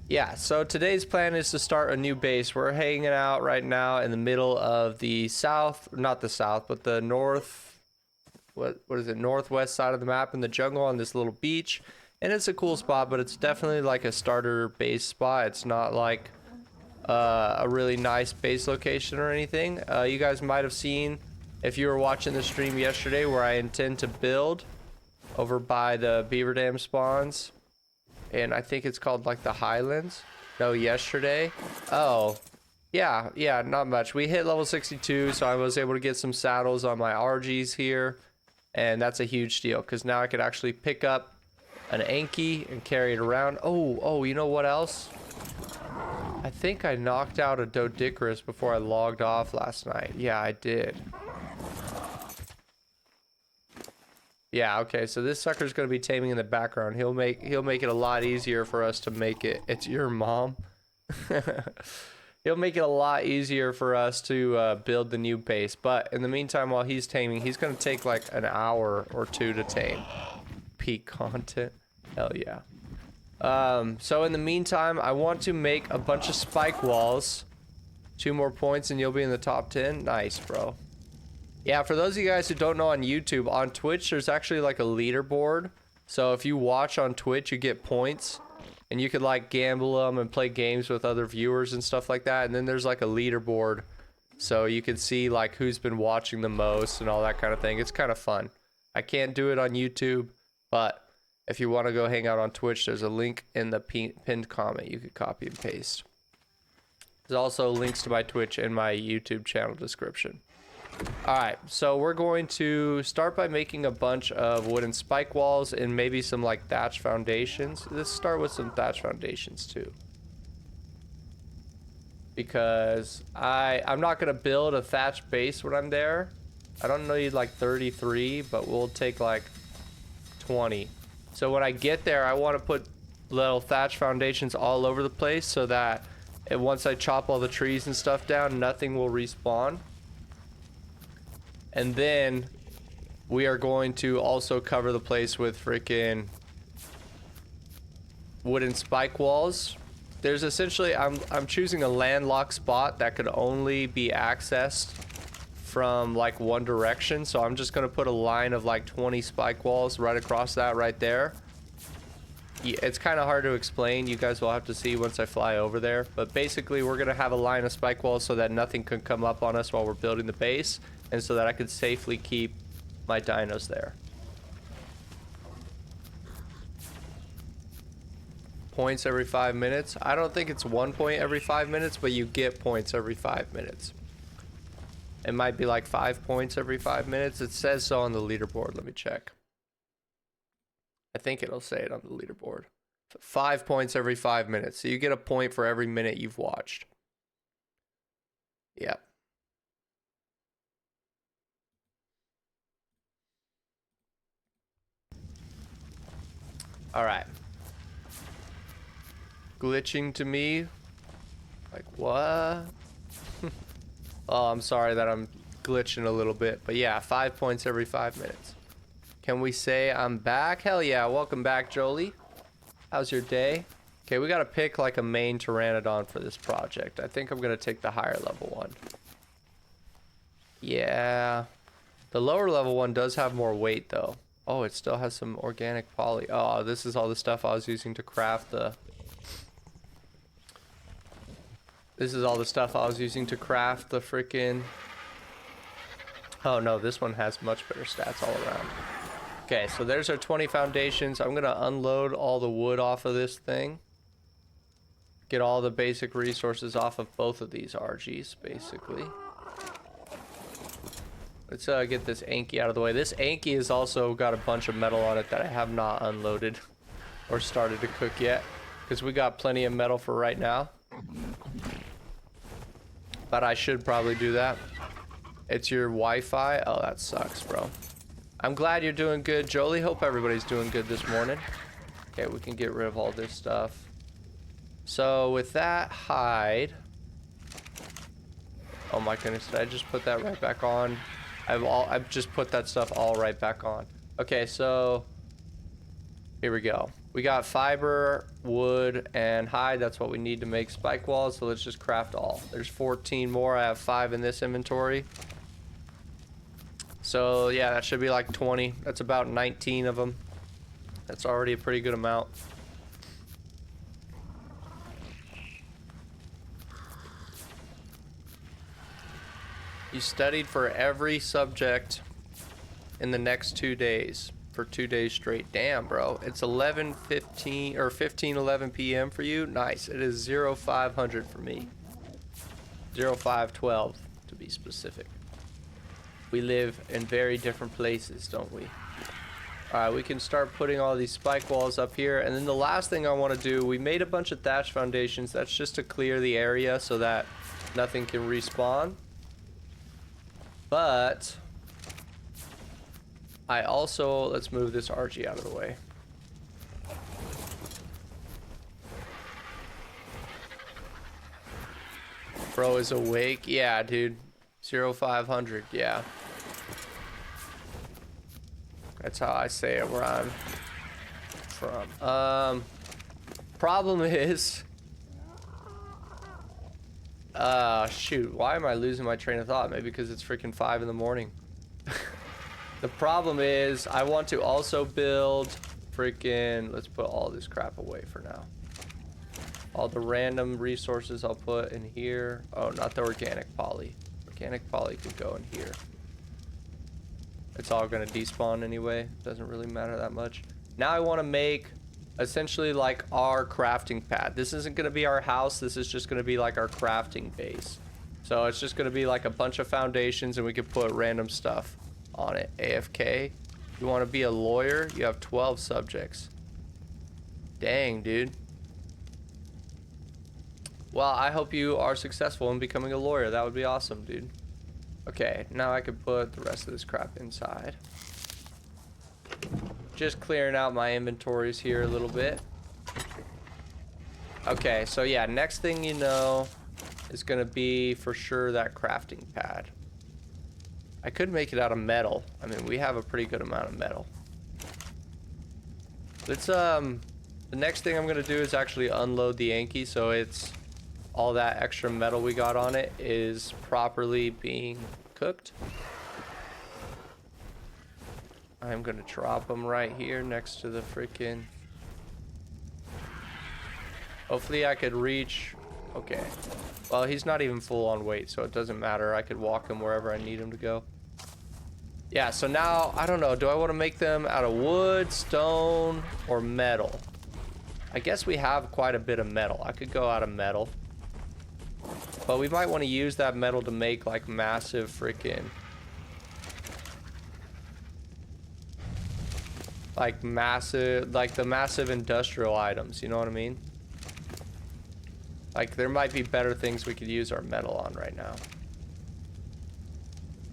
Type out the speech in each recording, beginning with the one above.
Yeah, so today's plan is to start a new base. We're hanging out right now in the middle of the south, not the south, but the north, what is it, northwest side of the map in the jungle on this little beach. And it's a cool spot, but it's definitely like a starter base spot. It's not like a really nice base location or anything. You guys might have seen, if you were watching the stream yesterday, where I intend to build over by the beaver dam spawns. And I think it's called like the Highlands. No, yesterday. Oh, yeah, not much. We hit level 62, so I was able to get some saddles on my RGs here. And that's a huge deal, because now I could actually pick up an Anki and carry it around. Oh, you know what else? I think I knocked out a Dodicarus before I logged off last night. Yeah, I did. Yeah, okay, so this sucker's gonna be taming in the background. He'll make it a lot easier for us to make it. It's your mom. He'll make it a lot easier for us to build the new base. But in the meantime, while he's taming, he's gonna take like an hour or two to tame. Peak content. Hell yeah. So in the meantime, I want to make a bunch of spike walls. 2 more points and you'll be in the top 10. Nice, bro. Yeah, for those of you guys who don't know on YouTube, on Twitch, there's actually like a leaderboard. So if you watch on Twitch, you get points. And you could like gamble them and play games with other viewers and stuff like that. And then there's like a leaderboard. So you can see like who's been watching the most and all that kind of thing. It's kind of fun. I can't do it on YouTube, but if you want to go hang out on Twitch, there's a link in the pinned comment. You could copy and paste. There's also links to my Twitch and my YouTube channel description. Alright, so we're going to start by making a bunch of wooden spike walls and maybe some like thatch foundations. Let's start with some thatch foundations too. Because I'm not going to build a thatch base when I'm there. I don't need like 33, but we'll take like 20. So when I get there, I want to put little thatch foundations all over the place so that once I chop all the trees and stuff down, nothing will respawn. And then we are going to also cover the place with freaking wooden spike walls. There's essentially, I'm choosing a landlocked spot that could only be accessed from like one direction. So I'm just going to put a line of like 20 spike walls right across that right there. It's kind of hard to explain. You guys will have to see once I fly over there. But basically, we're going to have a line of spike walls so that nothing can come up on us while we're building the base. And so that I could safely keep my dinos there. Points every 5 minutes. I don't think it's 1 point every 5 minutes, but you get points every 5 minutes. It might be like 5 points every 5 minutes. It says so on the leaderboard. Let me check. I think it'll say it on the leaderboard. 5 points every 5 minutes. So you get a point for every minute you've watched. Yep. All right. Glitching to me. Like, what? Oh, I'm sorry that I'm glitching a little bit. But yeah, 5 points every 5 minutes. Can we say I'm back? Hell yeah. Welcome back, Jolie. How's your day? Okay, we got to pick like a main pteranodon for this project. I think I'm going to take the higher level one. Yeah. The lower level one does have more weight, though. Oh, it still has some organic poly. Oh, this is all the stuff I was using to craft the... This is all the stuff I was using to craft the freaking... Oh no, this one has much better stats all around. Okay, so there's our 20 foundations. I'm gonna unload all the wood off of this thing. Get all the basic resources off of both of these RGs, basically. Let's get this Anki out of the way. This Anki has also got a bunch of metal on it that I have not unloaded or started to cook yet, because we got plenty of metal for right now. But I should probably do that. It's your Wi-Fi? Oh, that sucks, bro. I'm glad you're doing good, Jolie. Hope everybody's doing good this morning. Okay, we can get rid of all this stuff. So with that hide... Oh my goodness, did I just put that right back on? I've just put that stuff all right back on. Okay, so here we go. We got fiber, wood, and hide. That's what we need to make spike walls. So let's just craft all. There's 14 more. I have 5 in this inventory. So yeah, that should be like 20. That's about 19 of them. That's already a pretty good amount. You studied for every subject in the next 2 days. For 2 days straight. Damn, bro. It's 11:15 or 15:11 p.m. for you. Nice. It is 0500 for me. 0512 to be specific. We live in very different places, don't we? All right, we can start putting all these spike walls up here. And then the last thing I want to do, we made a bunch of thatch foundations. That's just to clear the area so that nothing can respawn. But I also, let's move this Archie out of the way. Bro is awake. Yeah, dude. 0500. Yeah. That's how I say it where I'm from. Problem is, shoot. Why am I losing my train of thought? Maybe because it's freaking 5 in the morning. The problem is I want to also build freaking, let's put all this crap away for now. All the random resources I'll put in here. Oh, not the organic poly. Organic poly could go in here. It's all gonna despawn anyway. Doesn't really matter that much. Now I want to make essentially like our crafting pad. This isn't gonna be our house. This is just gonna be like our crafting base. So it's just gonna be like a bunch of foundations and we could put random stuff on it. AFK. You want to be a lawyer? You have 12 subjects. Dang, dude. Well, I hope you are successful in becoming a lawyer. That would be awesome, dude. Okay, now I can put the rest of this crap inside. Just clearing out my inventories here a little bit. Okay, so yeah, next thing you know is gonna be for sure that crafting pad. I could make it out of metal. I mean, we have a pretty good amount of metal. Let's, the next thing I'm gonna do is actually unload the Yankee, so it's all that extra metal we got on it is properly being cooked. I'm gonna drop them right here next to the freaking... Hopefully I could reach... Okay. Well, he's not even full on weight, so it doesn't matter. I could walk him wherever I need him to go. Yeah, so now, I don't know. Do I want to make them out of wood, stone, or metal? I guess we have quite a bit of metal. I could go out of metal. But we might want to use that metal to make, like, massive freaking... Like, massive... Like, the massive industrial items. You know what I mean? Like, there might be better things we could use our metal on right now.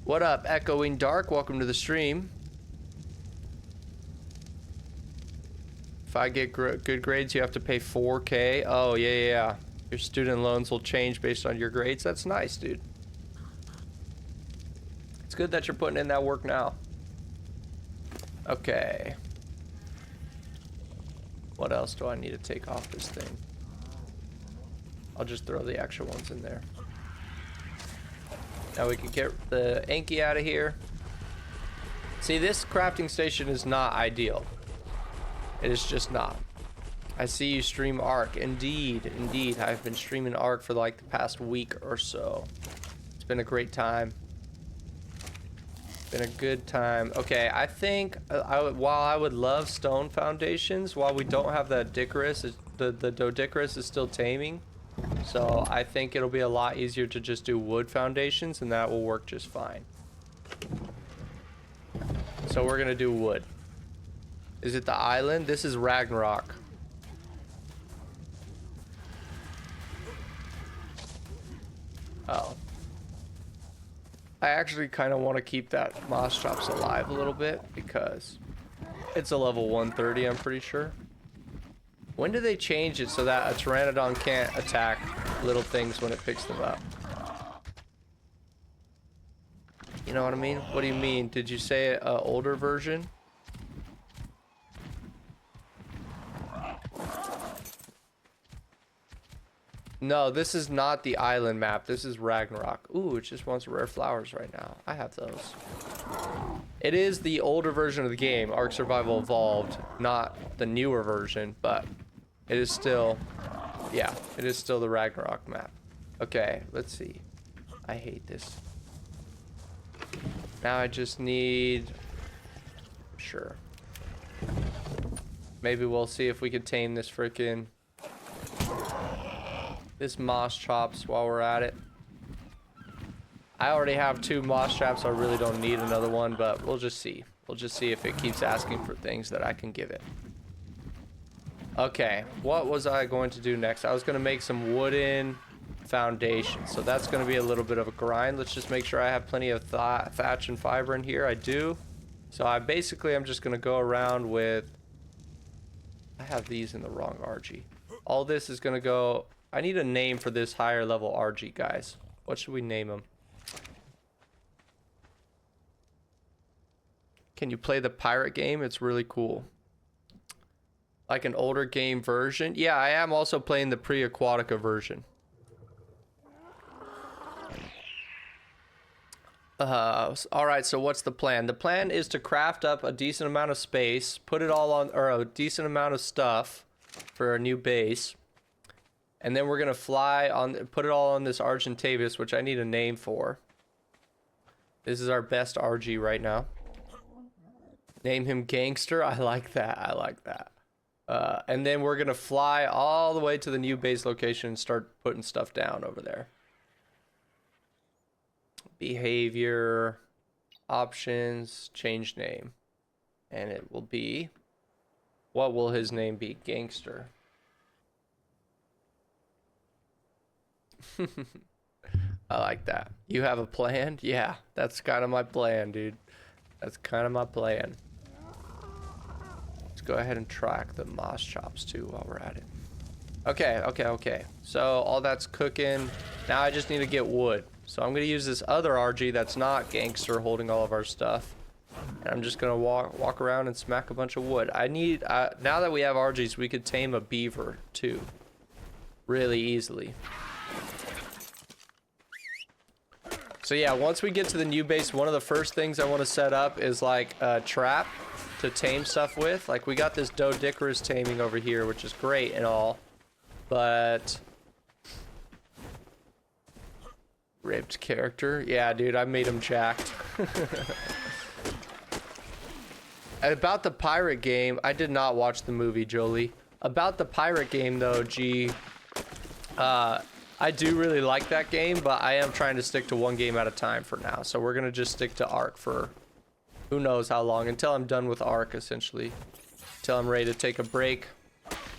What up, Echoing Dark? Welcome to the stream. If I get good grades, you have to pay 4K. Oh, yeah. Your student loans will change based on your grades. That's nice, dude. It's good that you're putting in that work now. Okay. What else do I need to take off this thing? I'll just throw the extra ones in there. Now we can get the Anki out of here. See, this crafting station is not ideal. It is just not. I see you stream Ark. Indeed. I've been streaming Ark for like the past week or so. It's been a great time. Been a good time. Okay, I think while I would love stone foundations, while we don't have that Dicarus, the Dodicarus is still taming. So I think it'll be a lot easier to just do wood foundations, and that will work just fine. So we're gonna do wood. Is it the island? This is Ragnarok. Oh. I actually kind of want to keep that Moss Chops alive a little bit because it's a level 130, I'm pretty sure. When do they change it so that a Pteranodon can't attack little things when it picks them up? You know what I mean? What do you mean? Did you say an older version? No, this is not the island map. This is Ragnarok. Ooh, it just wants rare flowers right now. I have those. It is the older version of the game, Ark Survival Evolved, not the newer version, but it is still, yeah, it is still the Ragnarok map. Okay, let's see. I hate this. Now I just need, sure. Maybe we'll see if we can tame this freaking, this moss chops while we're at it. I already have 2 moss traps, so I really don't need another one, but we'll just see. We'll just see if it keeps asking for things that I can give it. Okay, what was I going to do next? I was going to make some wooden foundation, so that's going to be a little bit of a grind. Let's just make sure I have plenty of thatch and fiber in here. I do. So I'm just going to go around with, I have these in the wrong RG. All this is going to go, I need a name for this higher level RG, guys. What should we name them? Can you play the pirate game? It's really cool. Like an older game version. Yeah, I am also playing the pre-Aquatica version. All right, so what's the plan? The plan is to craft up a decent amount of space, put it all on, or a decent amount of stuff for a new base. And then we're going to fly on, put it all on this Argentavis, which I need a name for. This is our best RG right now. Name him Gangster. I like that. I like that. And then we're going to fly all the way to the new base location and start putting stuff down over there. Behavior, options, change name. And it will be, what will his name be? Gangster. I like that. You have a plan? Yeah, that's kind of my plan, dude. That's kind of my plan. Let's go ahead and track the moss chops too while we're at it. Okay. So all that's cooking. Now I just need to get wood. So I'm going to use this other RG that's not Gangster holding all of our stuff. And I'm just going to walk around and smack a bunch of wood. I need, now that we have RGs, we could tame a beaver too. Really easily. So yeah, once we get to the new base, one of the first things I want to set up is like a trap to tame stuff with. Like we got this Doedicurus taming over here, which is great and all, but ripped character. Yeah, dude, I made him jacked. About the pirate game, I did not watch the movie, Jolie. About the pirate game though, G, I do really like that game, but I am trying to stick to one game at a time for now. So we're going to just stick to Ark for who knows how long, until I'm done with Ark, essentially. Until I'm ready to take a break.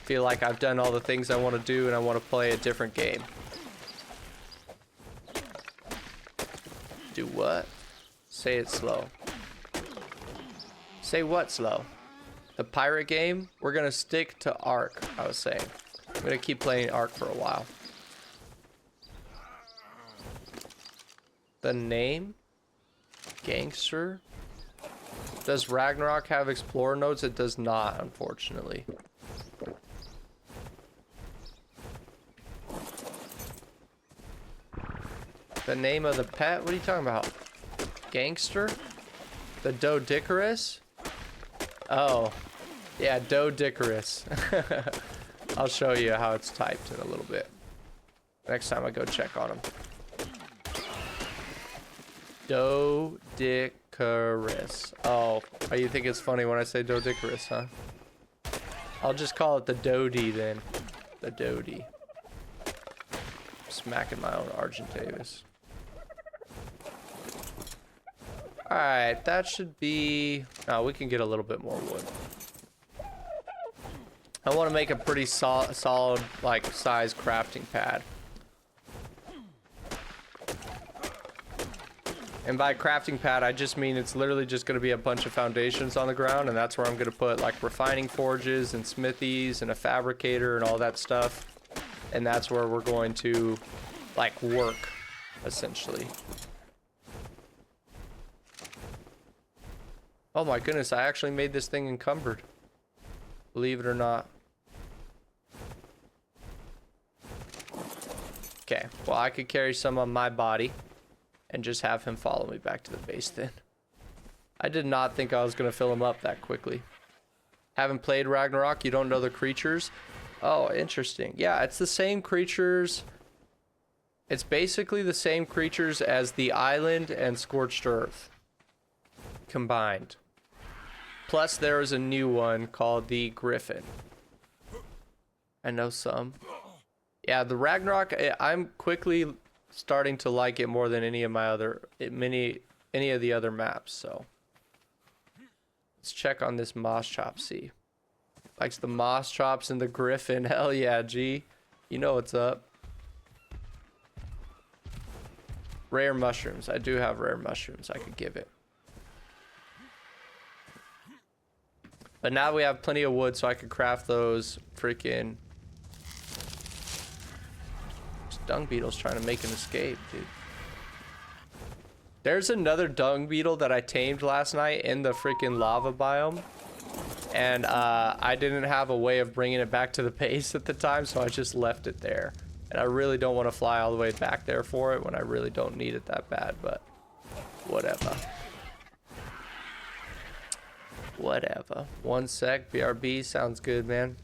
Feel like I've done all the things I want to do and I want to play a different game. Do what? Say it slow. Say what slow? The pirate game? We're going to stick to Ark, I was saying. I'm going to keep playing Ark for a while. The name? Gangster? Does Ragnarok have explorer nodes? It does not, unfortunately. The name of the pet? What are you talking about? Gangster? The Doedicurus? Oh. Yeah, Doedicurus. I'll show you how it's typed in a little bit. Next time I go check on him. Doedicurus. Oh, you think it's funny when I say Doedicurus, huh? I'll just call it the Dodie then. The Dodie. Smacking my own Argentavis. Alright, that should be... Oh, we can get a little bit more wood. I want to make a pretty solid, like, size crafting pad. And by crafting pad, I just mean it's literally just going to be a bunch of foundations on the ground, and that's where I'm going to put like refining forges and smithies and a fabricator and all that stuff. And that's where we're going to like work, essentially. Oh my goodness, I actually made this thing encumbered. Believe it or not. Okay, well, I could carry some on my body and just have him follow me back to the base then. I did not think I was going to fill him up that quickly. Haven't played Ragnarok, you don't know the creatures? Oh, interesting. Yeah, it's the same creatures. It's basically the same creatures as the island and Scorched Earth combined. Plus, there is a new one called the Griffin. I know some. Yeah, the Ragnarok, I'm quickly starting to like it more than any of the other maps, so. Let's check on this moss chop, see. Likes the moss chops and the Griffin. Hell yeah, G. You know what's up. Rare mushrooms. I do have rare mushrooms I could give it. But now we have plenty of wood, so I could craft those freaking... This dung beetle's trying to make an escape, dude. There's another dung beetle that I tamed last night in the freaking lava biome. And I didn't have a way of bringing it back to the base at the time, so I just left it there. And I really don't want to fly all the way back there for it when I really don't need it that bad, but whatever. Whatever. 1 sec, BRB, sounds good, man.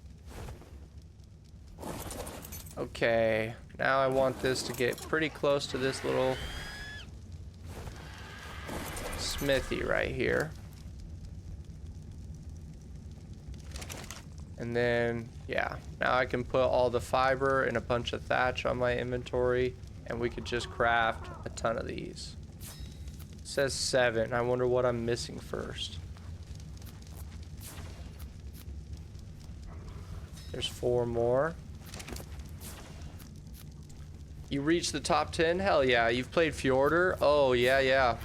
Okay, now I want this to get pretty close to this little smithy right here. And then, yeah, now I can put all the fiber and a bunch of thatch on my inventory, and we could just craft a ton of these. It says 7. I wonder what I'm missing first. There's 4 more. You reached the top 10? Hell yeah. You've played Fjordur? Oh, yeah, yeah.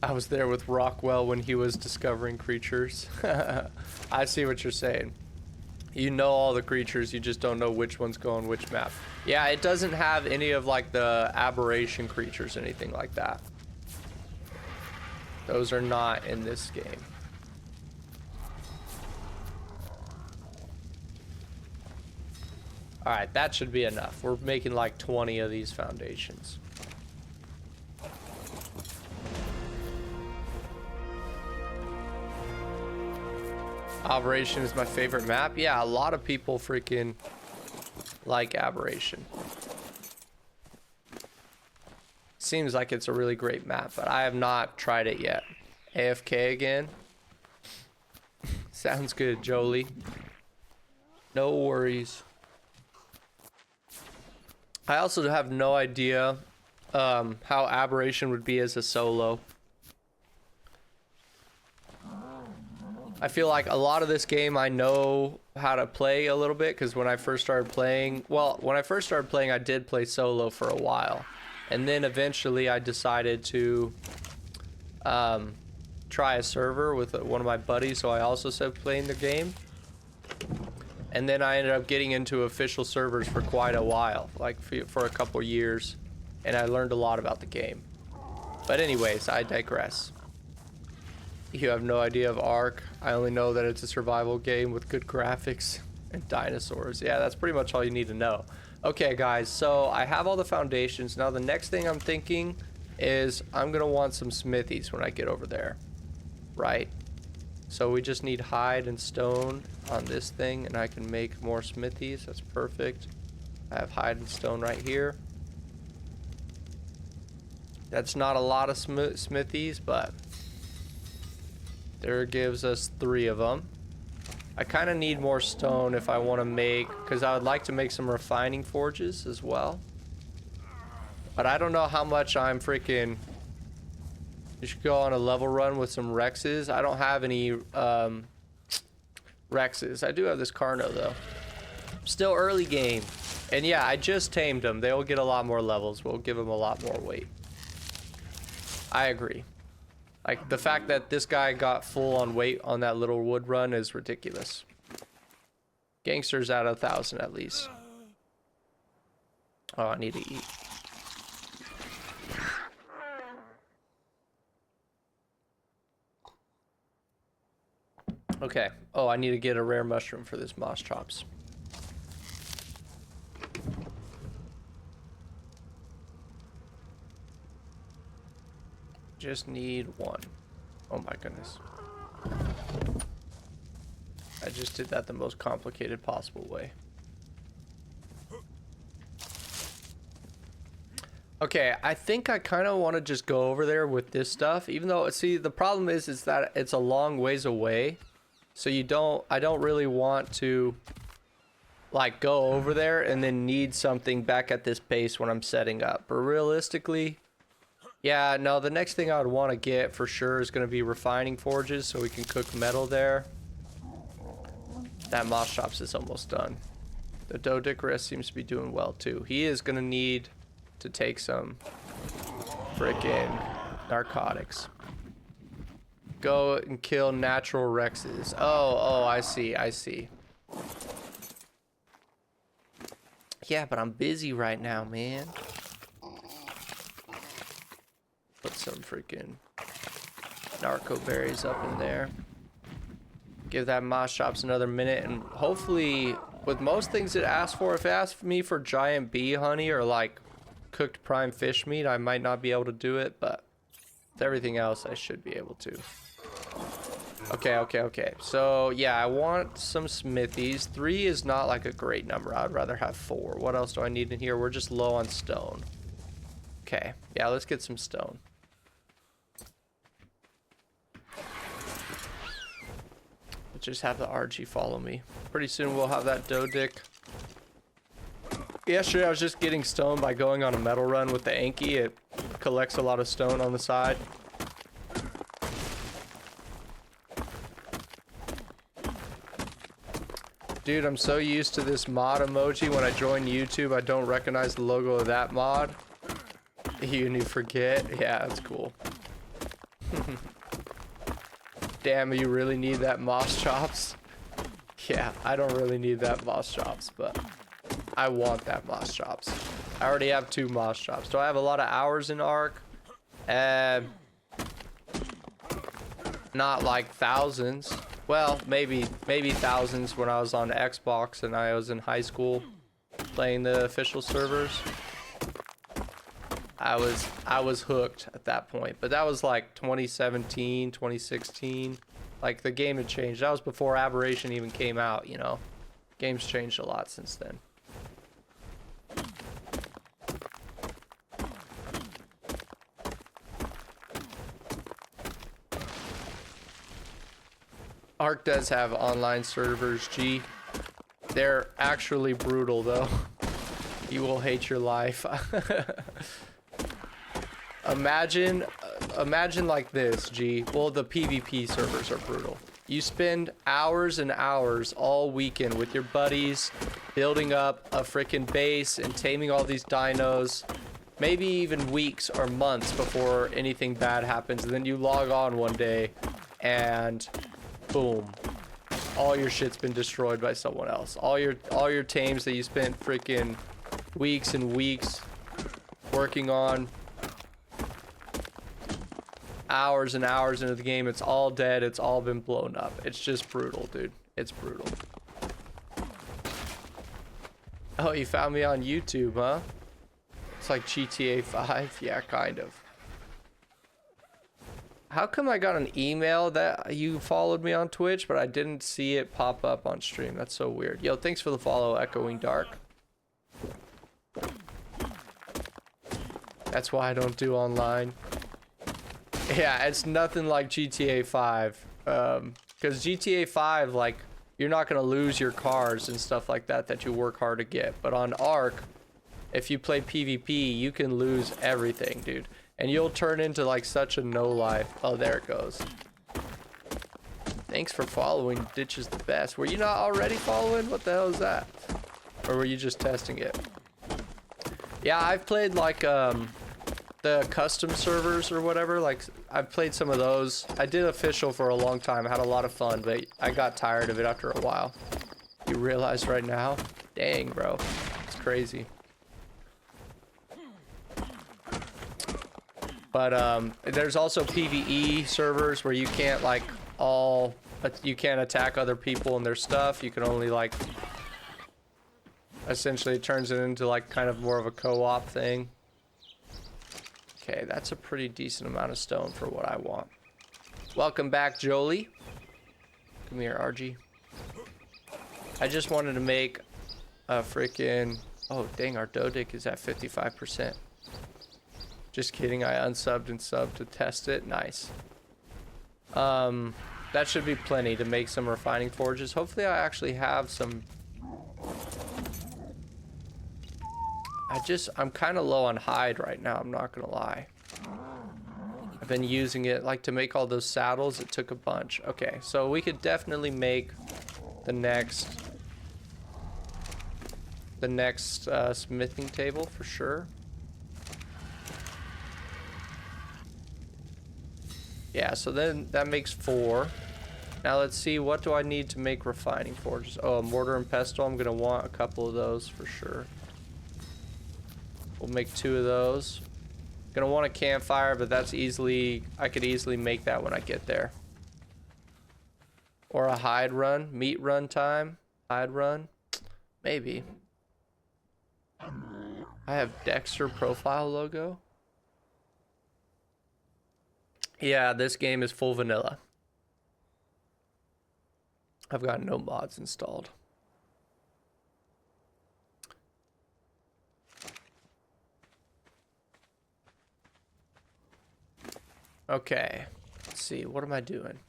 I was there with Rockwell when he was discovering creatures. I see what you're saying. You know all the creatures, you just don't know which ones go on which map. Yeah, it doesn't have any of like the aberration creatures, anything like that. Those are not in this game. Alright, that should be enough. We're making like 20 of these foundations. Aberration is my favorite map. Yeah, a lot of people freaking like Aberration. Seems like it's a really great map, but I have not tried it yet. AFK again. Sounds good, Jolie. No worries. I also have no idea how Aberration would be as a solo. I feel like a lot of this game I know how to play a little bit, because when I first started playing, I did play solo for a while. And then eventually I decided to try a server with one of my buddies, so I also started playing the game. And then I ended up getting into official servers for quite a while, like for a couple years, and I learned a lot about the game. But anyways, I digress. You have no idea of Ark. I only know that it's a survival game with good graphics and dinosaurs. Yeah, that's pretty much all you need to know. Okay, guys, so I have all the foundations. Now, the next thing I'm thinking is I'm going to want some smithies when I get over there, right? So we just need hide and stone on this thing, and I can make more smithies. That's perfect. I have hide and stone right here. That's not a lot of smithies, but there gives us 3 of them. I kind of need more stone if I want to make, because I would like to make some refining forges as well. But I don't know how much I'm freaking... You should go on a level run with some Rexes. I don't have any Rexes. I do have this Carno though. Still early game. And yeah, I just tamed them. They will get a lot more levels. We'll give them a lot more weight. I agree. Like, the fact that this guy got full on weight on that little wood run is ridiculous. Gangster's at 1,000 at least. Oh, I need to eat. Okay. Oh, I need to get a rare mushroom for this moss chops. Just need one. Oh my goodness. I just did that the most complicated possible way. Okay, I think I kind of want to just go over there with this stuff, even though, see, the problem is that it's a long ways away. So I don't really want to like go over there and then need something back at this base when I'm setting up. But realistically, yeah, no, the next thing I would want to get for sure is going to be refining forges so we can cook metal there. That moss chops is almost done. The Dodicarus seems to be doing well too. He is going to need to take some frickin' narcotics. Go and kill natural Rexes. Oh, I see. Yeah, but I'm busy right now, man. Put some freaking narco berries up in there. Give that moss chops another minute, and hopefully, with most things it asks for, if it asks me for giant bee honey or like cooked prime fish meat, I might not be able to do it, but with everything else, I should be able to. Okay. So, yeah, I want some smithies. 3 is not like a great number. I'd rather have 4. What else do I need in here? We're just low on stone. Okay. Yeah, let's get some stone. Let's just have the RG follow me. Pretty soon we'll have that Dodic. Yesterday I was just getting stone by going on a metal run with the Anki. It collects a lot of stone on the side. Dude, I'm so used to this mod emoji. When I join YouTube, I don't recognize the logo of that mod. You forget? Yeah, that's cool. Damn, you really need that moss chops? Yeah, I don't really need that moss chops, but I want that moss chops. I already have 2 moss chops. Do I have a lot of hours in Ark? Not like thousands. Well, maybe thousands when I was on Xbox and I was in high school playing the official servers. I was hooked at that point, but that was like 2017, 2016. Like the game had changed. That was before Aberration even came out, you know. Game's changed a lot since then. Ark does have online servers, G. They're actually brutal though. You will hate your life. Imagine like this, G. Well, the PvP servers are brutal. You spend hours and hours all weekend with your buddies building up a freaking base and taming all these dinos. Maybe even weeks or months before anything bad happens. And then you log on one day and boom. All your shit's been destroyed by someone else. All your tames that you spent freaking weeks and weeks working on, hours and hours into the game, it's all dead. It's all been blown up. It's just brutal, dude. It's brutal. Oh, you found me on YouTube, huh? It's like GTA 5. Yeah, kind of. How come I got an email that you followed me on Twitch, but I didn't see it pop up on stream? That's so weird. Yo, thanks for the follow, Echoing Dark. That's why I don't do online. Yeah, it's nothing like GTA 5. Because GTA 5, like, you're not going to lose your cars and stuff like that you work hard to get. But on Ark, if you play PvP, you can lose everything, dude. And you'll turn into, like, such a no-life. Oh, there it goes. Thanks for following. Ditch is the best. Were you not already following? What the hell is that? Or were you just testing it? Yeah, I've played, like, the custom servers or whatever. Like, I've played some of those. I did official for a long time. I had a lot of fun, but I got tired of it after a while. You realize right now? Dang, bro. It's crazy. But there's also PvE servers where you can't like all you can't attack other people and their stuff. You can only like, essentially it turns it into like kind of more of a co-op thing. Okay, that's a pretty decent amount of stone for what I want. Welcome back, Jolie. Come here, RG. I just wanted to make a freaking... Oh, dang, our Dodic is at 55%. Just kidding, I unsubbed and subbed to test it. Nice. That should be plenty to make some refining forges. Hopefully I actually have some... I'm kind of low on hide right now, I'm not gonna lie. I've been using it like to make all those saddles. It took a bunch. Okay, so we could definitely make the next smithing table for sure. Yeah, so then that makes 4. Now let's see, what do I need to make refining forges? Oh, a mortar and pestle. I'm gonna want a couple of those for sure. We'll make 2 of those. Gonna want a campfire, but that's easily, I could easily make that when I get there. Or a hide run, meat run time, hide run, maybe. I have Dexter profile logo. Yeah, this game is full vanilla. I've got no mods installed. Okay, let's see, what am I doing?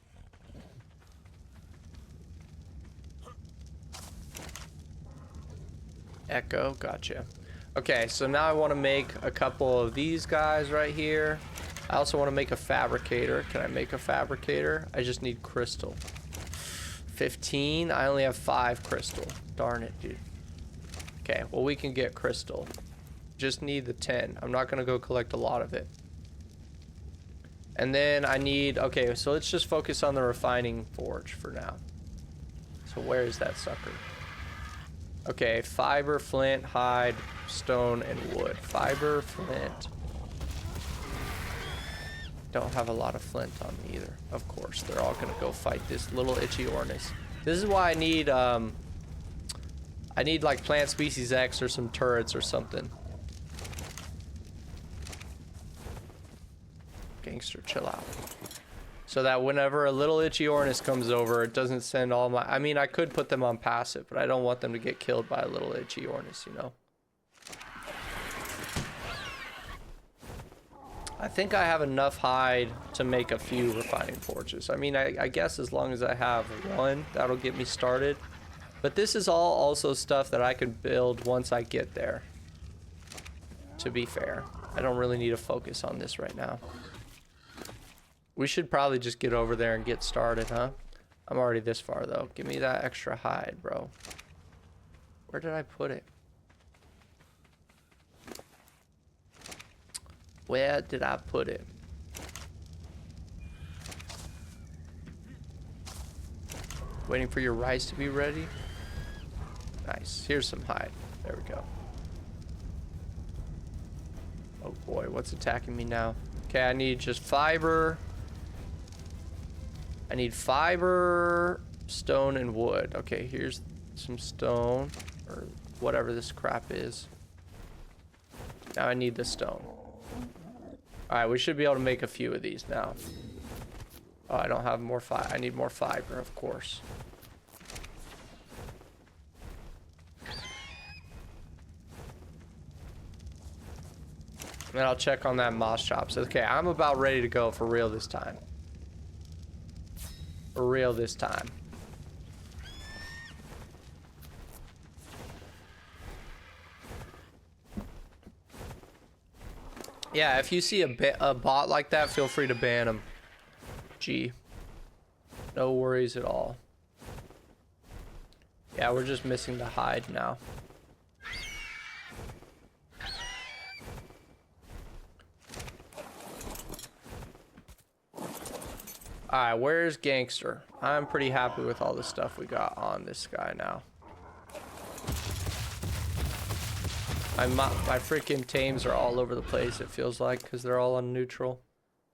Echo, gotcha. Okay, so now I want to make a couple of these guys right here. I also want to make a fabricator. Can I make a fabricator? I just need crystal. 15, I only have 5 crystal. Darn it, dude. Okay, well we can get crystal. Just need the 10. I'm not gonna go collect a lot of it. And then I need, okay, so let's just focus on the refining forge for now. So where is that sucker? Okay, fiber, flint, hide, stone, and wood. Fiber, flint. Don't have a lot of flint on me either. Of course, they're all gonna go fight this little itchy Ornis. This is why I need like plant species X or some turrets or something. Gangster, chill out. So that whenever a little itchy Ornis comes over, it doesn't send all my... I mean, I could put them on passive, but I don't want them to get killed by a little itchy Ornis, you know? I think I have enough hide to make a few refining forges. I mean, I guess as long as I have 1, that'll get me started. But this is all also stuff that I can build once I get there. To be fair, I don't really need to focus on this right now. We should probably just get over there and get started, huh? I'm already this far, though. Give me that extra hide, bro. Where did I put it? Where did I put it? Waiting for your rice to be ready. Nice. Here's some hide. There we go. Oh boy, what's attacking me now? Okay, I need just fiber. I need fiber, stone, and wood. Okay, here's some stone, or whatever this crap is. Now I need the stone. Alright, we should be able to make a few of these now. Oh, I don't have more fiber. I need more fiber, of course. And I'll check on that moss chop. So, okay, I'm about ready to go for real this time. For real this time. Yeah, if you see a bot like that, feel free to ban him. Gee. No worries at all. Yeah, we're just missing the hide now. Alright, where's Gangster? I'm pretty happy with all the stuff we got on this guy now. My freaking tames are all over the place, it feels like, because they're all on neutral.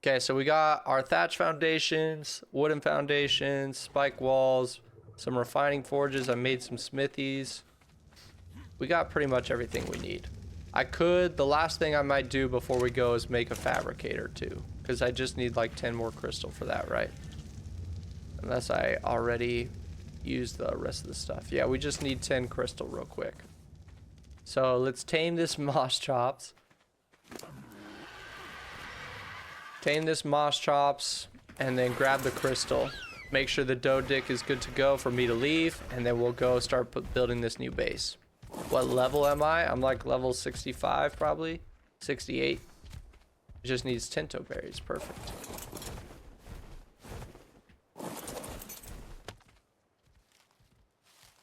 Okay, so we got our thatch foundations, wooden foundations, spike walls, some refining forges. I made some smithies. We got pretty much everything we need. The last thing I might do before we go is make a fabricator too, because I just need like 10 more crystal for that, right? Unless I already used the rest of the stuff. Yeah, we just need 10 crystal real quick. So let's tame this moss chops. Tame this moss chops and then grab the crystal. Make sure the dough dick is good to go for me to leave, and then we'll go start building this new base. What level am I? I'm like level 65 probably. 68. It just needs tinto berries. Perfect.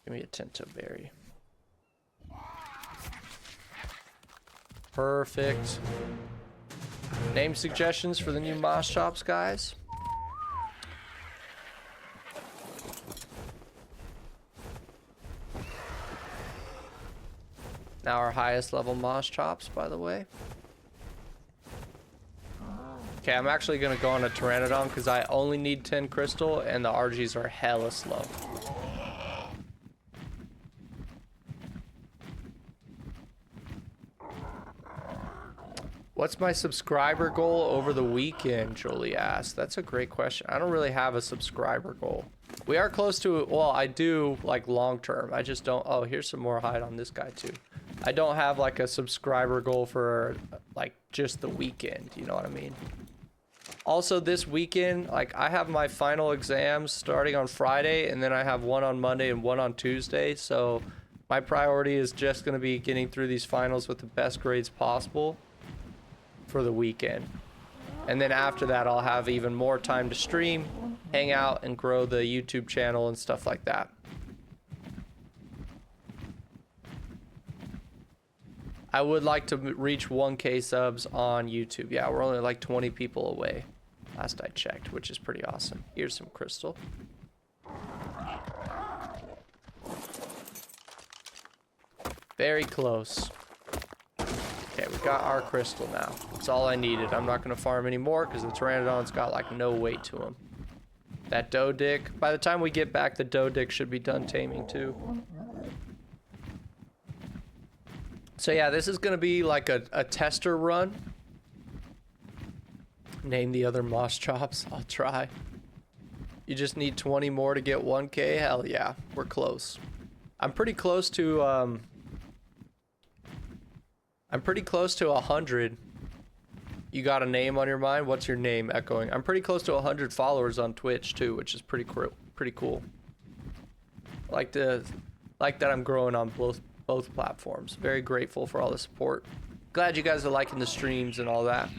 Give me a tinto berry. Perfect. Name suggestions for the new moss chops, guys? Now our highest level moss chops, by the way. Okay, I'm actually gonna go on a Pteranodon because I only need 10 crystal and the RGs are hella slow. What's my subscriber goal over the weekend, Jolie asked. That's a great question. I don't really have a subscriber goal. We are close to, well, I do like long term. I just don't, oh, here's some more hide on this guy too. I don't have like a subscriber goal for like just the weekend, you know what I mean? Also this weekend, like I have my final exams starting on Friday, and then I have one on Monday and one on Tuesday. So my priority is just gonna be getting through these finals with the best grades possible for the weekend. And then after that, I'll have even more time to stream, hang out, and grow the YouTube channel and stuff like that. I would like to reach 1K subs on YouTube. Yeah, we're only like 20 people away, last I checked, which is pretty awesome. Here's some crystal. Very close. Okay, we got our crystal now. That's all I needed. I'm not going to farm anymore because the Pteranodon's got like no weight to him. That dough dick, by the time we get back, the dough dick should be done taming too. So yeah, this is going to be like a tester run. Name the other moss chops. I'll try. You just need 20 more to get 1K? Hell yeah, we're close. I'm pretty close to 100. You got a name on your mind? What's your name, Echoing? I'm pretty close to 100 followers on Twitch too, which is pretty cool. Like that I'm growing on both platforms. Very grateful for all the support. Glad you guys are liking the streams and all that.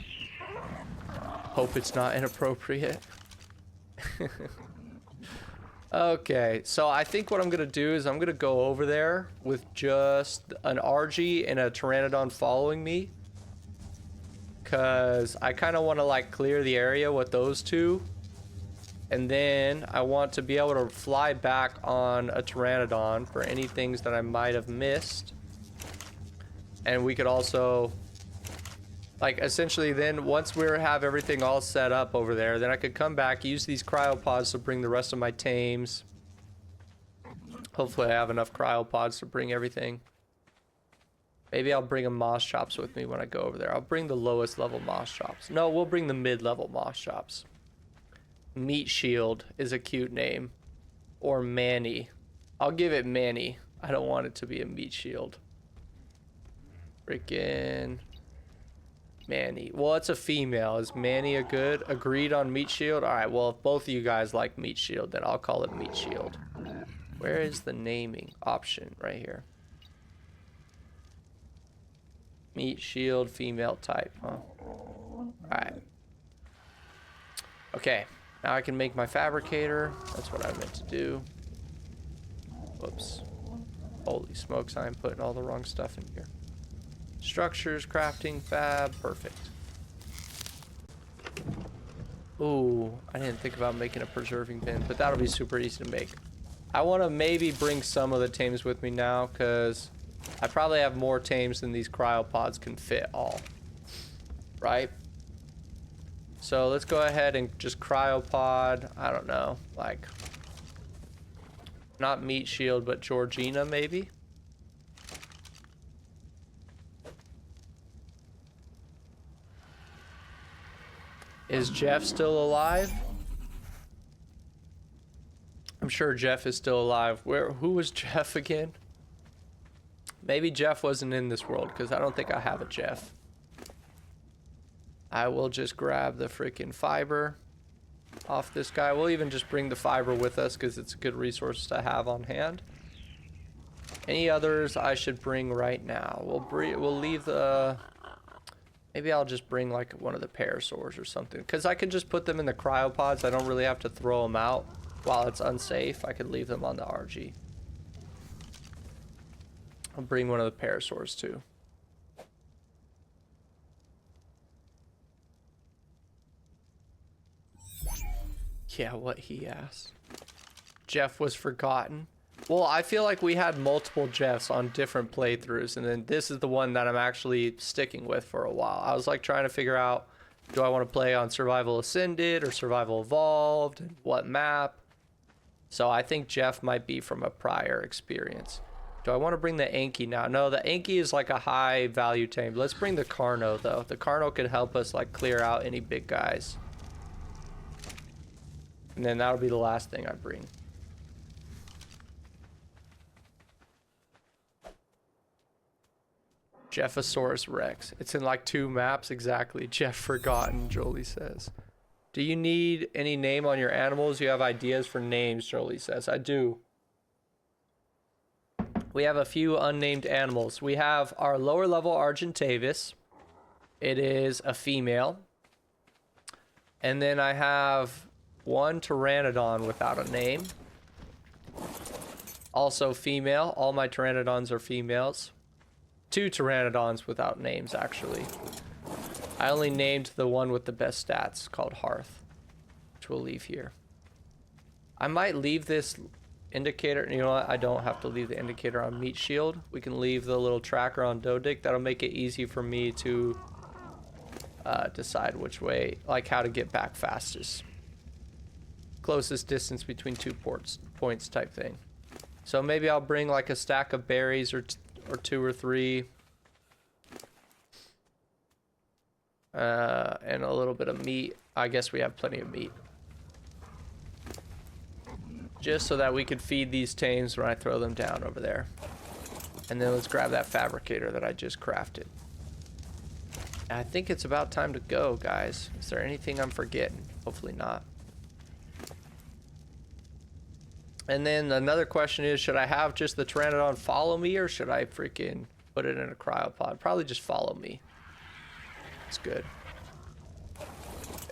Hope it's not inappropriate. Okay, so I think what I'm gonna do is I'm gonna go over there with just an RG and a Pteranodon following me, cause I kind of want to like clear the area with those two, and then I want to be able to fly back on a Pteranodon for any things that I might have missed. And we could also, like, essentially then once we have everything all set up over there, then I could come back, use these cryopods to bring the rest of my tames. Hopefully I have enough cryopods to bring everything. Maybe I'll bring a moss chops with me when I go over there. I'll bring the lowest level moss chops. No, we'll bring the mid-level moss chops. Meat Shield is a cute name. Or Manny. I'll give it Manny. I don't want it to be a Meat Shield. Freaking Manny. Well, it's a female. Is Manny a good? Agreed on Meat Shield? Alright, well, if both of you guys like Meat Shield, then I'll call it Meat Shield. Where is the naming option? Right here. Meat Shield, female type, huh? Alright. Okay, now I can make my fabricator. That's what I meant to do. Whoops. Holy smokes, I'm putting all the wrong stuff in here. Structures, crafting, fab, perfect. Ooh, I didn't think about making a preserving bin, but that'll be super easy to make. I want to maybe bring some of the tames with me now, because I probably have more tames than these cryopods can fit all. Right? So let's go ahead and just cryopod. I don't know, like not meat shield, but Georgina maybe. Is Jeff still alive? I'm sure Jeff is still alive. Who was Jeff again? Maybe Jeff wasn't in this world, because I don't think I have a Jeff. I will just grab the freaking fiber off this guy. We'll even just bring the fiber with us, because it's a good resource to have on hand. Any others I should bring right now? We'll leave the... Maybe I'll just bring like one of the parasaurs or something, because I can just put them in the cryopods. I don't really have to throw them out while it's unsafe. I could leave them on the RG. I'll bring one of the parasaurs too. Yeah, what he asked. Jeff was forgotten. Well, I feel like we had multiple Jeffs on different playthroughs, and then this is the one that I'm actually sticking with for a while. I was like trying to figure out, do I want to play on Survival Ascended or Survival Evolved, and what map? So I think Jeff might be from a prior experience. Do I want to bring the Anki now? No, the Anki is like a high value tame. Let's bring the Carno though. The Carno could help us like clear out any big guys. And then that'll be the last thing I bring. Jeffosaurus Rex. It's in like 2 maps exactly. Jeff Forgotten, Jolie says. Do you need any name on your animals? You have ideas for names, Jolie says. I do. We have a few unnamed animals. We have our lower level Argentavis. It is a female. And then I have one Pteranodon without a name. Also female. All my Pteranodons are females. 2 Pteranodons without names, actually. I only named the one with the best stats, called Hearth, which we'll leave here. I might leave this indicator. You know what? I don't have to leave the indicator on Meat Shield. We can leave the little tracker on Dodic. That'll make it easy for me to decide which way, like how to get back fastest. Closest distance between 2 points type thing. So maybe I'll bring like a stack of berries or 2 or 3. And a little bit of meat. I guess we have plenty of meat. Just so that we could feed these tames when I throw them down over there. And then let's grab that fabricator that I just crafted. I think it's about time to go, guys. Is there anything I'm forgetting? Hopefully not. And then another question is, should I have just the Pteranodon follow me, or should I freaking put it in a cryopod? Probably just follow me. It's good.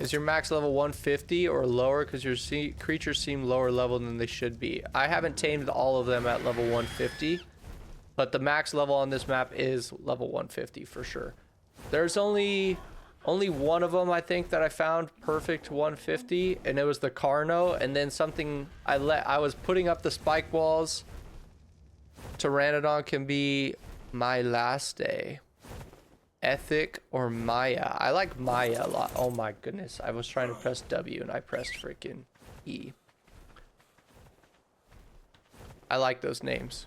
Is your max level 150 or lower? Because your creatures seem lower level than they should be. I haven't tamed all of them at level 150, but the max level on this map is level 150 for sure. There's only one of them I think that I found perfect 150, and it was the Carno. And then something I was putting up the spike walls. Pteranodon can be my last day. Ethic or Maya. I like Maya a lot. Oh my goodness. I was trying to press W and I pressed freaking E. I like those names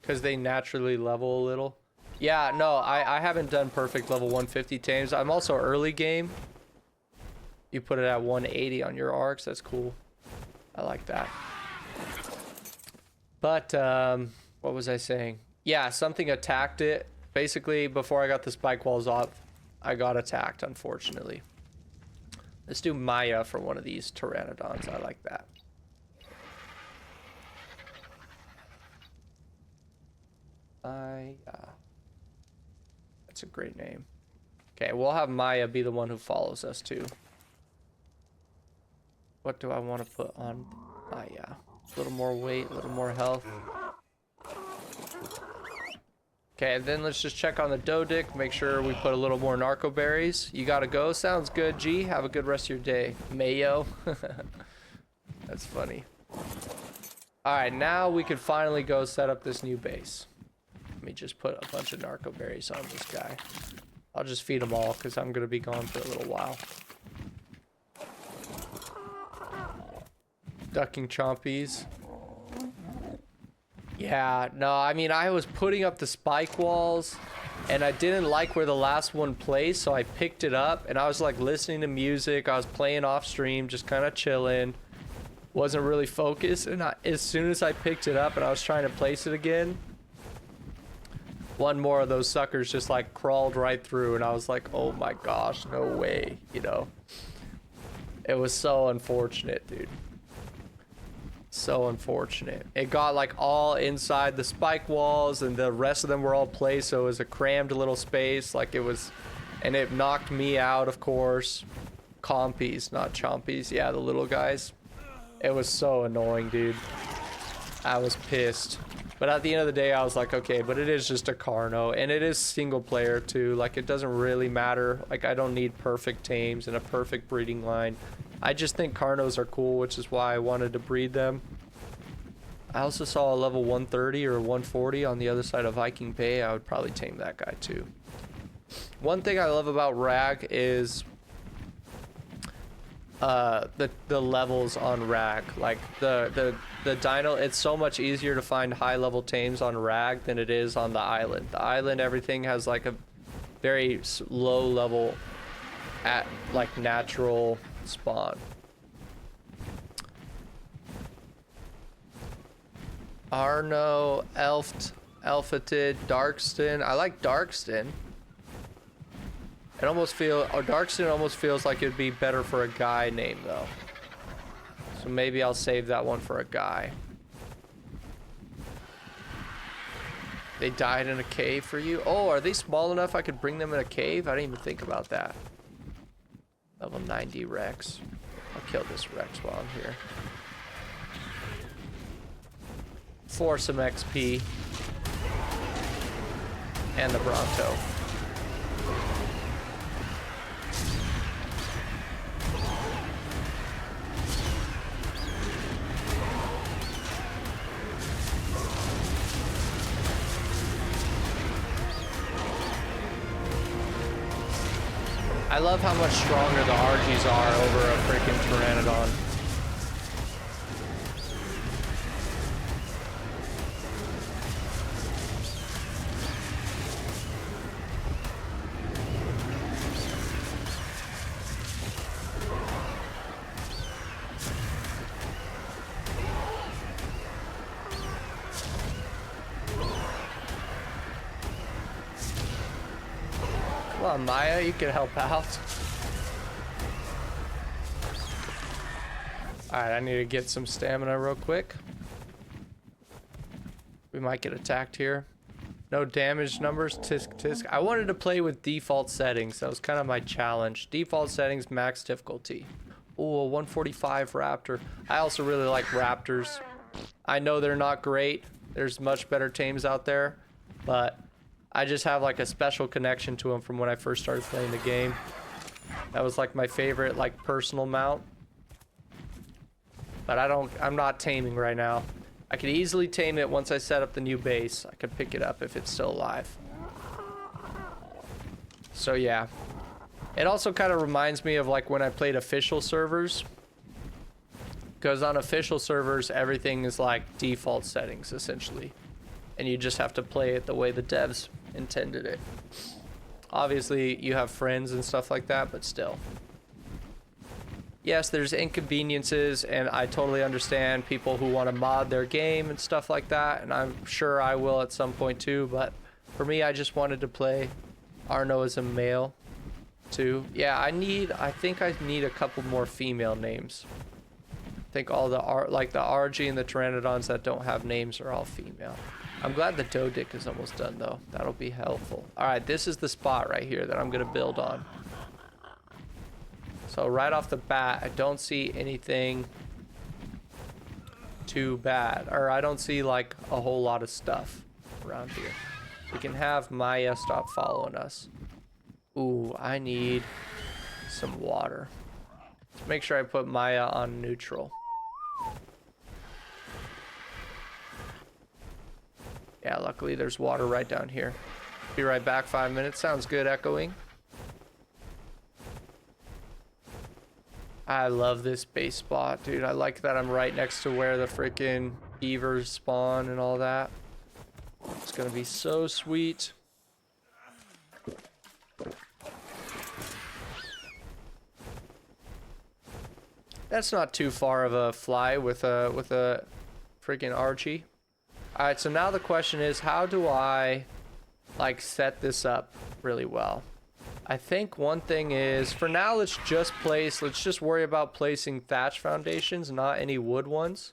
because they naturally level a little. Yeah, no, I haven't done perfect level 150 tames. I'm also early game. You put it at 180 on your arcs. That's cool. I like that. But what was I saying? Yeah, something attacked it. Basically, before I got the spike walls off, I got attacked, unfortunately. Let's do Maya for one of these Pteranodons. I like that. Maya. That's a great name. Okay, we'll have Maya be the one who follows us, too. What do I want to put on Maya? A little more weight, a little more health. Okay, and then let's just check on the Dodic, make sure we put a little more narco berries. You gotta go. Sounds good, G. Have a good rest of your day. Mayo. That's funny. Alright, now we can finally go set up this new base. Let me just put a bunch of narco berries on this guy. I'll just feed them all because I'm gonna be gone for a little while. Ducking chompies. Yeah, no, I mean, I was putting up the spike walls and I didn't like where the last one placed, so I picked it up and I was like listening to music. I was playing off stream, just kind of chilling. Wasn't really focused, and as soon as I picked it up and I was trying to place it again, one more of those suckers just like crawled right through, and I was like, oh my gosh, no way, you know. It was so unfortunate, dude. So unfortunate. It got like all inside the spike walls and the rest of them were all placed, so it was a crammed little space, like it was, and it knocked me out, of course. Compies, not chompies. Yeah, the little guys. It was so annoying, dude. I was pissed. But at the end of the day, I was like, okay, but it is just a Carno, and it is single player too. Like, it doesn't really matter. Like, I don't need perfect tames and a perfect breeding line. I just think Carnos are cool, which is why I wanted to breed them. I also saw a level 130 or 140 on the other side of Viking Bay. I would probably tame that guy too. One thing I love about Rag is the levels on Rag. Like the dino, it's so much easier to find high level tames on Rag than it is on the island. The island, everything has like a very low level at like natural spawn. Arno, Elfatid, Darkston. I like Darkston. It almost Darkston almost feels like it'd be better for a guy name though. So maybe I'll save that one for a guy. They died in a cave for you? Oh, are they small enough I could bring them in a cave? I didn't even think about that. Level 90 Rex. I'll kill this Rex while I'm here. For some XP. And the Bronto. I love how much stronger the RGs are over a freaking Pteranodon. Come on, Maya, you can help out. Alright, I need to get some stamina real quick. We might get attacked here. No damage numbers, tisk tisk. I wanted to play with default settings. That was kind of my challenge. Default settings, max difficulty. Oh, a 145 Raptor. I also really like Raptors. I know they're not great. There's much better tames out there, but I just have like a special connection to them from when I first started playing the game. That was like my favorite like personal mount. But I'm not taming right now. I could easily tame it once I set up the new base. I could pick it up if it's still alive. So yeah. It also kind of reminds me of like when I played official servers. Because on official servers, everything is like default settings essentially. And you just have to play it the way the devs intended it. Obviously, you have friends and stuff like that, but still. Yes, there's inconveniences, and I totally understand people who want to mod their game and stuff like that, and I'm sure I will at some point too, but for me, I just wanted to play Arno as a male too. Yeah, I think I need a couple more female names. I think all the RG and the Pteranodons that don't have names are all female. I'm glad the Dodic is almost done though. That'll be helpful. Alright, this is the spot right here that I'm gonna build on. So right off the bat, I don't see anything too bad. Or I don't see like a whole lot of stuff around here. We can have Maya stop following us. Ooh, I need some water. Let's make sure I put Maya on neutral. Yeah, luckily there's water right down here. Be right back, 5 minutes. Sounds good, echoing. I love this base spot, dude. I like that I'm right next to where the freaking beavers spawn and all that. It's gonna be so sweet. That's not too far of a fly with a freaking Archie. All right, so now the question is, how do I like set this up really well? I think one thing is, for now, let's just worry about placing thatch foundations, not any wood ones.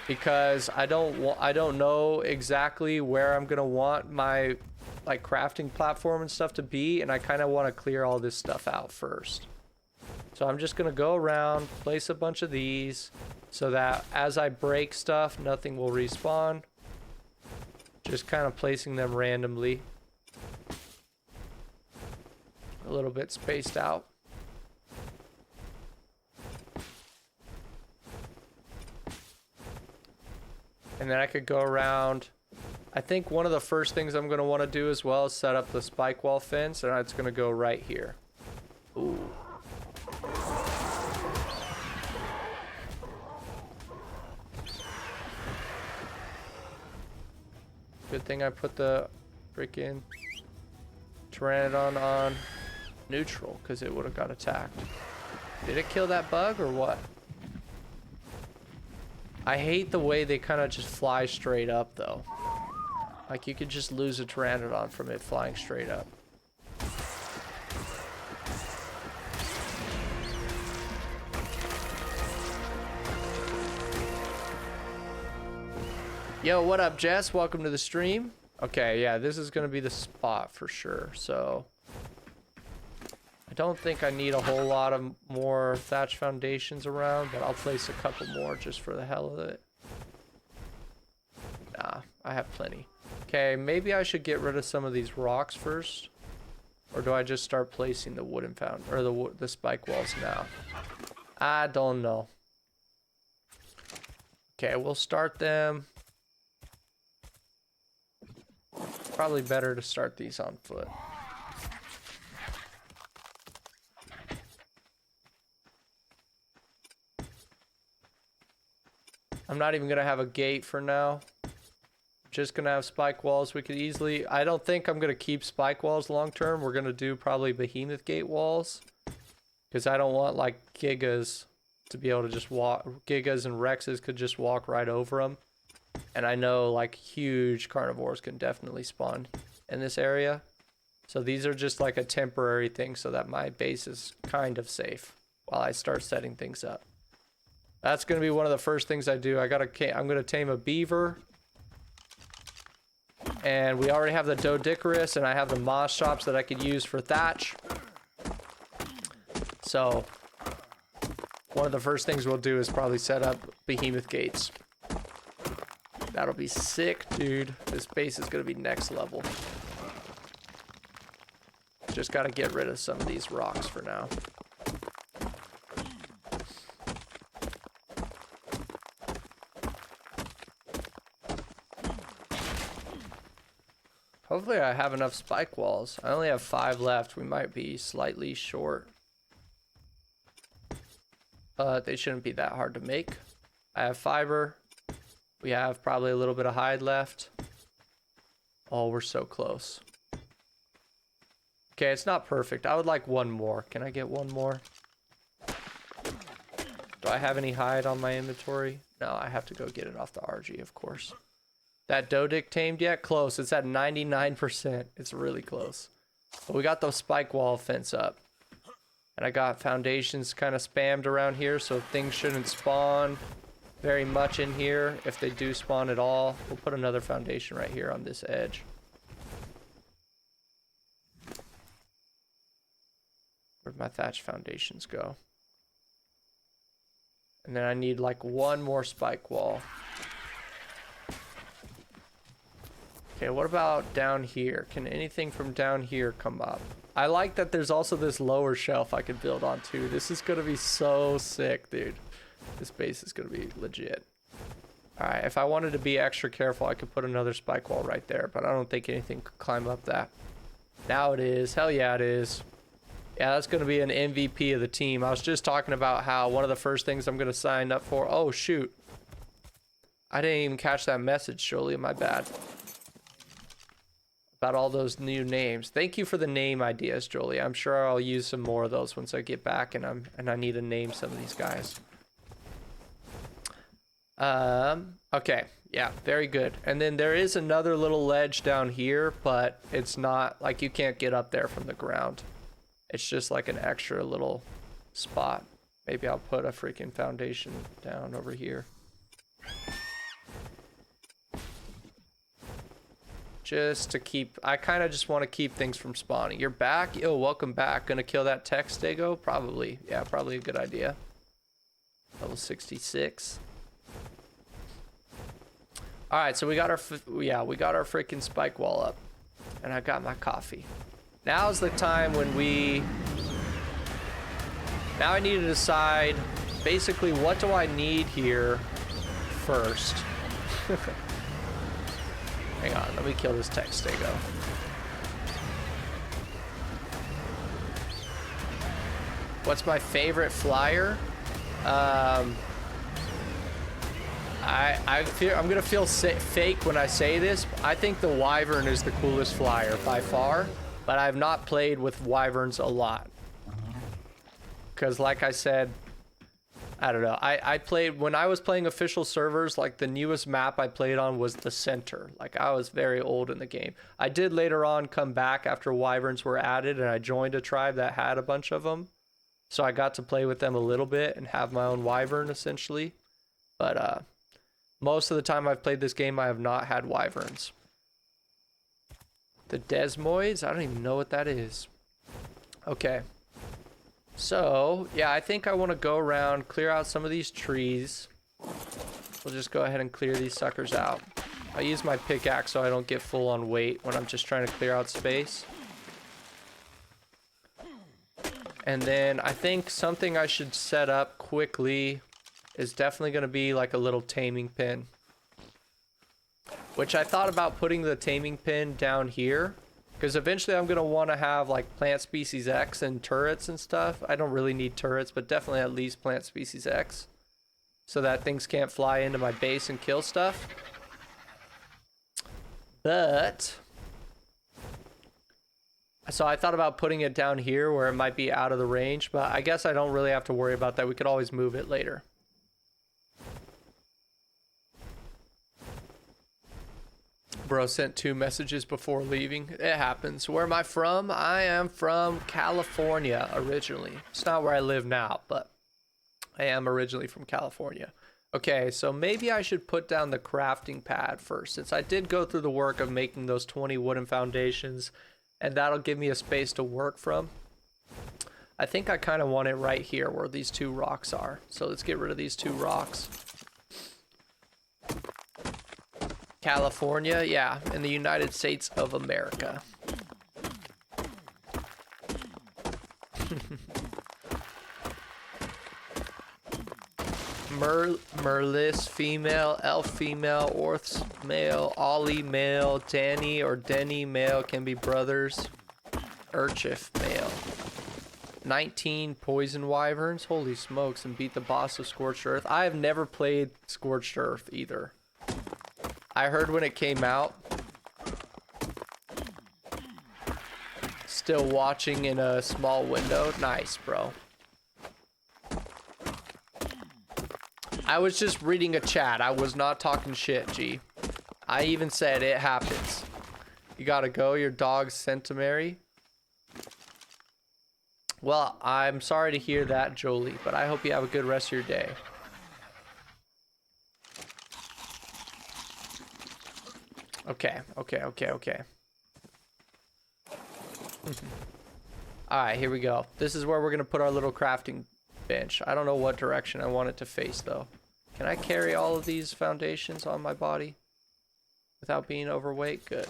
Because I don't know exactly where I'm gonna want my like crafting platform and stuff to be, and I kind of want to clear all this stuff out first. So I'm just gonna go around, place a bunch of these, so that as I break stuff, nothing will respawn. Just kind of placing them randomly. A little bit spaced out. And then I could go around. I think one of the first things I'm gonna want to do as well is set up the spike wall fence, and it's gonna go right here. Ooh. Good thing I put the freaking Pteranodon on neutral, because it would have got attacked. Did it kill that bug or what? I hate the way they kind of just fly straight up though. Like you could just lose a Pteranodon from it flying straight up. Yo, what up, Jess? Welcome to the stream. Okay, yeah, this is gonna be the spot for sure. So I don't think I need a whole lot of more thatch foundations around, but I'll place a couple more just for the hell of it. Nah, I have plenty. Okay, maybe I should get rid of some of these rocks first, or do I just start placing the wooden the spike walls now? I don't know. Okay, we'll start them. Probably better to start these on foot. I'm not even gonna have a gate for now. Just gonna have spike walls. We could easily, I don't think I'm gonna keep spike walls long term. We're gonna do probably behemoth gate walls, because I don't want like gigas to be able to just walk. Gigas and Rexes could just walk right over them. And I know like huge carnivores can definitely spawn in this area. So these are just like a temporary thing so that my base is kind of safe while I start setting things up. That's going to be one of the first things I do. I'm going to tame a beaver. And we already have the Doedicurus, and I have the moss shops that I could use for thatch. So one of the first things we'll do is probably set up behemoth gates. That'll be sick, dude. This base is gonna be next level. Just gotta get rid of some of these rocks for now. Hopefully I have enough spike walls. I only have 5 left. We might be slightly short. But they shouldn't be that hard to make. I have fiber. We have probably a little bit of hide left. Oh, we're so close. Okay, it's not perfect. I would like one more. Can I get one more? Do I have any hide on my inventory? No, I have to go get it off the RG, of course. That Doedic tamed yet? Close. It's at 99%. It's really close. But we got the spike wall fence up. And I got foundations kind of spammed around here, so things shouldn't spawn very much in here. If they do spawn at all, we'll put another foundation right here on this edge. Where'd my thatch foundations go? And then I need like one more spike wall. Okay, what about down here? Can anything from down here come up? I like that there's also this lower shelf I could build on too. This is gonna be so sick, dude. This base is gonna be legit. Alright, if I wanted to be extra careful, I could put another spike wall right there, but I don't think anything could climb up that. Now it is. Hell yeah, it is. Yeah, that's going to be an MVP of the team. I was just talking about how one of the first things I'm going to sign up for... Oh, shoot. I didn't even catch that message, Jolie. My bad. About all those new names. Thank you for the name ideas, Jolie. I'm sure I'll use some more of those once I get back and I need to name some of these guys. Okay. Yeah, very good. And then there is another little ledge down here, but it's not like you can't get up there from the ground. It's just like an extra little spot. Maybe I'll put a freaking foundation down over here. Just to keep, I kind of just want to keep things from spawning. You're back? Yo, welcome back. Gonna kill that tech stego? Probably. Yeah, probably a good idea. Level 66. All right, so we got our freaking spike wall up, and I got my coffee. Now's the time when now I need to decide basically what do I need here first. Hang on, let me kill this tech stego. What's my favorite flyer? I'm gonna feel fake when I say this. I think the wyvern is the coolest flyer by far, but I've not played with wyverns a lot. Because like I said, I don't know. I played, when I was playing official servers, like the newest map I played on was the center. Like I was very old in the game. I did later on come back after wyverns were added and I joined a tribe that had a bunch of them. So I got to play with them a little bit and have my own wyvern essentially. But most of the time I've played this game, I have not had wyverns. The desmoids? I don't even know what that is. Okay. So, yeah, I think I want to go around, clear out some of these trees. We'll just go ahead and clear these suckers out. I use my pickaxe so I don't get full on weight when I'm just trying to clear out space. And then I think something I should set up quickly is definitely going to be like a little taming pen. Which I thought about putting the taming pen down here. Because eventually I'm going to want to have like plant species X and turrets and stuff. I don't really need turrets, but definitely at least plant species X. So that things can't fly into my base and kill stuff. But... so I thought about putting it down here where it might be out of the range. But I guess I don't really have to worry about that. We could always move it later. Bro sent 2 messages before leaving. It happens. Where am I from? I am from California originally. It's not where I live now, but I am originally from California. Okay, so maybe I should put down the crafting pad first, since I did go through the work of making those 20 wooden foundations, and that'll give me a space to work from. I think I kind of want it right here where these 2 rocks are. So let's get rid of these 2 rocks. California, yeah, in the United States of America. Merlis female, elf female, orths male, ollie male, Danny or Denny male can be brothers. Urchif male. 19 poison wyverns, holy smokes, and beat the boss of Scorched Earth. I have never played Scorched Earth either. I heard when it came out. Still watching in a small window. Nice, bro. I was just reading a chat. I was not talking shit, G. I even said it happens. You gotta go. Your dog's centenary. Well, I'm sorry to hear that, Jolie, but I hope you have a good rest of your day. Okay. Alright, here we go. This is where we're going to put our little crafting bench. I don't know what direction I want it to face, though. Can I carry all of these foundations on my body without being overweight? Good.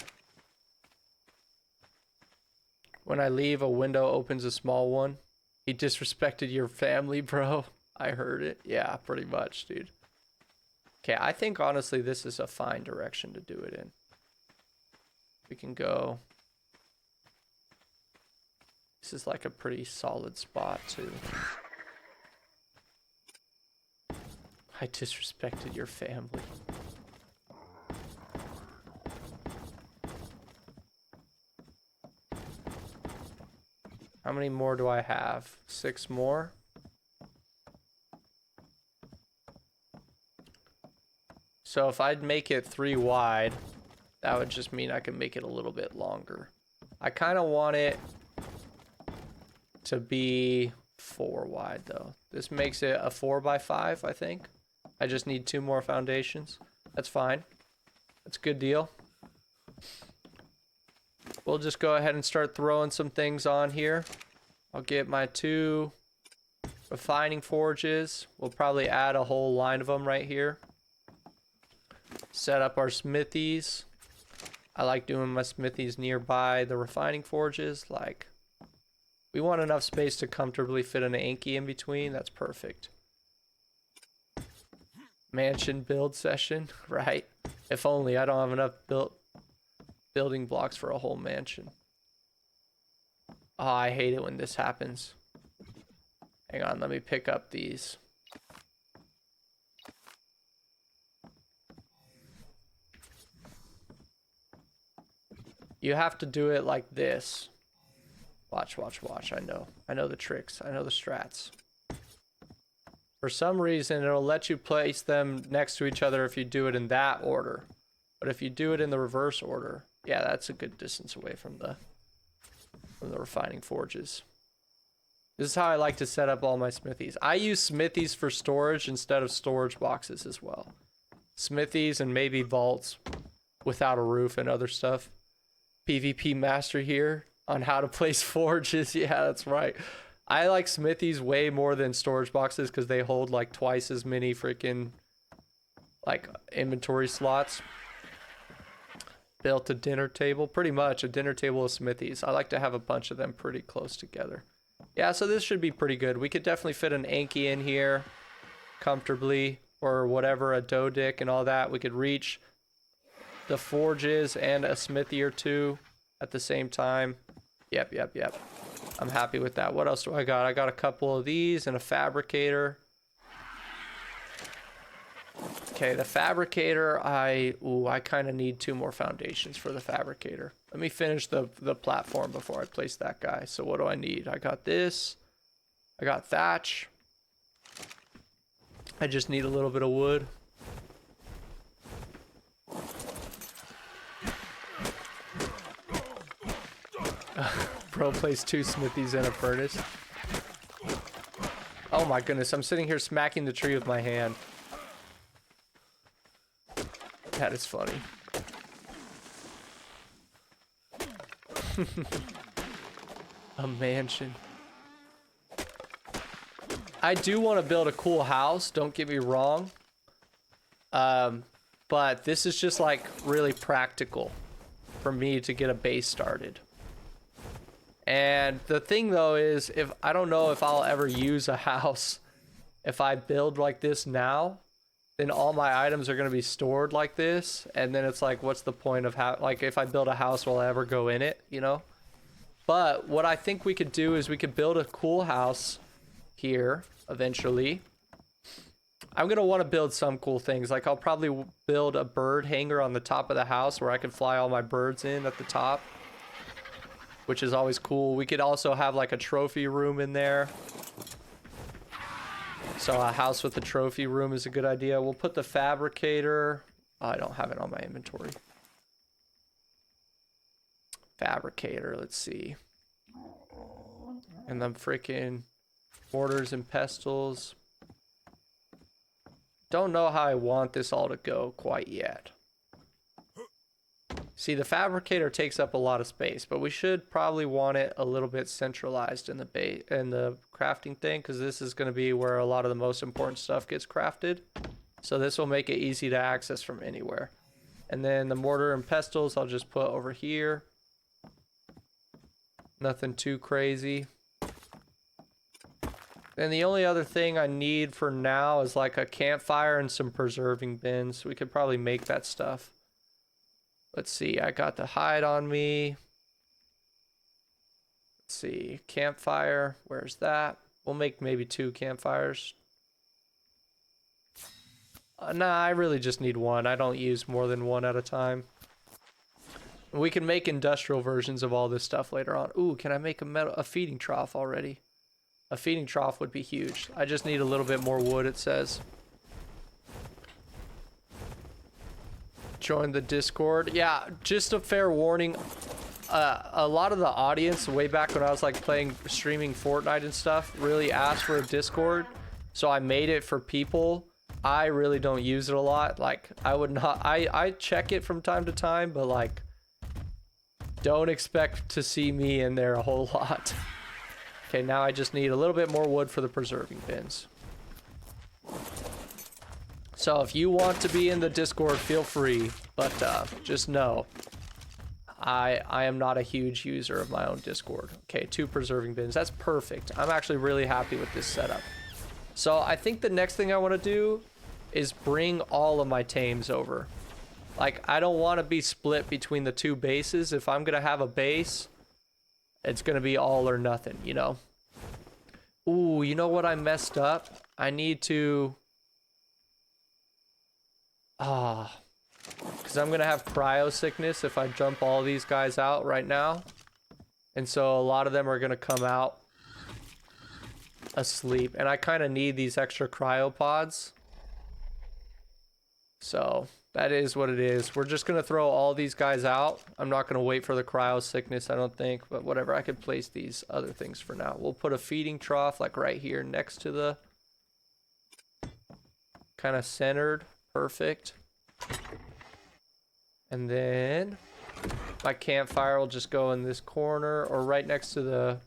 When I leave, a window opens a small one. He disrespected your family, bro. I heard it. Yeah, pretty much, dude. Okay, I think, honestly, this is a fine direction to do it in. We can go This is like a pretty solid spot too. I disrespected your family. How many more do I have? 6 more? So if I'd make it 3 wide, that would just mean I can make it a little bit longer. I kind of want it to be 4 wide though. This makes it a 4x5, I think. I just need 2 more foundations. That's fine. That's a good deal. We'll just go ahead and start throwing some things on here. I'll get my 2 refining forges. We'll probably add a whole line of them right here. Set up our smithies. I like doing my smithies nearby the refining forges. Like, we want enough space to comfortably fit an Anki in between. That's perfect. Mansion build session, right? If only I don't have enough building blocks for a whole mansion. Oh, I hate it when this happens. Hang on, let me pick up these. You have to do it like this. Watch, watch, watch. I know the tricks. I know the strats. For some reason, it'll let you place them next to each other if you do it in that order. But if you do it in the reverse order, yeah, that's a good distance away from the refining forges. This is how I like to set up all my smithies. I use smithies for storage instead of storage boxes as well. Smithies and maybe vaults without a roof and other stuff. PvP master here on how to place forges. Yeah, that's right. I like smithies way more than storage boxes because they hold like twice as many freaking like inventory slots. Built a dinner table, pretty much a dinner table of smithies. I like to have a bunch of them pretty close together. Yeah, so this should be pretty good. We could definitely fit an Anki in here comfortably, or whatever, a dough dick and all that. We could reach the forges and a smithy or 2 at the same time. Yep. I'm happy with that. What else do I got? I got a couple of these and a fabricator. Okay, the fabricator, I kind of need 2 more foundations for the fabricator. Let me finish the platform before I place that guy. So what do I need? I got this. I got thatch. I just need a little bit of wood. Bro plays 2 smithies and a furnace. Oh my goodness, I'm sitting here smacking the tree with my hand. That is funny. A mansion. I do want to build a cool house, don't get me wrong. But this is just like really practical for me to get a base started. And the thing though is, if I don't know if I'll ever use a house if I build like this now, then all my items are going to be stored like this, and then it's like, what's the point of like if I build a house, will I ever go in it, you know? But what I think we could do is we could build a cool house here eventually. I'm going to want to build some cool things. Like I'll probably build a bird hanger on the top of the house where I can fly all my birds in at the top, which is always cool. We could also have like a trophy room in there. So a house with a trophy room is a good idea. We'll put the fabricator. Oh, I don't have it on my inventory. Fabricator, let's see. And then freaking mortars and pestles. Don't know how I want this all to go quite yet. See, the fabricator takes up a lot of space, but we should probably want it a little bit centralized in the crafting thing, because this is going to be where a lot of the most important stuff gets crafted. So this will make it easy to access from anywhere. And then the mortar and pestles I'll just put over here. Nothing too crazy. And the only other thing I need for now is like a campfire and some preserving bins. We could probably make that stuff. Let's see, I got the hide on me. Let's see, campfire, where's that? We'll make maybe 2 campfires. Nah, I really just need 1. I don't use more than 1 at a time. We can make industrial versions of all this stuff later on. Ooh, can I make a feeding trough already? A feeding trough would be huge. I just need a little bit more wood, it says. Join the Discord. Yeah, just a fair warning. A lot of the audience, way back when I was like streaming Fortnite and stuff, really asked for a Discord. So I made it for people. I really don't use it a lot. Like, I would not, I check it from time to time, but like, don't expect to see me in there a whole lot. Okay, now I just need a little bit more wood for the preserving bins. So if you want to be in the Discord, feel free, but just know I am not a huge user of my own Discord. Okay, 2 preserving bins. That's perfect. I'm actually really happy with this setup. So I think the next thing I want to do is bring all of my tames over. Like, I don't want to be split between the 2 bases. If I'm going to have a base, it's going to be all or nothing, you know? Ooh, you know what I messed up? I need to... because I'm going to have cryo sickness if I jump all these guys out right now. And so a lot of them are going to come out asleep. And I kind of need these extra cryopods. So that is what it is. We're just going to throw all these guys out. I'm not going to wait for the cryo sickness, I don't think. But whatever, I could place these other things for now. We'll put a feeding trough like right here next to the... kind of centered. Perfect. And then my campfire will just go in this corner or right next to the...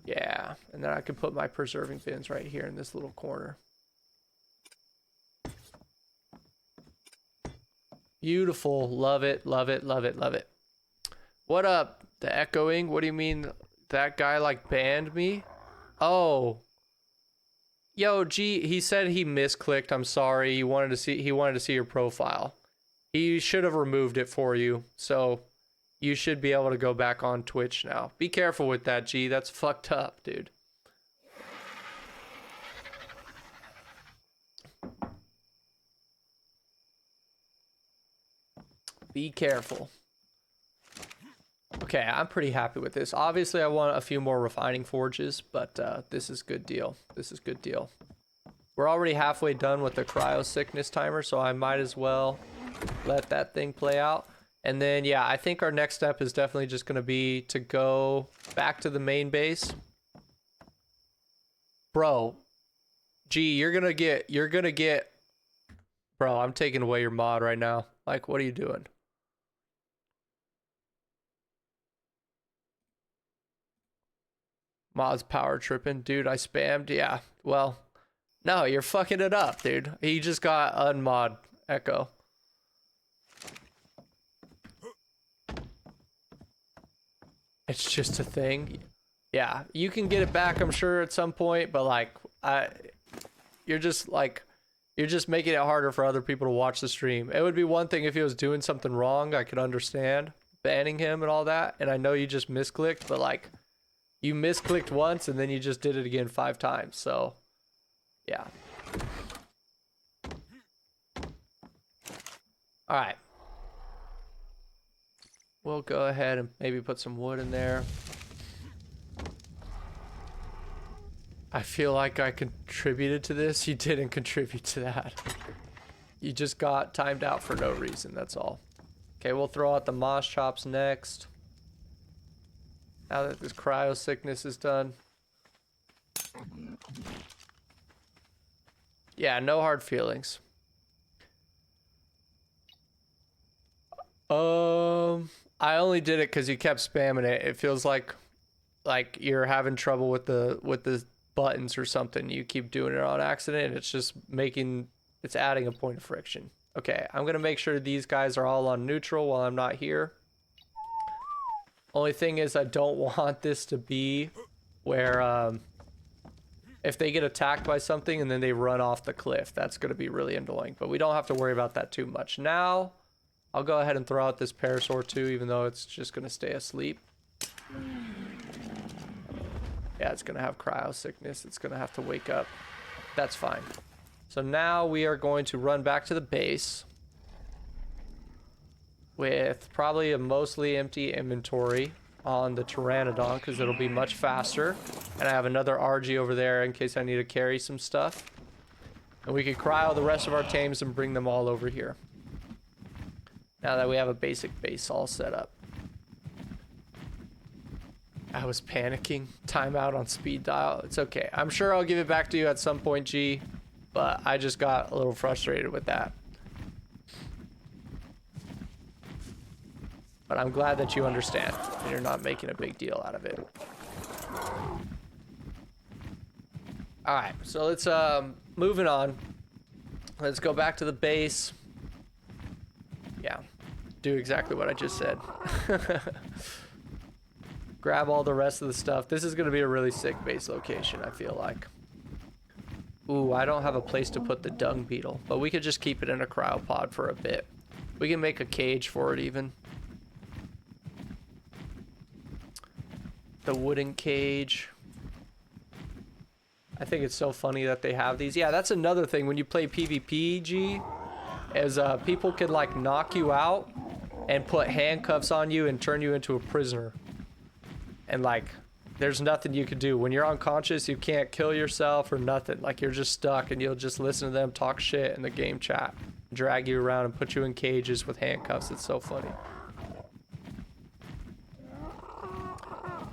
yeah, and then I can put my preserving bins right here in this little corner. Beautiful. Love it, love it, love it, love it. What up? The echoing? What do you mean that guy like banned me? Oh. Yo, G, he said he misclicked. I'm sorry. He wanted to see your profile. He should have removed it for you. So you should be able to go back on Twitch now. Be careful with that, G. That's fucked up, dude. Be careful. Okay, I'm pretty happy with this. Obviously, I want a few more refining forges, but this is good deal. This is good deal. We're already halfway done with the cryo sickness timer, so I might as well let that thing play out. And then, yeah, I think our next step is definitely just going to be to go back to the main base. Bro, G, you're gonna get... Bro, I'm taking away your mod right now. Like, what are you doing? Mod's power tripping. Dude, I spammed. Yeah, well, no, you're fucking it up, dude. He just got unmod echo. It's just a thing. Yeah, you can get it back, I'm sure, at some point, but like, you're just making it harder for other people to watch the stream. It would be one thing if he was doing something wrong, I could understand banning him and all that, and I know you just misclicked, but like, you misclicked once and then you just did it again 5 times, so yeah. Alright. We'll go ahead and maybe put some wood in there. I feel like I contributed to this. You didn't contribute to that. You just got timed out for no reason, that's all. Okay, we'll throw out the moss chops next. Now that this cryo sickness is done. Yeah, no hard feelings. I only did it because you kept spamming it. It feels like you're having trouble with the buttons or something. You keep doing it on accident, and it's just it's adding a point of friction. Okay, I'm gonna make sure these guys are all on neutral while I'm not here. Only thing is, I don't want this to be where if they get attacked by something and then they run off the cliff, that's going to be really annoying. But we don't have to worry about that too much. Now, I'll go ahead and throw out this parasaur too, even though it's just going to stay asleep. Yeah, it's gonna have cryo sickness. It's gonna have to wake up. That's fine. So now we are going to run back to the base with probably a mostly empty inventory on the Pteranodon because it'll be much faster. And I have another RG over there in case I need to carry some stuff. And we can cryo the rest of our tames and bring them all over here. Now that we have a basic base all set up. I was panicking. Timeout on speed dial. It's okay. I'm sure I'll give it back to you at some point, G. But I just got a little frustrated with that. But I'm glad that you understand. And you're not making a big deal out of it. Alright, so let's, moving on. Let's go back to the base. Yeah. Do exactly what I just said. Grab all the rest of the stuff. This is going to be a really sick base location, I feel like. Ooh, I don't have a place to put the dung beetle, but we could just keep it in a cryopod for a bit. We can make a cage for it even. The wooden cage. I think it's so funny that they have these. Yeah, that's another thing when you play PvP, G, is people can like knock you out and put handcuffs on you and turn you into a prisoner. And like, there's nothing you can do. When you're unconscious, you can't kill yourself or nothing. Like, you're just stuck and you'll just listen to them talk shit in the game chat. Drag you around and put you in cages with handcuffs. It's so funny.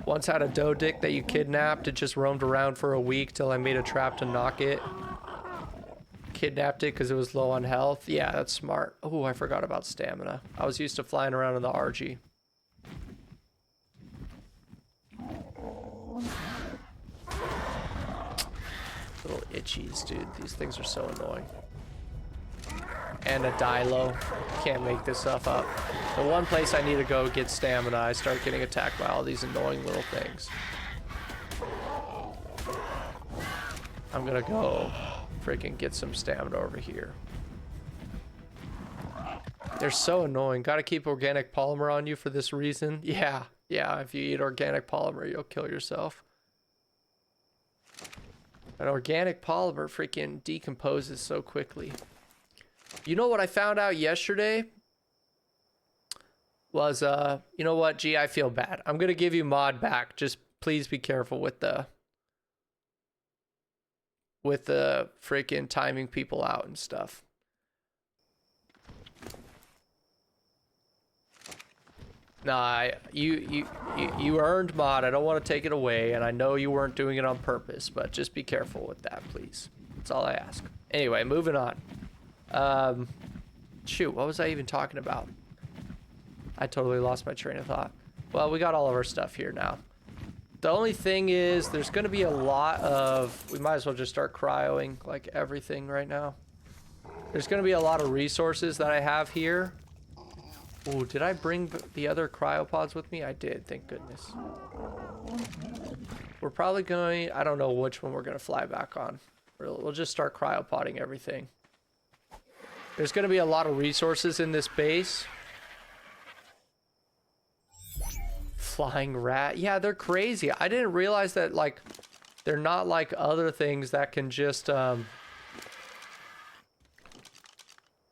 Once had a doe dick that you kidnapped. It just roamed around for a week till I made a trap to knock it. Kidnapped it because it was low on health. Yeah, that's smart. Oh, I forgot about stamina. I was used to flying around in the RG. Little itchies, dude. These things are so annoying. And a Dilo. Can't make this stuff up. The one place I need to go get stamina, I start getting attacked by all these annoying little things. I'm gonna go freaking get some stamina over here. They're so annoying. Gotta keep organic polymer on you for this reason. Yeah, if you eat organic polymer, you'll kill yourself. An organic polymer freaking decomposes so quickly. You know what I found out yesterday? Was, you know what, G, I feel bad. I'm gonna give you mod back. Just please be careful with the freaking timing people out and stuff. Nah, you earned mod. I don't want to take it away, and I know you weren't doing it on purpose, but just be careful with that, please. That's all I ask. Anyway, moving on. Shoot, what was I even talking about? I totally lost my train of thought. Well, we got all of our stuff here now. The only thing is, there's going to be a lot of... We might as well just start cryoing, like, everything right now. There's going to be a lot of resources that I have here. Ooh, did I bring the other cryopods with me? I did, thank goodness. We're probably going... I don't know which one we're going to fly back on. We'll just start cryopoding everything. There's going to be a lot of resources in this base. Flying rat. Yeah, they're crazy. I didn't realize that, like, they're not like other things that can just,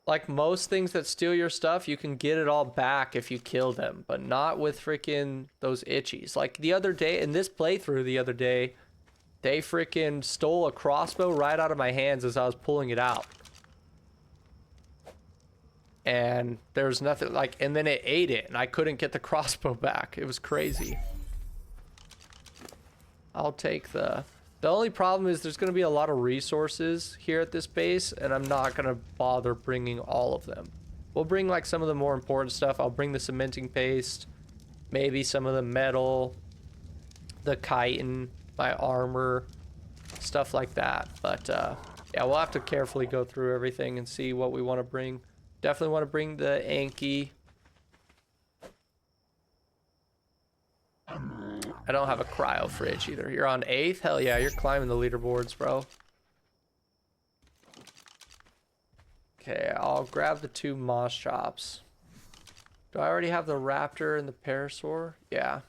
like most things that steal your stuff, you can get it all back if you kill them, but not with freaking those itchies. Like the other day, in this playthrough the other day, they freaking stole a crossbow right out of my hands as I was pulling it out. And there was nothing like, and then it ate it and I couldn't get the crossbow back. It was crazy. I'll take the only problem is there's going to be a lot of resources here at this base and I'm not going to bother bringing all of them. We'll bring like some of the more important stuff. I'll bring the cementing paste, maybe some of the metal, the chitin, my armor, stuff like that. But yeah, we'll have to carefully go through everything and see what we want to bring. Definitely want to bring the Anki. I don't have a cryo fridge either. You're on 8th? Hell yeah, you're climbing the leaderboards, bro. Okay, I'll grab the 2 moss chops. Do I already have the raptor and the parasaur? Yeah.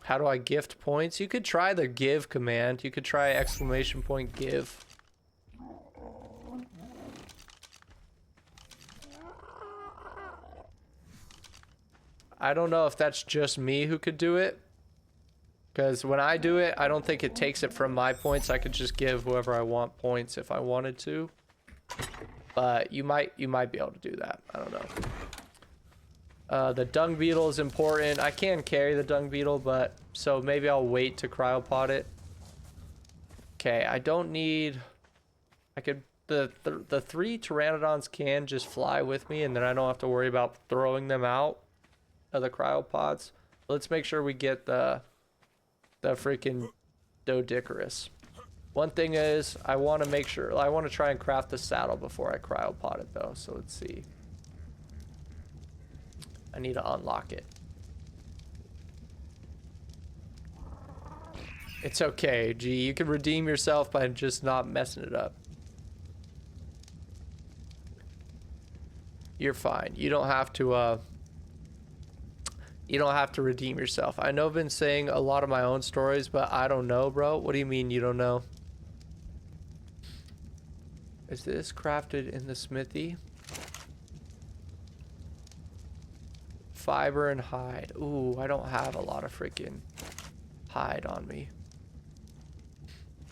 How do I gift points? You could try the give command. You could try exclamation point give. I don't know if that's just me who could do it. Because when I do it, I don't think it takes it from my points. I could just give whoever I want points if I wanted to. But you might be able to do that. I don't know. The dung beetle is important. I can carry the dung beetle, but so maybe I'll wait to cryopod it. Okay, I don't need. I could the 3 pteranodons can just fly with me, and then I don't have to worry about throwing them out of the cryopods. Let's make sure we get the freaking Doedicurus. One thing is, I want to make sure. I want to try and craft the saddle before I cryopod it, though. So let's see. I need to unlock it. It's okay, G. You can redeem yourself by just not messing it up. You're fine. You don't have to redeem yourself. I know I've been saying a lot of my own stories, but I don't know, bro. What do you mean you don't know? Is this crafted in the smithy? Fiber and hide. Ooh, I don't have a lot of freaking hide on me.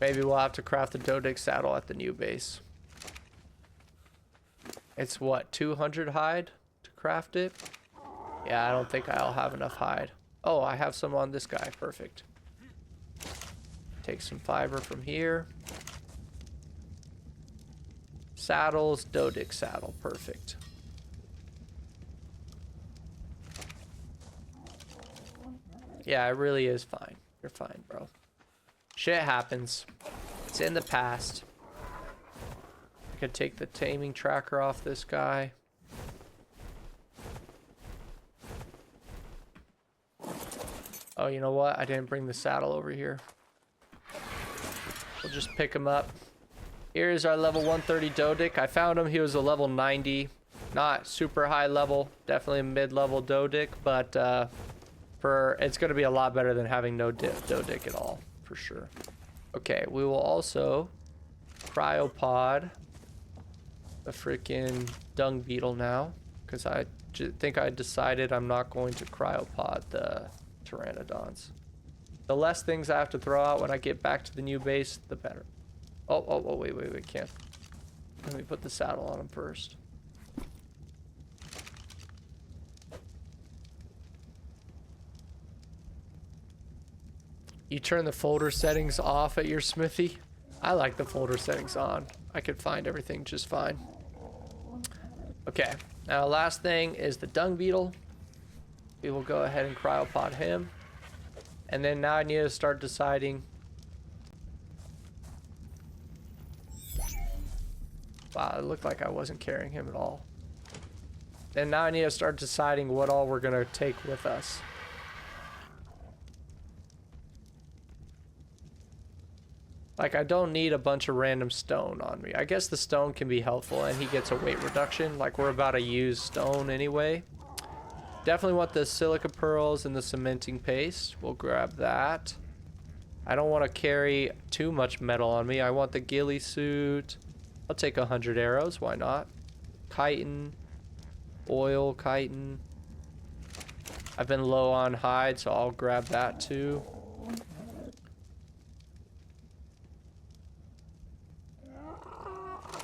Maybe we'll have to craft the Doedic saddle at the new base. It's what, 200 hide to craft it? Yeah, I don't think I'll have enough hide. Oh, I have some on this guy. Perfect. Take some fiber from here. Saddles, Doedic saddle. Perfect. Yeah, it really is fine. You're fine, bro. Shit happens. It's in the past. I could take the taming tracker off this guy. Oh, you know what? I didn't bring the saddle over here. We'll just pick him up. Here's our level 130 Doedic. I found him. He was a level 90. Not super high level. Definitely a mid-level Doedic, but it's going to be a lot better than having no Doedic at all, for sure. Okay, we will also cryopod the freaking dung beetle now, because I think I decided I'm not going to cryopod the pteranodons. The less things I have to throw out when I get back to the new base, the better. Oh, wait, can't. Let me put the saddle on him first. You turn the folder settings off at your smithy? I like the folder settings on. I could find everything just fine. Okay, now last thing is the dung beetle. We will go ahead and cryopod him. And then now I need to start deciding. Wow, it looked like I wasn't carrying him at all. And now I need to start deciding what all we're gonna take with us. Like, I don't need a bunch of random stone on me. I guess the stone can be helpful, and he gets a weight reduction. Like, we're about to use stone anyway. Definitely want the silica pearls and the cementing paste. We'll grab that. I don't want to carry too much metal on me. I want the ghillie suit. I'll take 100 arrows. Why not? Chitin. Oil chitin. I've been low on hide, so I'll grab that too.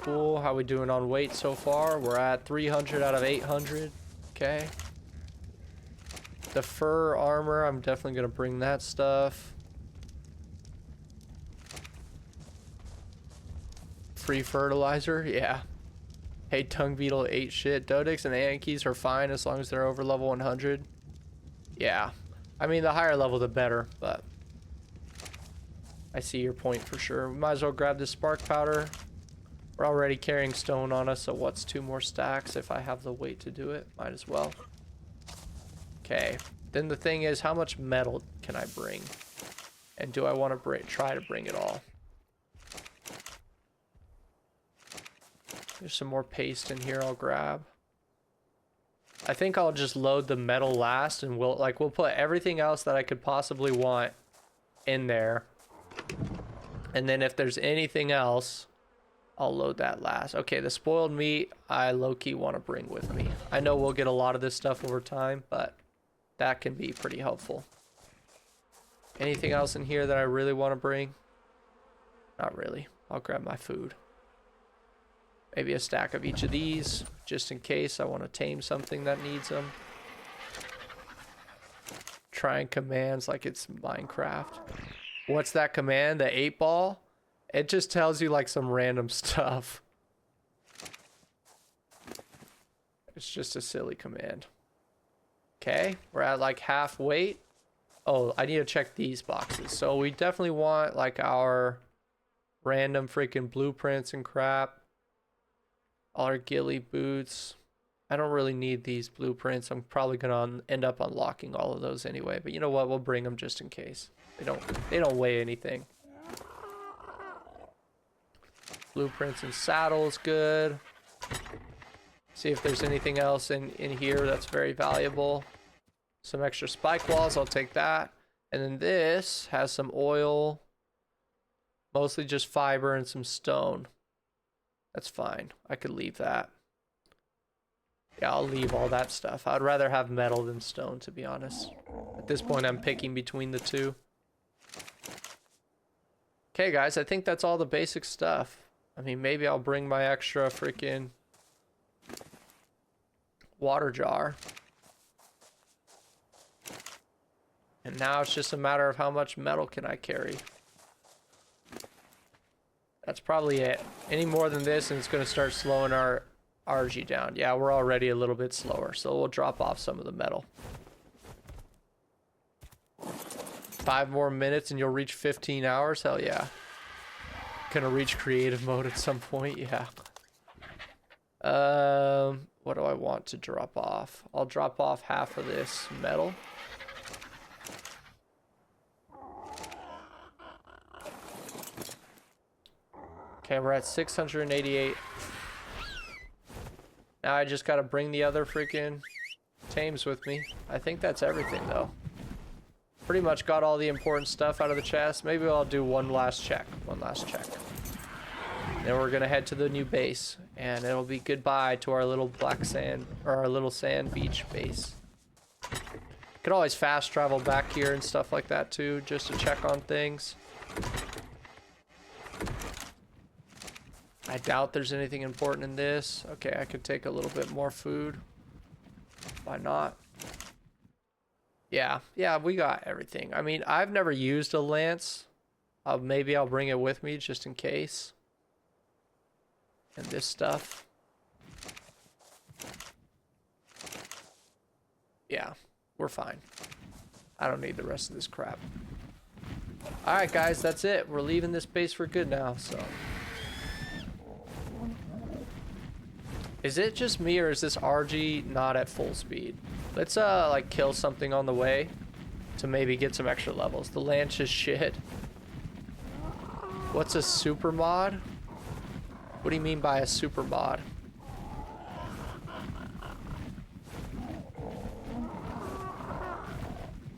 Cool. How we doing on weight so far? We're at 300 out of 800. Okay. The fur armor, I'm definitely gonna bring that stuff. Free fertilizer, yeah. Hey, dung beetle ate shit. Doedics and Ankies are fine as long as they're over level 100. Yeah. I mean, the higher level, the better, but I see your point for sure. We might as well grab this spark powder. We're already carrying stone on us, so what's 2 more stacks if I have the weight to do it? Might as well. Okay. Then the thing is, how much metal can I bring? And do I want to try to bring it all? There's some more paste in here I'll grab. I think I'll just load the metal last, and we'll put everything else that I could possibly want in there. And then if there's anything else, I'll load that last. Okay, the spoiled meat, I low-key want to bring with me. I know we'll get a lot of this stuff over time, but that can be pretty helpful. Anything else in here that I really want to bring? Not really. I'll grab my food. Maybe a stack of each of these, just in case I want to tame something that needs them. Trying commands like it's Minecraft. What's that command? The 8-ball? It just tells you like some random stuff. It's just a silly command. Okay, we're at like half weight. Oh, I need to check these boxes. So we definitely want like our random freaking blueprints and crap. All our ghillie boots. I don't really need these blueprints. I'm probably gonna end up unlocking all of those anyway. But you know what? We'll bring them just in case. They don't weigh anything. Blueprints and saddles, good. See if there's anything else in here that's very valuable. Some extra spike walls, I'll take that. And then this has some oil. Mostly just fiber and some stone. That's fine. I could leave that. Yeah, I'll leave all that stuff. I'd rather have metal than stone, to be honest. At this point, I'm picking between the two. Okay, guys, I think that's all the basic stuff. I mean, maybe I'll bring my extra freaking water jar. And now it's just a matter of how much metal can I carry. That's probably it. Any more than this and it's going to start slowing our RG down. Yeah, we're already a little bit slower, so we'll drop off some of the metal. 5 more minutes and you'll reach 15 hours? Hell yeah. Gonna reach creative mode at some point, yeah. What do I want to drop off? I'll drop off half of this metal. Okay, we're at 688. Now I just gotta bring the other freaking tames with me. I think that's everything though. Pretty much got all the important stuff out of the chest. Maybe I'll do one last check. Then we're gonna head to the new base, and it'll be goodbye to our little black sand, or our little sand beach base. Could always fast travel back here and stuff like that too, just to check on things. I doubt there's anything important in this. Okay, I could take a little bit more food. Why not? Yeah, we got everything. I mean, I've never used a lance. Maybe I'll bring it with me just in case. And this stuff. Yeah, we're fine. I don't need the rest of this crap. Alright guys, that's it. We're leaving this base for good now, so. Is it just me or is this RG not at full speed? Let's like kill something on the way to maybe get some extra levels. The lance is shit. What's a super mod? What do you mean by a super mod?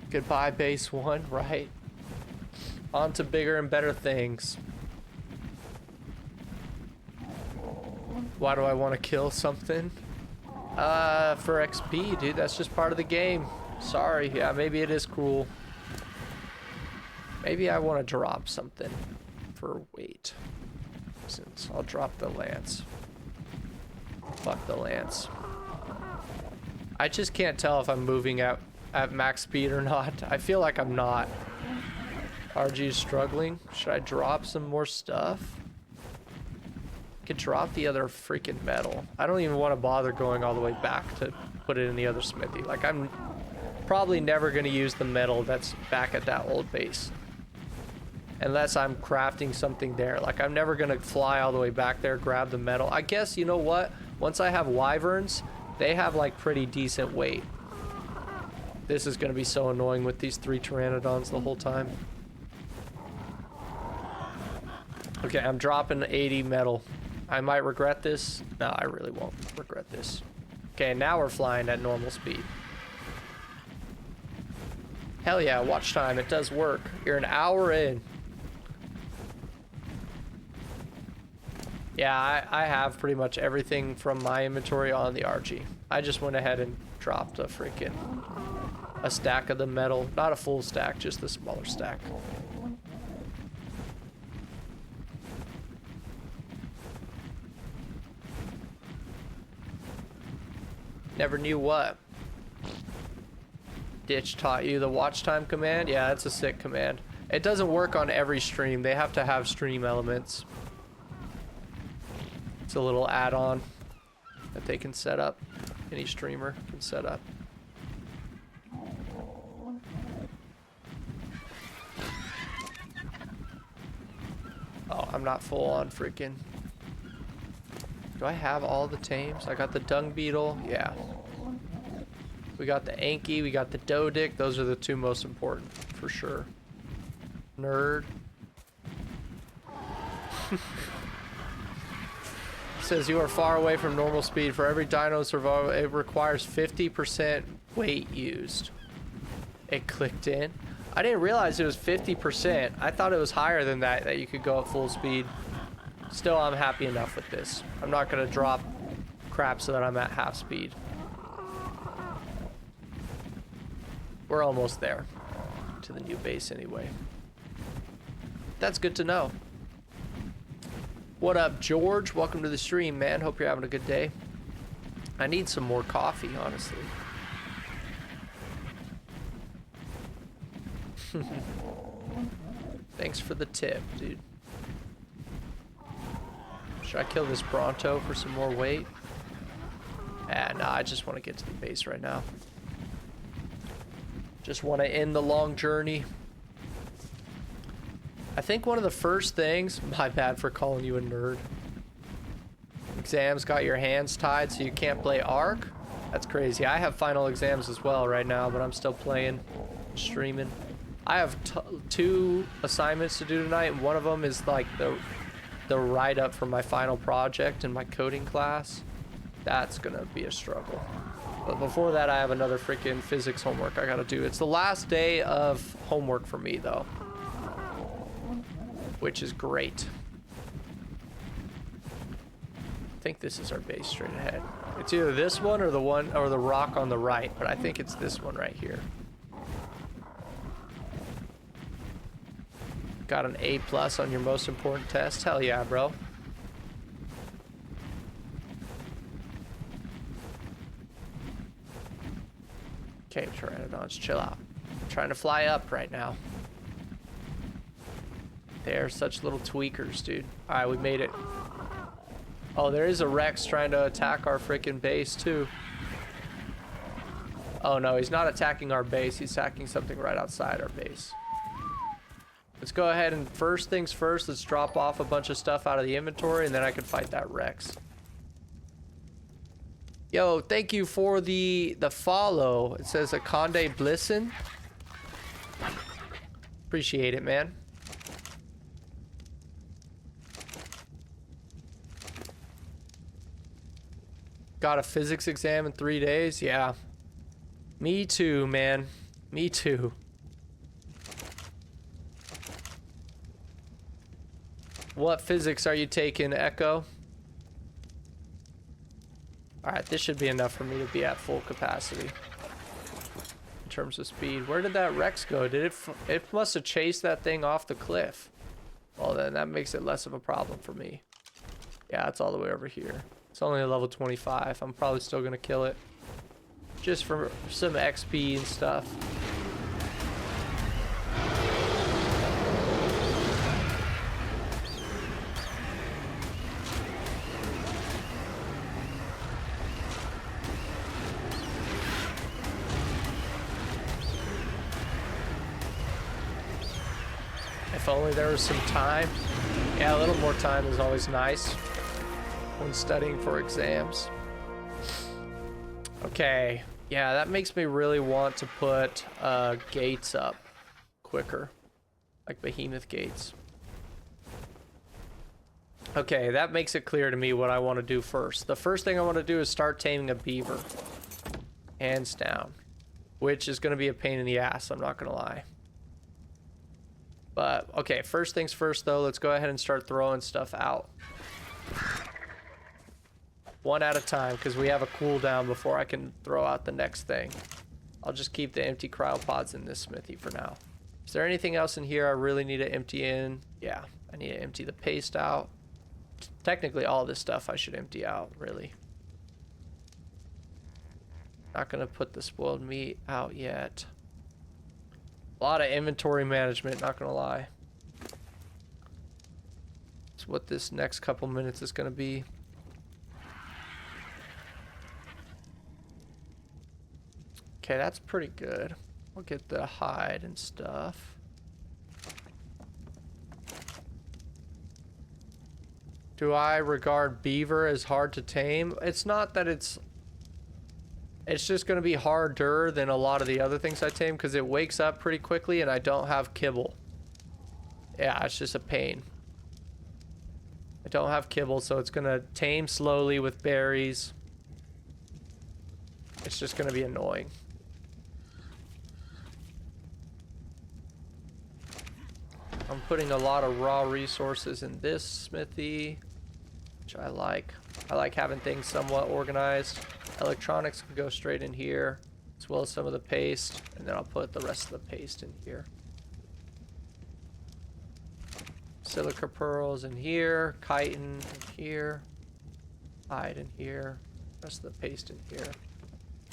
Goodbye base 1, right? On to bigger and better things. Why do I want to kill something? For XP, dude. That's just part of the game. Sorry. Yeah, maybe it is cool. Maybe I want to drop something for weight. Since I'll drop the lance. Fuck the lance. I just can't tell if I'm moving at max speed or not. I feel like I'm not. RG is struggling. Should I drop some more stuff? Could drop the other freaking metal. I don't even want to bother going all the way back to put it in the other smithy. Like, I'm probably never going to use the metal that's back at that old base. Unless I'm crafting something there. Like, I'm never going to fly all the way back there, grab the metal. I guess, you know what? Once I have wyverns, they have, like, pretty decent weight. This is going to be so annoying with these 3 pteranodons the whole time. Okay, I'm dropping 80 metal. I might regret this. No, I really won't regret this. Okay, now we're flying at normal speed. Hell yeah, watch time. It does work. You're an hour in. Yeah, I have pretty much everything from my inventory on the RG. I just went ahead and dropped a stack of the metal. Not a full stack, just the smaller stack. Never knew what. Ditch taught you the watch time command? Yeah, that's a sick command. It doesn't work on every stream. They have to have stream elements. It's a little add-on that they can set up. Any streamer can set up. Oh, I'm not full on freaking... Do I have all the tames? I got the dung beetle. Yeah. We got the Anki, we got the Dodic. Those are the two most important, for sure. Nerd. Says you are far away from normal speed. For every dino survival, it requires 50% weight used. It clicked in. I didn't realize it was 50%. I thought it was higher than that you could go at full speed. Still, I'm happy enough with this. I'm not gonna drop crap so that I'm at half speed. We're almost there to the new base anyway. That's good to know. What up, George? Welcome to the stream, man. Hope you're having a good day. I need some more coffee, honestly. Thanks for the tip, dude. Should I kill this Bronto for some more weight? Nah, I just want to get to the base right now. Just want to end the long journey. I think one of the first things, my bad for calling you a nerd. Exams got your hands tied so you can't play Ark? That's crazy. I have final exams as well right now, but I'm still playing, streaming. I have 2 assignments to do tonight, and one of them is like the write-up for my final project in my coding class. That's gonna be a struggle. But before that, I have another freaking physics homework I gotta do. It's the last day of homework for me, though, which is great. I think this is our base straight ahead. It's either this one or the rock on the right, but I think it's this one right here. Got an A+ on your most important test? Hell yeah, bro. Okay, Pteranodons, chill out. I'm trying to fly up right now. They're such little tweakers, dude. Alright, we made it. Oh, there is a Rex trying to attack our freaking base, too. Oh, no, he's not attacking our base. He's attacking something right outside our base. Let's go ahead and first things first, let's drop off a bunch of stuff out of the inventory, and then I can fight that Rex. Yo, thank you for the follow. It says Akonde Blissin. Appreciate it, man. Got a physics exam in 3 days? Yeah. Me too, man. Me too. What physics are you taking, Echo? Alright, this should be enough for me to be at full capacity in terms of speed. Where did that Rex go? It must have chased that thing off the cliff. Well, then that makes it less of a problem for me. Yeah, it's all the way over here. It's only a level 25. I'm probably still gonna kill it just for some XP and stuff. If only there was some time. Yeah, a little more time is always nice when studying for exams. Okay, yeah, that makes me really want to put gates up quicker, like behemoth gates. Okay, that makes it clear to me what I want to do first. The first thing I want to do is start taming a beaver. Hands down. Which is going to be a pain in the ass, I'm not going to lie. But, okay, first things first, though. Let's go ahead and start throwing stuff out. One at a time, because we have a cooldown before I can throw out the next thing. I'll just keep the empty cryopods in this smithy for now. Is there anything else in here I really need to empty in? Yeah, I need to empty the paste out. Technically, all this stuff I should empty out, really. Not going to put the spoiled meat out yet. A lot of inventory management, not going to lie. That's what this next couple minutes is going to be. Okay, that's pretty good. We'll get the hide and stuff. Do I regard beaver as hard to tame? It's not that it's just going to be harder than a lot of the other things I tame because it wakes up pretty quickly and I don't have kibble. Yeah, it's just a pain. I don't have kibble, so it's going to tame slowly with berries. It's just going to be annoying. I'm putting a lot of raw resources in this smithy, which I like. I like having things somewhat organized. Electronics can go straight in here, as well as some of the paste, and then I'll put the rest of the paste in here. Silica pearls in here, chitin in here, hide in here, rest of the paste in here.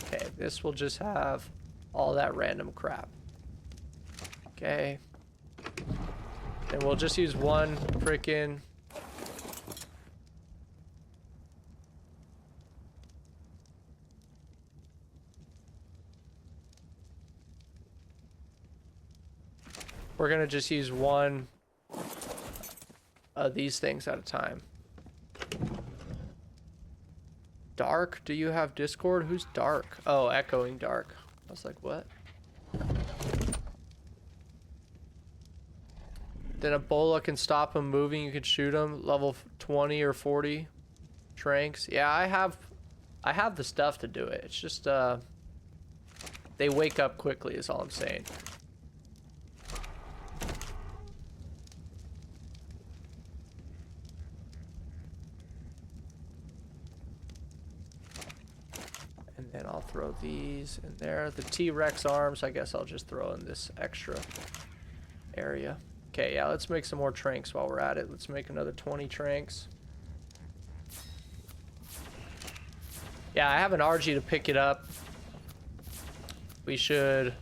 Okay, this will just have all that random crap. Okay. And we'll just use one frickin' we're gonna just use one of these things at a time. Dark? Do you have Discord? Who's Dark? Oh, Echoing Dark. I was like, what? Then Ebola can stop him moving. You can shoot him. Level 20 or 40 tranks. Yeah, I have the stuff to do it. It's just they wake up quickly is all I'm saying. And then I'll throw these in there. The T-Rex arms, I guess I'll just throw in this extra area. Okay, yeah, let's make some more tranks while we're at it. Let's make another 20 tranks. Yeah, I have an RG to pick it up. We should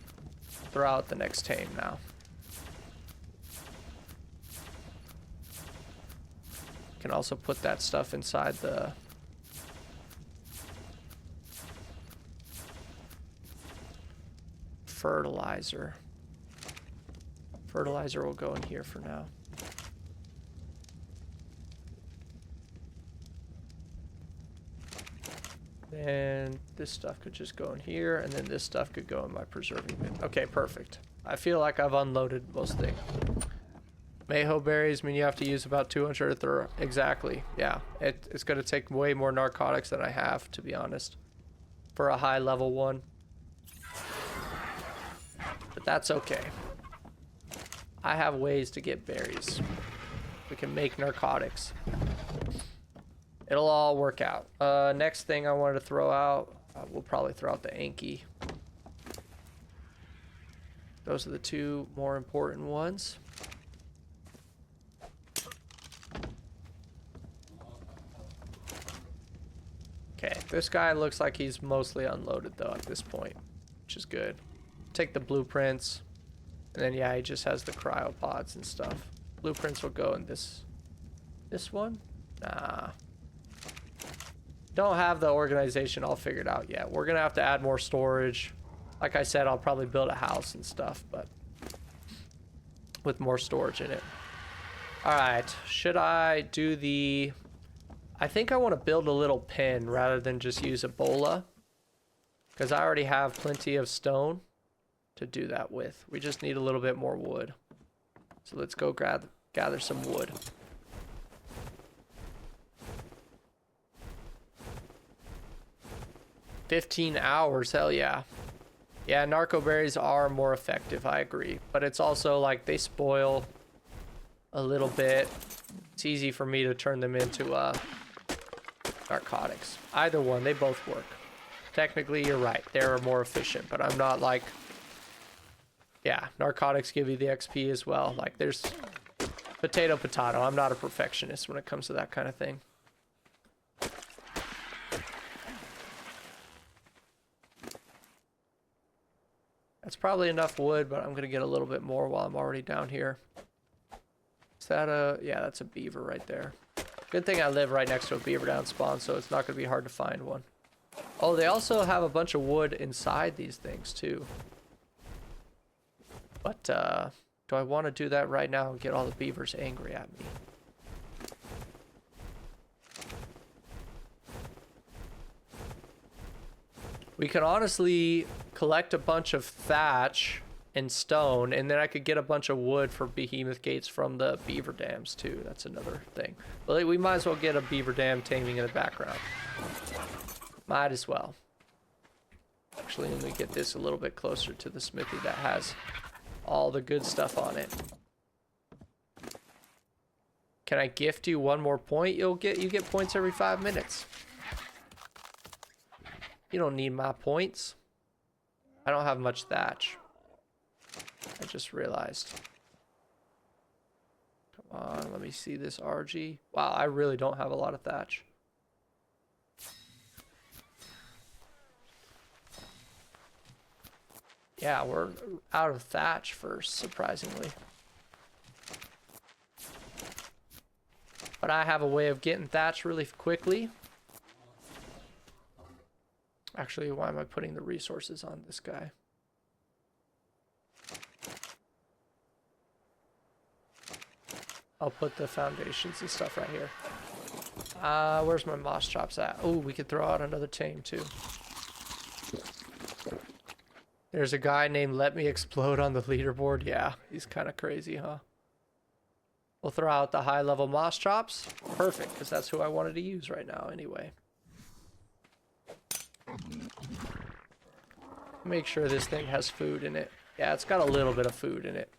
throw out the next tame now. Can also put that stuff inside the fertilizer. Fertilizer will go in here for now. And this stuff could just go in here, and then this stuff could go in my preserving bin. Okay, perfect. I feel like I've unloaded most things. Mayho berries mean you have to use about 200 or exactly. Yeah, it's going to take way more narcotics than I have, to be honest, for a high level one. But that's okay. I have ways to get berries. We can make narcotics. It'll all work out. Next thing I wanted to throw out, we'll probably throw out the Anki. Those are the two more important ones. Okay, this guy looks like he's mostly unloaded though at this point, which is good. Take the blueprints. And then, yeah, he just has the cryopods and stuff. Blueprints will go in this one? Nah. Don't have the organization all figured out yet. We're going to have to add more storage. Like I said, I'll probably build a house and stuff, but with more storage in it. All right. Should I do the... I think I want to build a little pen rather than just use Ebola, because I already have plenty of stone to do that with. We just need a little bit more wood. So let's go gather some wood. 15 hours, hell yeah. Yeah, narco berries are more effective, I agree. But it's also like they spoil a little bit. It's easy for me to turn them into narcotics. Either one, they both work. Technically, you're right. They're more efficient, but I'm not like... Yeah, narcotics give you the XP as well. Like, there's potato, potato. I'm not a perfectionist when it comes to that kind of thing. That's probably enough wood, but I'm going to get a little bit more while I'm already down here. Is that a... Yeah, that's a beaver right there. Good thing I live right next to a beaver down spawn, so it's not going to be hard to find one. Oh, they also have a bunch of wood inside these things, too. But, do I want to do that right now and get all the beavers angry at me? We can honestly collect a bunch of thatch and stone, and then I could get a bunch of wood for behemoth gates from the beaver dams too. That's another thing. But we might as well get a beaver dam taming in the background. Might as well. Actually, let me get this a little bit closer to the smithy that has all the good stuff on it. Can I gift you one more point? You get points every 5 minutes. You don't need my points. I don't have much thatch. I just realized. Come on, let me see this RG. Wow, I really don't have a lot of thatch. Yeah, we're out of thatch first, surprisingly. But I have a way of getting thatch really quickly. Actually, why am I putting the resources on this guy? I'll put the foundations and stuff right here. Where's my moss chops at? Oh, we could throw out another tame too. There's a guy named Let Me Explode on the leaderboard. Yeah, he's kind of crazy, huh? We'll throw out the high level moss chops. Perfect, because that's who I wanted to use right now anyway. Make sure this thing has food in it. Yeah, it's got a little bit of food in it.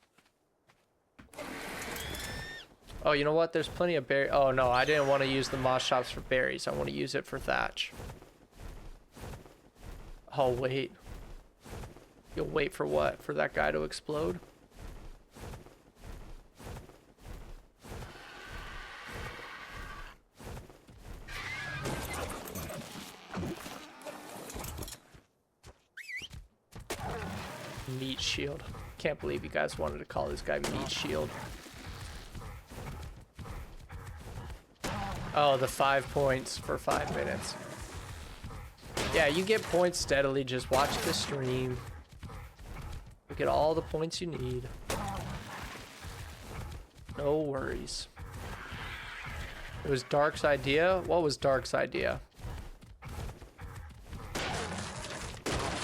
Oh, you know what? There's plenty of berries. Oh, no, I didn't want to use the moss chops for berries. I want to use it for thatch. Oh, wait. You'll wait for what? For that guy to explode? Meat shield. Can't believe you guys wanted to call this guy Meat Shield. Oh, the 5 points for 5 minutes. Yeah, you get points steadily. Just watch the stream. You get all the points you need. No worries. It was Dark's idea? What was Dark's idea?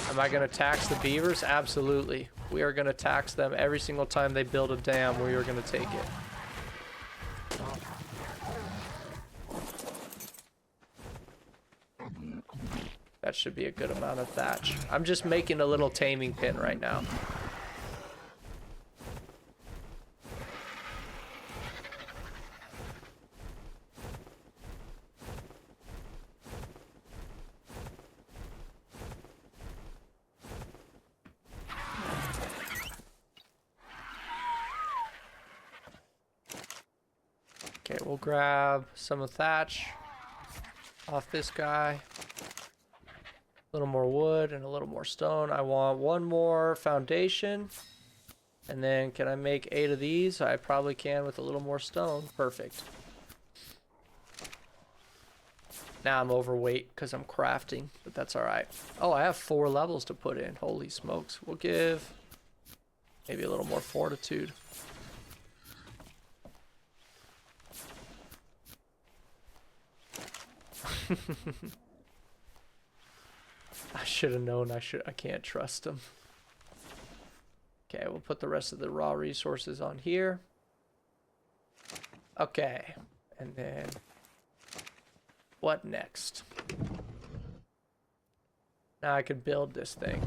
Am I going to tax the beavers? Absolutely. We are going to tax them every single time they build a dam. We are going to take it. That should be a good amount of thatch. I'm just making a little taming pin right now. Okay, we'll grab some of thatch off this guy. A little more wood and a little more stone. I want one more foundation. And then can I make 8 of these? I probably can with a little more stone. Perfect. Now I'm overweight because I'm crafting, but that's alright. Oh, I have 4 levels to put in. Holy smokes. We'll give maybe a little more fortitude. I should have known I can't trust him. Okay, we'll put the rest of the raw resources on here. Okay, and then what next? Now I could build this thing.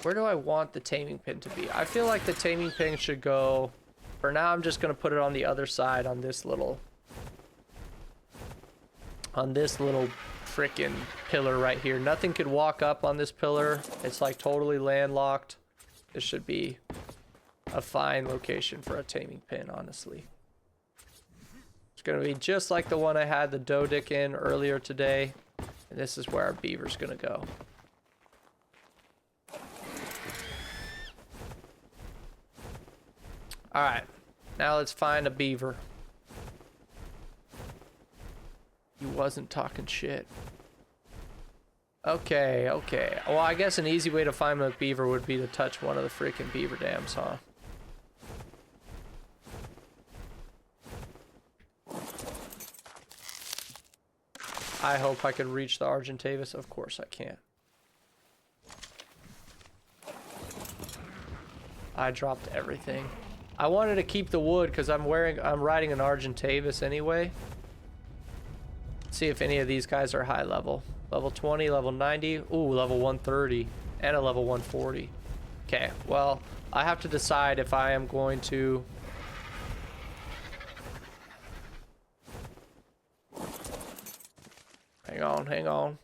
Where do I want the taming pin to be? I feel like the taming pin should go... For now, I'm just going to put it on the other side on this little... On this little frickin' pillar right here. Nothing could walk up on this pillar. It's like totally landlocked. This should be a fine location for a taming pin, honestly. It's going to be just like the one I had the Dodic in earlier today. And this is where our beaver's going to go. Alright, now let's find a beaver. He wasn't talking shit. Okay, okay. Well, I guess an easy way to find a beaver would be to touch one of the freaking beaver dams, huh? I hope I can reach the Argentavis. Of course I can't. I dropped everything. I wanted to keep the wood because I'm riding an Argentavis anyway. Let's see if any of these guys are high level. Level 20, level 90. Ooh, level 130 and a level 140. Okay, well, I have to decide if I am going to... Hang on, hang on.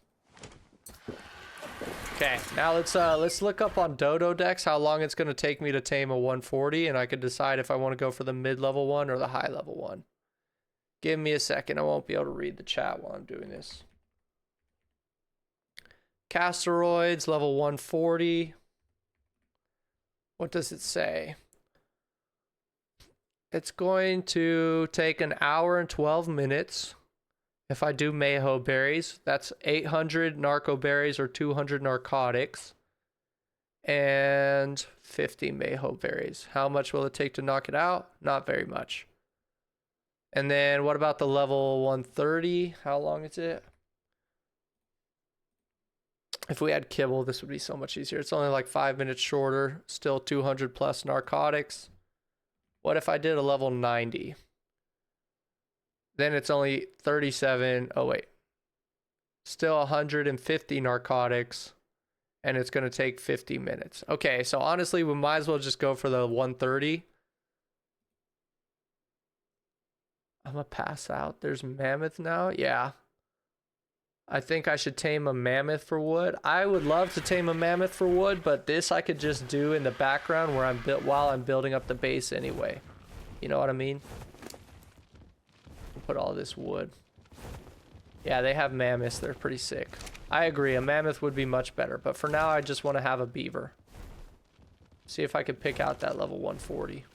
Okay, now let's look up on Dodo decks how long it's going to take me to tame a 140, and I can decide if I want to go for the mid-level one or the high-level one. Give me a second. I won't be able to read the chat while I'm doing this. Casteroids, level 140. What does it say? It's going to take an hour and 12 minutes. If I do Mayho berries, that's 800 narco berries or 200 narcotics and 50 Mayho berries. How much will it take to knock it out? Not very much. And then what about the level 130? How long is it? If we had kibble, this would be so much easier. It's only like 5 minutes shorter, still 200 plus narcotics. What if I did a level 90? Then it's only 37. Oh, wait. Still 150 narcotics. And it's going to take 50 minutes. Okay, so honestly, we might as well just go for the 130. I'm going to pass out. There's mammoth now. Yeah. I think I should tame a mammoth for wood. I would love to tame a mammoth for wood, but this I could just do in the background where while I'm building up the base anyway. You know what I mean? Put all this wood. Yeah, they have mammoths. They're pretty sick. I agree. A mammoth would be much better. But for now, I just want to have a beaver. See if I could pick out that level 140.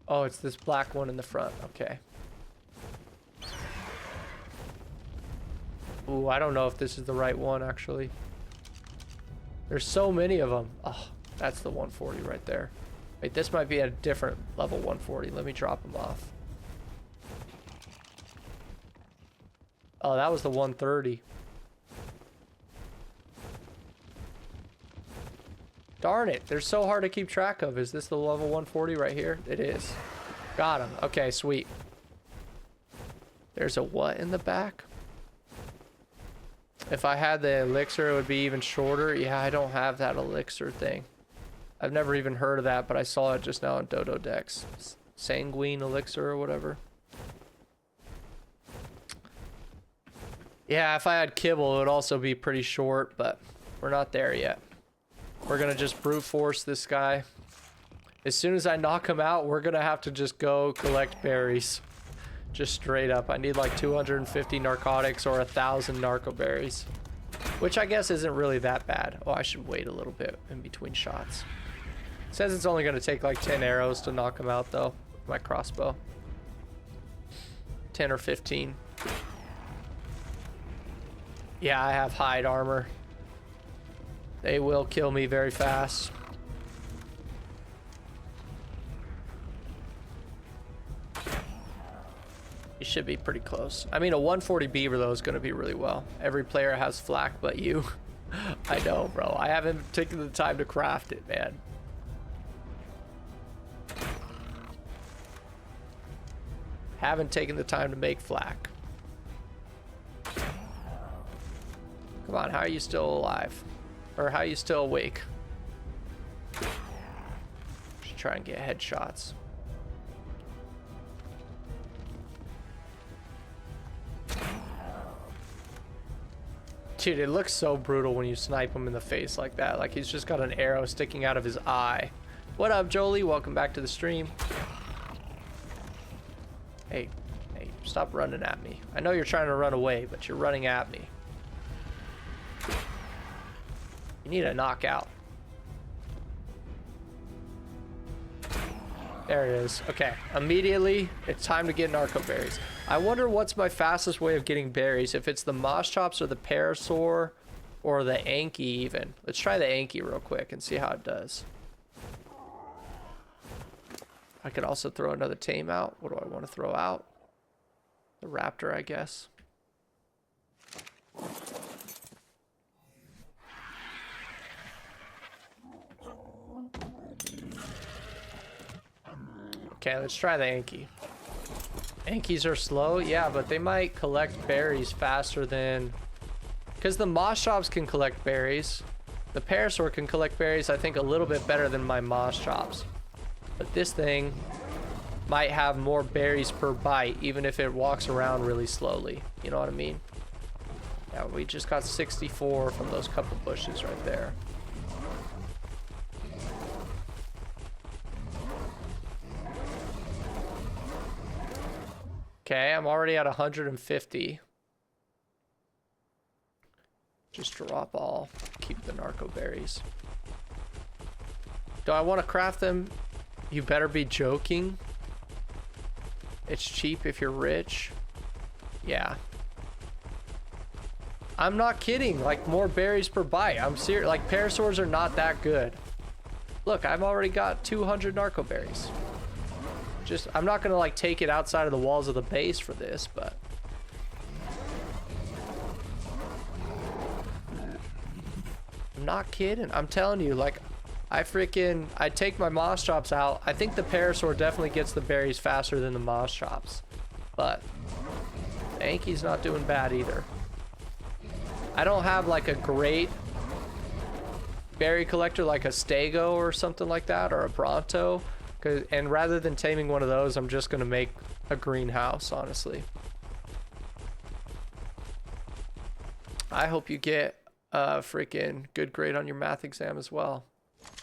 Oh, it's this black one in the front. Okay. Ooh, I don't know if this is the right one, actually. There's so many of them. Oh, that's the 140 right there. Wait, this might be a different level 140. Let me drop them off. Oh, that was the 130. Darn it. They're so hard to keep track of. Is this the level 140 right here? It is. Got him. Okay, sweet. There's a what in the back? If I had the elixir, it would be even shorter. Yeah, I don't have that elixir thing. I've never even heard of that, but I saw it just now in Dodo decks. Sanguine elixir or whatever. Yeah, if I had kibble, it would also be pretty short, but we're not there yet. We're going to just brute force this guy. As soon as I knock him out, we're going to have to just go collect berries. Just straight up. I need like 250 narcotics or 1,000 narco berries. Which I guess isn't really that bad. Oh, I should wait a little bit in between shots. It says it's only going to take like 10 arrows to knock him out though. With my crossbow. 10 or 15. Yeah, I have hide armor. They will kill me very fast. You should be pretty close. I mean, a 140 beaver, though, is going to be really well. Every player has flak but you. I know, bro. I haven't taken the time to craft it, man. Haven't taken the time to make flak. Come on, how are you still alive? Or how are you still awake? Should try and get headshots. Dude, it looks so brutal when you snipe him in the face like that. Like he's just got an arrow sticking out of his eye. What up, Jolie? Welcome back to the stream. Hey, stop running at me. I know you're trying to run away, but you're running at me. You need a knockout. There it is. Okay, immediately, it's time to get narco berries. I wonder what's my fastest way of getting berries, if it's the moss chops or the parasaur or the Anki even. Let's try the Anki real quick and see how it does. I could also throw another tame out. What do I want to throw out? The raptor, I guess. Okay, let's try the Anki. Ankies are slow, yeah, but they might collect berries faster than... Because the moss chops can collect berries. The parasaur can collect berries, I think, a little bit better than my moss chops. But this thing might have more berries per bite, even if it walks around really slowly. You know what I mean? Yeah, we just got 64 from those couple bushes right there. Okay, I'm already at 150. Just drop all. Keep the narco berries. Do I want to craft them? You better be joking. It's cheap if you're rich. Yeah. I'm not kidding. Like, more berries per bite. I'm serious. Like, parasaurs are not that good. Look, I've already got 200 narco berries. Just, I'm not gonna like take it outside of the walls of the base for this, but I'm not kidding. I'm telling you, like, I take my moss chops out. I think the parasaur definitely gets the berries faster than the moss chops, but the Anki's not doing bad either. I don't have like a great berry collector like a Stego or something like that, or a Bronto. And rather than taming one of those, I'm just going to make a greenhouse, honestly. I hope you get a freaking good grade on your math exam as well.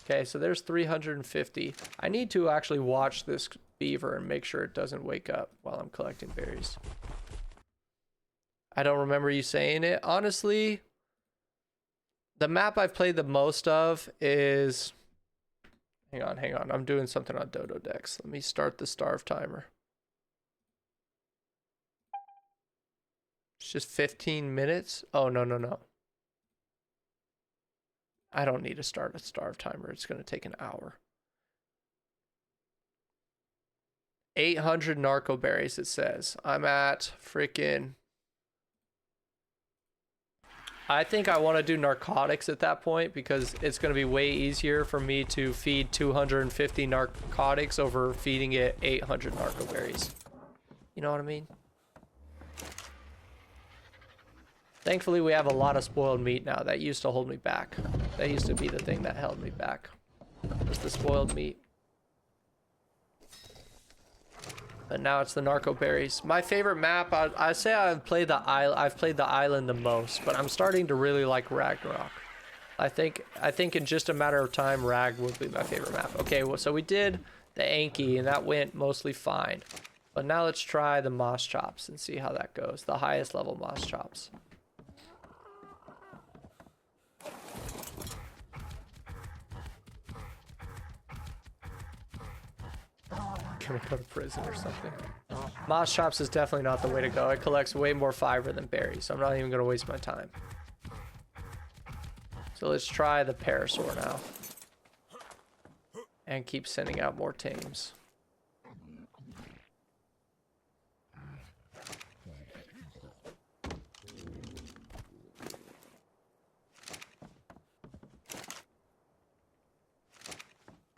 Okay, so there's 350. I need to actually watch this beaver and make sure it doesn't wake up while I'm collecting berries. I don't remember you saying it. Honestly, the map I've played the most of is... Hang on. I'm doing something on Dodo Decks. Let me start the starve timer. It's just 15 minutes. Oh, no. I don't need to start a starve timer. It's going to take an hour. 800 narco berries, it says. I'm at freaking... I think I want to do narcotics at that point because it's going to be way easier for me to feed 250 narcotics over feeding it 800 narco berries. You know what I mean? Thankfully, we have a lot of spoiled meat now. That used to hold me back. That used to be the thing that held me back. Was the spoiled meat. But now it's the narco berries. My favorite map, I say I've played the island the most, but I'm starting to really like Ragnarok. I think in just a matter of time, Rag will be my favorite map. Okay, well, so we did the Anki, and that went mostly fine. But now let's try the moss chops and see how that goes. The highest level moss chops. Gonna go to prison or something. Moss chops is definitely not the way to go. It collects way more fiber than berries, so I'm not even gonna waste my time. So let's try the parasaur now. And keep sending out more tames.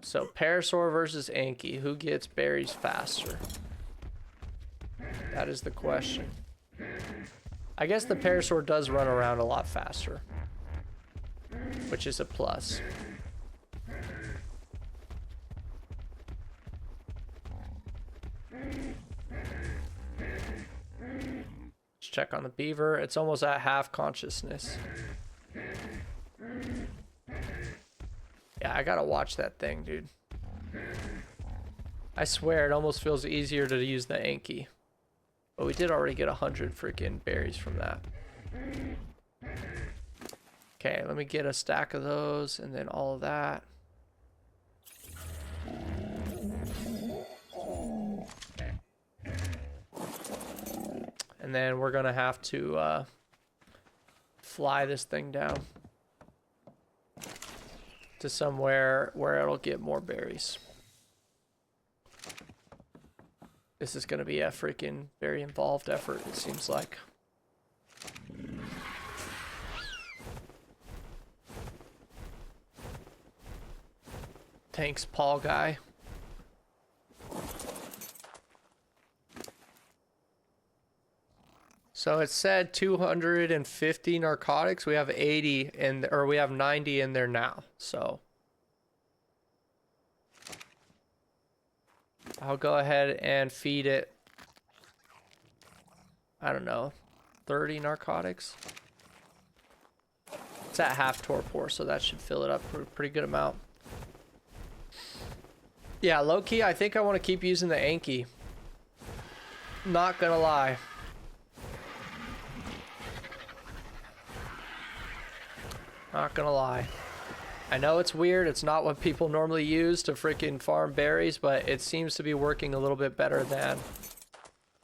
So parasaur versus Anki, who gets berries faster? That is the question. I guess the parasaur does run around a lot faster, which is a plus. Let's check on the beaver. It's almost at half consciousness. Yeah, I gotta watch that thing, dude. I swear it almost feels easier to use the Anki. But we did already get 100 freaking berries from that. Okay, let me get a stack of those and then all of that. And then we're gonna have to fly this thing down to somewhere where it'll get more berries. This is gonna be a freaking very involved effort, it seems like. Thanks, Paul guy. So it said 250 narcotics. We have 80 in, or we have 90 in there now. So I'll go ahead and feed it, I don't know, 30 narcotics. It's at half torpor, so that should fill it up for a pretty good amount. Yeah, low-key, I think I want to keep using the Anki. Not gonna lie. Not gonna lie. I know it's weird, it's not what people normally use to freaking farm berries, but it seems to be working a little bit better than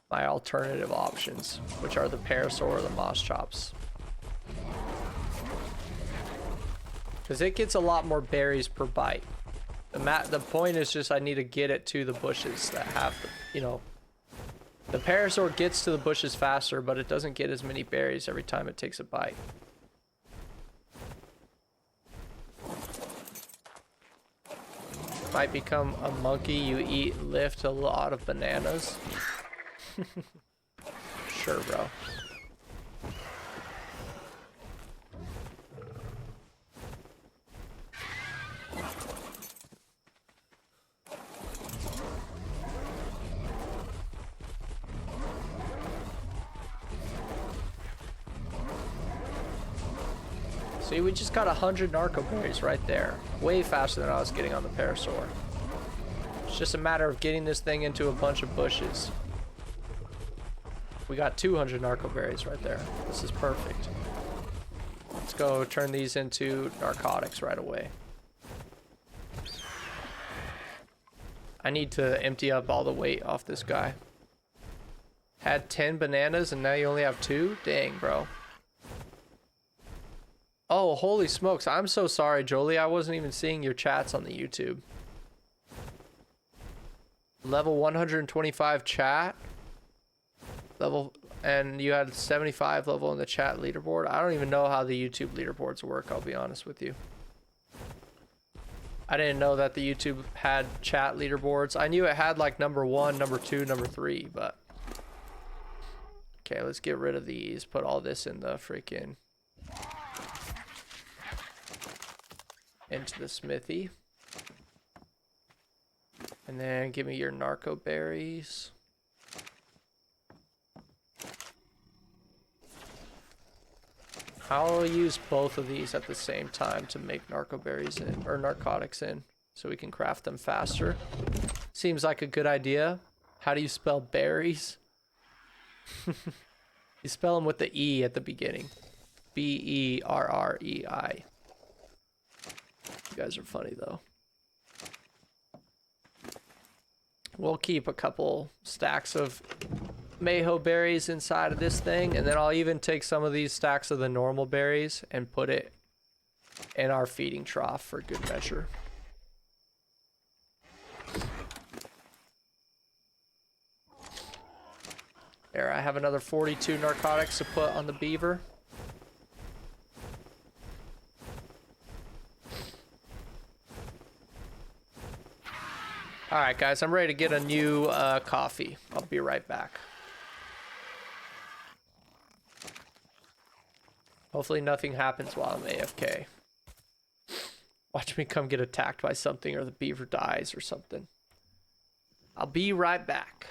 my alternative options, which are the parasaur or the moss chops. Because it gets a lot more berries per bite. The point is just I need to get it to the bushes that have the, you know, the parasaur gets to the bushes faster, but it doesn't get as many berries every time it takes a bite. Might become a monkey, you lift a lot of bananas. Sure, bro. See, we just got 100 narco berries right there. Way faster than I was getting on the parasaur. It's just a matter of getting this thing into a bunch of bushes. We got 200 narco berries right there. This is perfect. Let's go turn these into narcotics right away. I need to empty up all the weight off this guy. Had 10 bananas and now you only have 2? Dang, bro. Oh, holy smokes. I'm so sorry, Jolie. I wasn't even seeing your chats on the YouTube. Level 125 chat. And you had 75 level in the chat leaderboard. I don't even know how the YouTube leaderboards work, I'll be honest with you. I didn't know that the YouTube had chat leaderboards. I knew it had like number 1, number 2, number 3, but... Okay, let's get rid of these. Put all this in the freaking... into the smithy. And then give me your narco berries. I'll use both of these at the same time to make narco berries in, or narcotics in, so we can craft them faster. Seems like a good idea. How do you spell berries? You spell them with the E at the beginning. B-E-R-R-E-I. You guys are funny though. We'll keep a couple stacks of Mayho berries inside of this thing, and then I'll even take some of these stacks of the normal berries and put it in our feeding trough for good measure. There, I have another 42 narcotics to put on the beaver. Alright guys, I'm ready to get a new coffee. I'll be right back. Hopefully nothing happens while I'm AFK. Watch me come get attacked by something or the beaver dies or something. I'll be right back.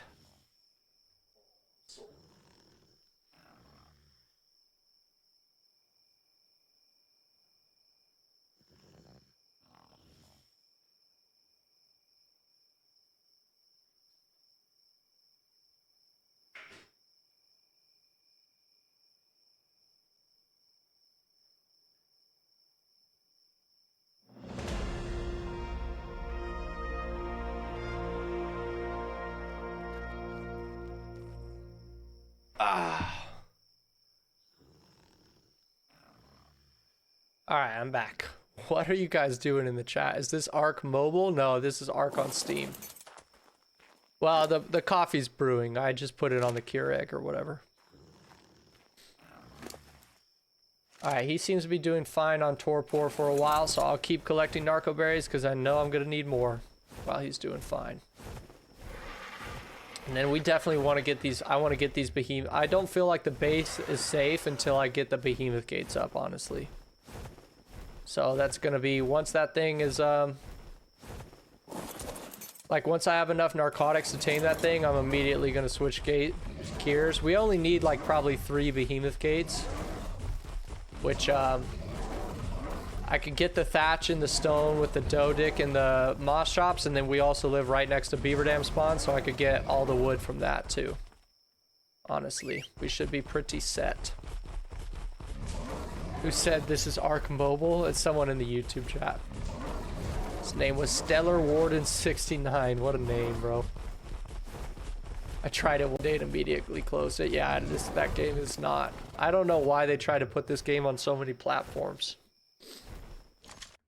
Alright, I'm back. What are you guys doing in the chat? Is this Arc mobile? No, this is Arc on Steam. Well, the coffee's brewing. I just put it on the Keurig or whatever. Alright, he seems to be doing fine on Torpor for a while, so I'll keep collecting narco berries because I know I'm going to need more while he's doing fine. And then we definitely want to get these, I want to get these behemoth. I don't feel like the base is safe until I get the behemoth gates up, honestly. So that's going to be, once that thing is, like once I have enough narcotics to tame that thing, I'm immediately going to switch gears. We only need like probably 3 behemoth gates, which, I could get the thatch and the stone with the dough dick and the moss chops, and then we also live right next to beaver dam spawn, so I could get all the wood from that too. Honestly, we should be pretty set. Who said this is Arc Mobile? It's someone in the YouTube chat. His name was Stellar Warden 69. What a name, bro. I tried it one day and immediately closed it. Yeah, that game is not. I don't know why they try to put this game on so many platforms.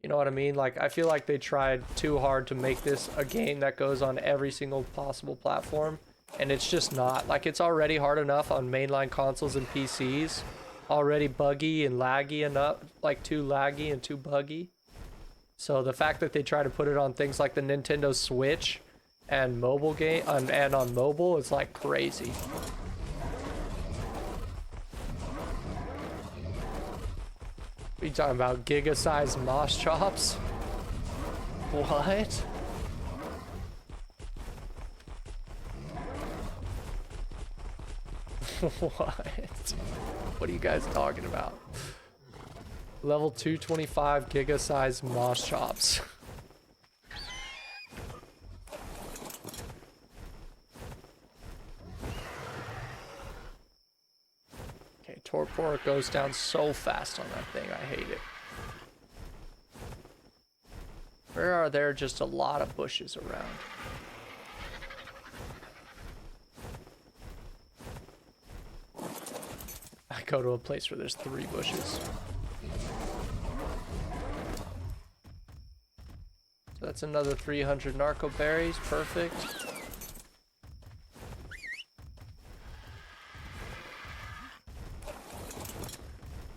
You know what I mean? Like, I feel like they tried too hard to make this a game that goes on every single possible platform, and it's just not. Like, it's already hard enough on mainline consoles and PCs. Already buggy and laggy enough, like too laggy and too buggy. So the fact that they try to put it on things like the Nintendo Switch and mobile game and on mobile is like crazy. What are you talking about? Giga-sized moss chops? What? What? What are you guys talking about? Level 225 giga-sized moss chops. Okay, Torpor goes down so fast on that thing. I hate it. Where are there just a lot of bushes around? I go to a place where there's 3 bushes. So that's another 300 narco berries. Perfect.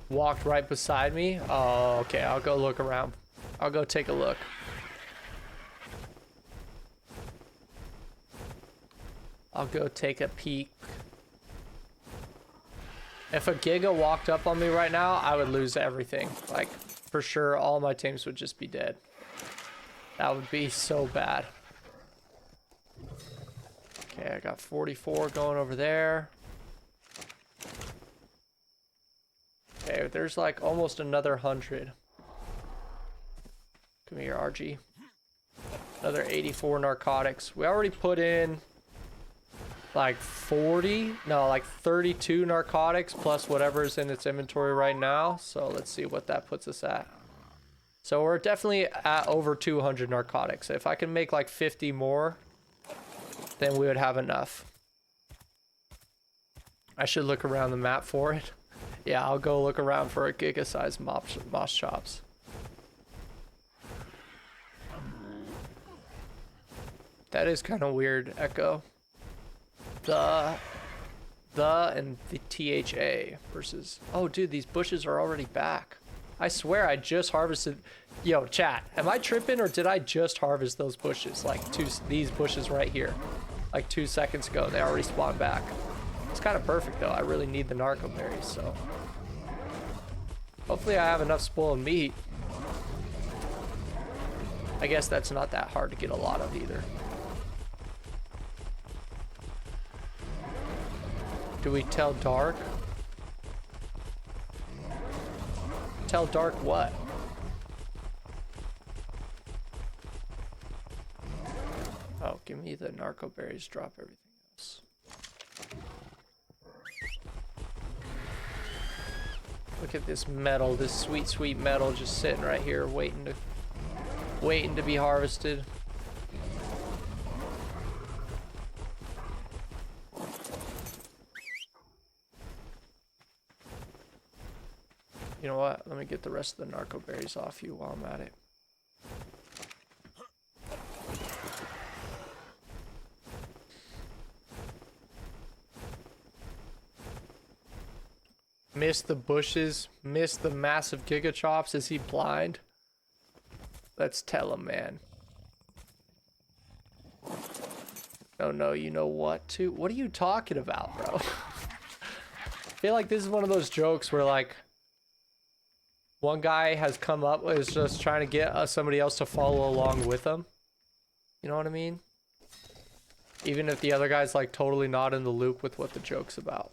Walked right beside me. Oh, okay. I'll go look around. I'll go take a look. I'll go take a peek. If a Giga walked up on me right now, I would lose everything. Like, for sure, all my teams would just be dead. That would be so bad. Okay, I got 44 going over there. Okay, there's like almost another 100. Come here, RG. Another 84 narcotics. We already put in like 32 narcotics plus whatever's in its inventory right now. So let's see what that puts us at. So we're definitely at over 200 narcotics. If I can make like 50 more, then we would have enough. I should look around the map for it. Yeah, I'll go look around for a giga-sized moss chops. That is kind of weird, Echo. The and the THA versus... Oh, dude, these bushes are already back. I swear I just harvested... Yo, chat, am I tripping or did I just harvest those bushes? Like, these bushes right here. Like 2 seconds ago, they already spawned back. It's kind of perfect, though. I really need the narco berries, so... Hopefully I have enough spoiled meat. I guess that's not that hard to get a lot of either. Do we tell Dark? Tell Dark what? Oh, give me the narco berries, drop everything else. Look at this metal, this sweet, sweet metal just sitting right here waiting to be harvested. You know what? Let me get the rest of the narco berries off you while I'm at it. Miss the bushes, miss the massive giga chops. Is he blind? Let's tell him, man. No, you know what to? What are you talking about, bro? I feel like this is one of those jokes where like one guy has come up is just trying to get somebody else to follow along with him. You know what I mean? Even if the other guy's like totally not in the loop with what the joke's about.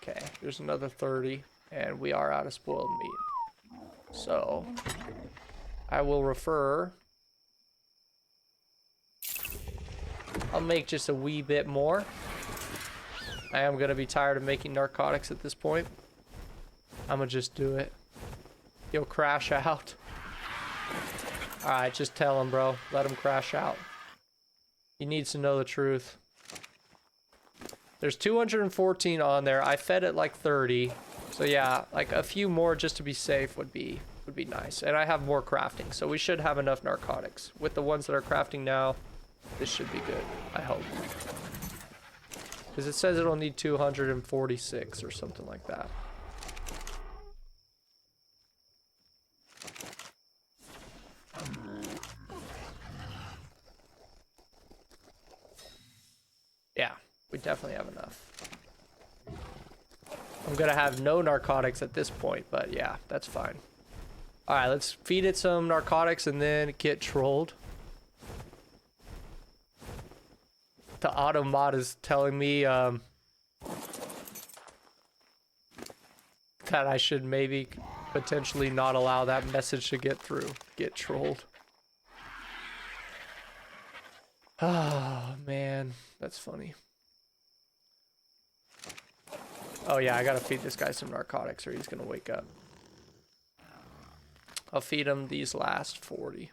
Okay, there's another 30, and we are out of spoiled meat. So, I will refer. I'll make just a wee bit more. I am going to be tired of making narcotics at this point. I'm going to just do it. He'll crash out. Alright, just tell him, bro. Let him crash out. He needs to know the truth. There's 214 on there. I fed it like 30. So yeah, like a few more just to be safe would be nice. And I have more crafting, so we should have enough narcotics. With the ones that are crafting now, this should be good, I hope. Because it says it'll need 246 or something like that. Yeah, we definitely have enough. I'm gonna have no narcotics at this point, but yeah, that's fine. Alright, let's feed it some narcotics and then get trolled. The auto mod is telling me that I should maybe potentially not allow that message to get through. Get trolled. Oh man, that's funny. Oh yeah, I gotta feed this guy some narcotics or he's gonna wake up. I'll feed him these last 40.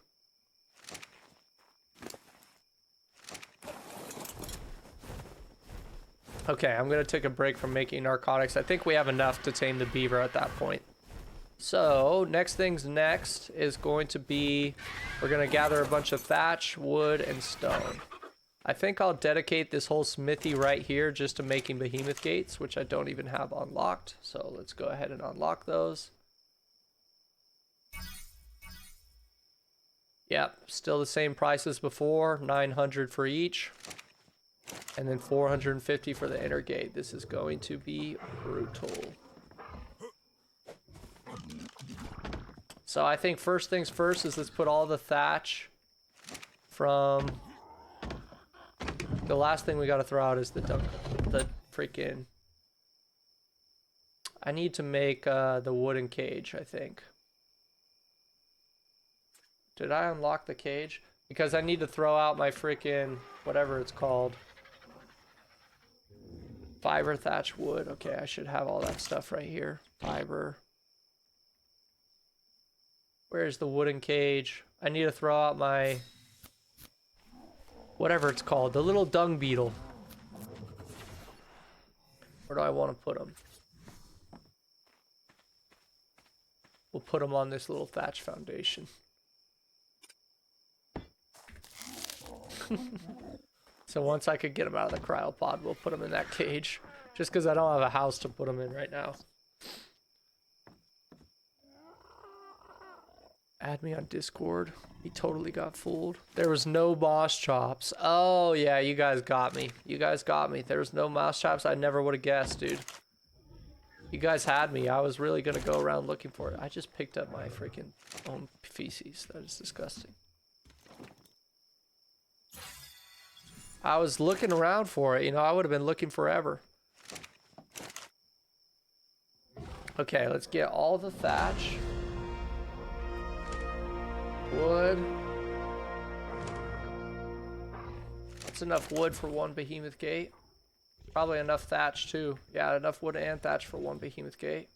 Okay, I'm gonna take a break from making narcotics. I think we have enough to tame the beaver at that point. So, next things next is going to be, we're gonna gather a bunch of thatch, wood, and stone. I think I'll dedicate this whole smithy right here just to making behemoth gates, which I don't even have unlocked. So let's go ahead and unlock those. Yep, still the same price as before, 900 for each. And then 450 for the inner gate. This is going to be brutal. So I think first things first is let's put all the thatch from... The last thing we gotta throw out is the freaking... I need to make the wooden cage, I think. Did I unlock the cage? Because I need to throw out my freaking... whatever it's called. Fiber, thatch, wood. Okay, I should have all that stuff right here. Fiber. Where's the wooden cage? I need to throw out my... whatever it's called. The little dung beetle. Where do I want to put them? We'll put them on this little thatch foundation. So once I could get them out of the cryopod, we'll put them in that cage. Just because I don't have a house to put them in right now. Add me on Discord. He totally got fooled. There was no moss chops. Oh, yeah, you guys got me. You guys got me. There was no moss chops. I never would have guessed, dude. You guys had me. I was really gonna go around looking for it. I just picked up my freaking own feces. That is disgusting. I was looking around for it. You know, I would have been looking forever. Okay, let's get all the thatch. Wood. That's enough wood for one behemoth gate. Probably enough thatch too. Yeah, enough wood and thatch for one behemoth gate.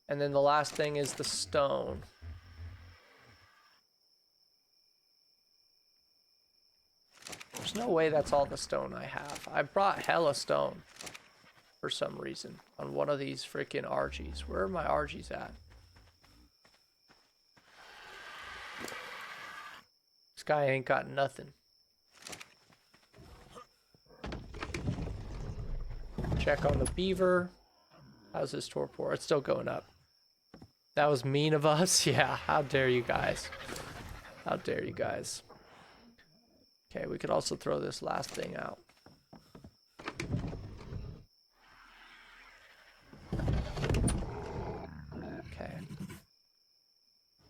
And then the last thing is the stone. There's no way that's all the stone I have. I brought hella stone for some reason on one of these freaking RGs. Where are my RGs at? This guy ain't got nothing. Check on the beaver. How's this torpor? It's still going up. That was mean of us. Yeah, how dare you guys? How dare you guys? Okay, we could also throw this last thing out. Okay.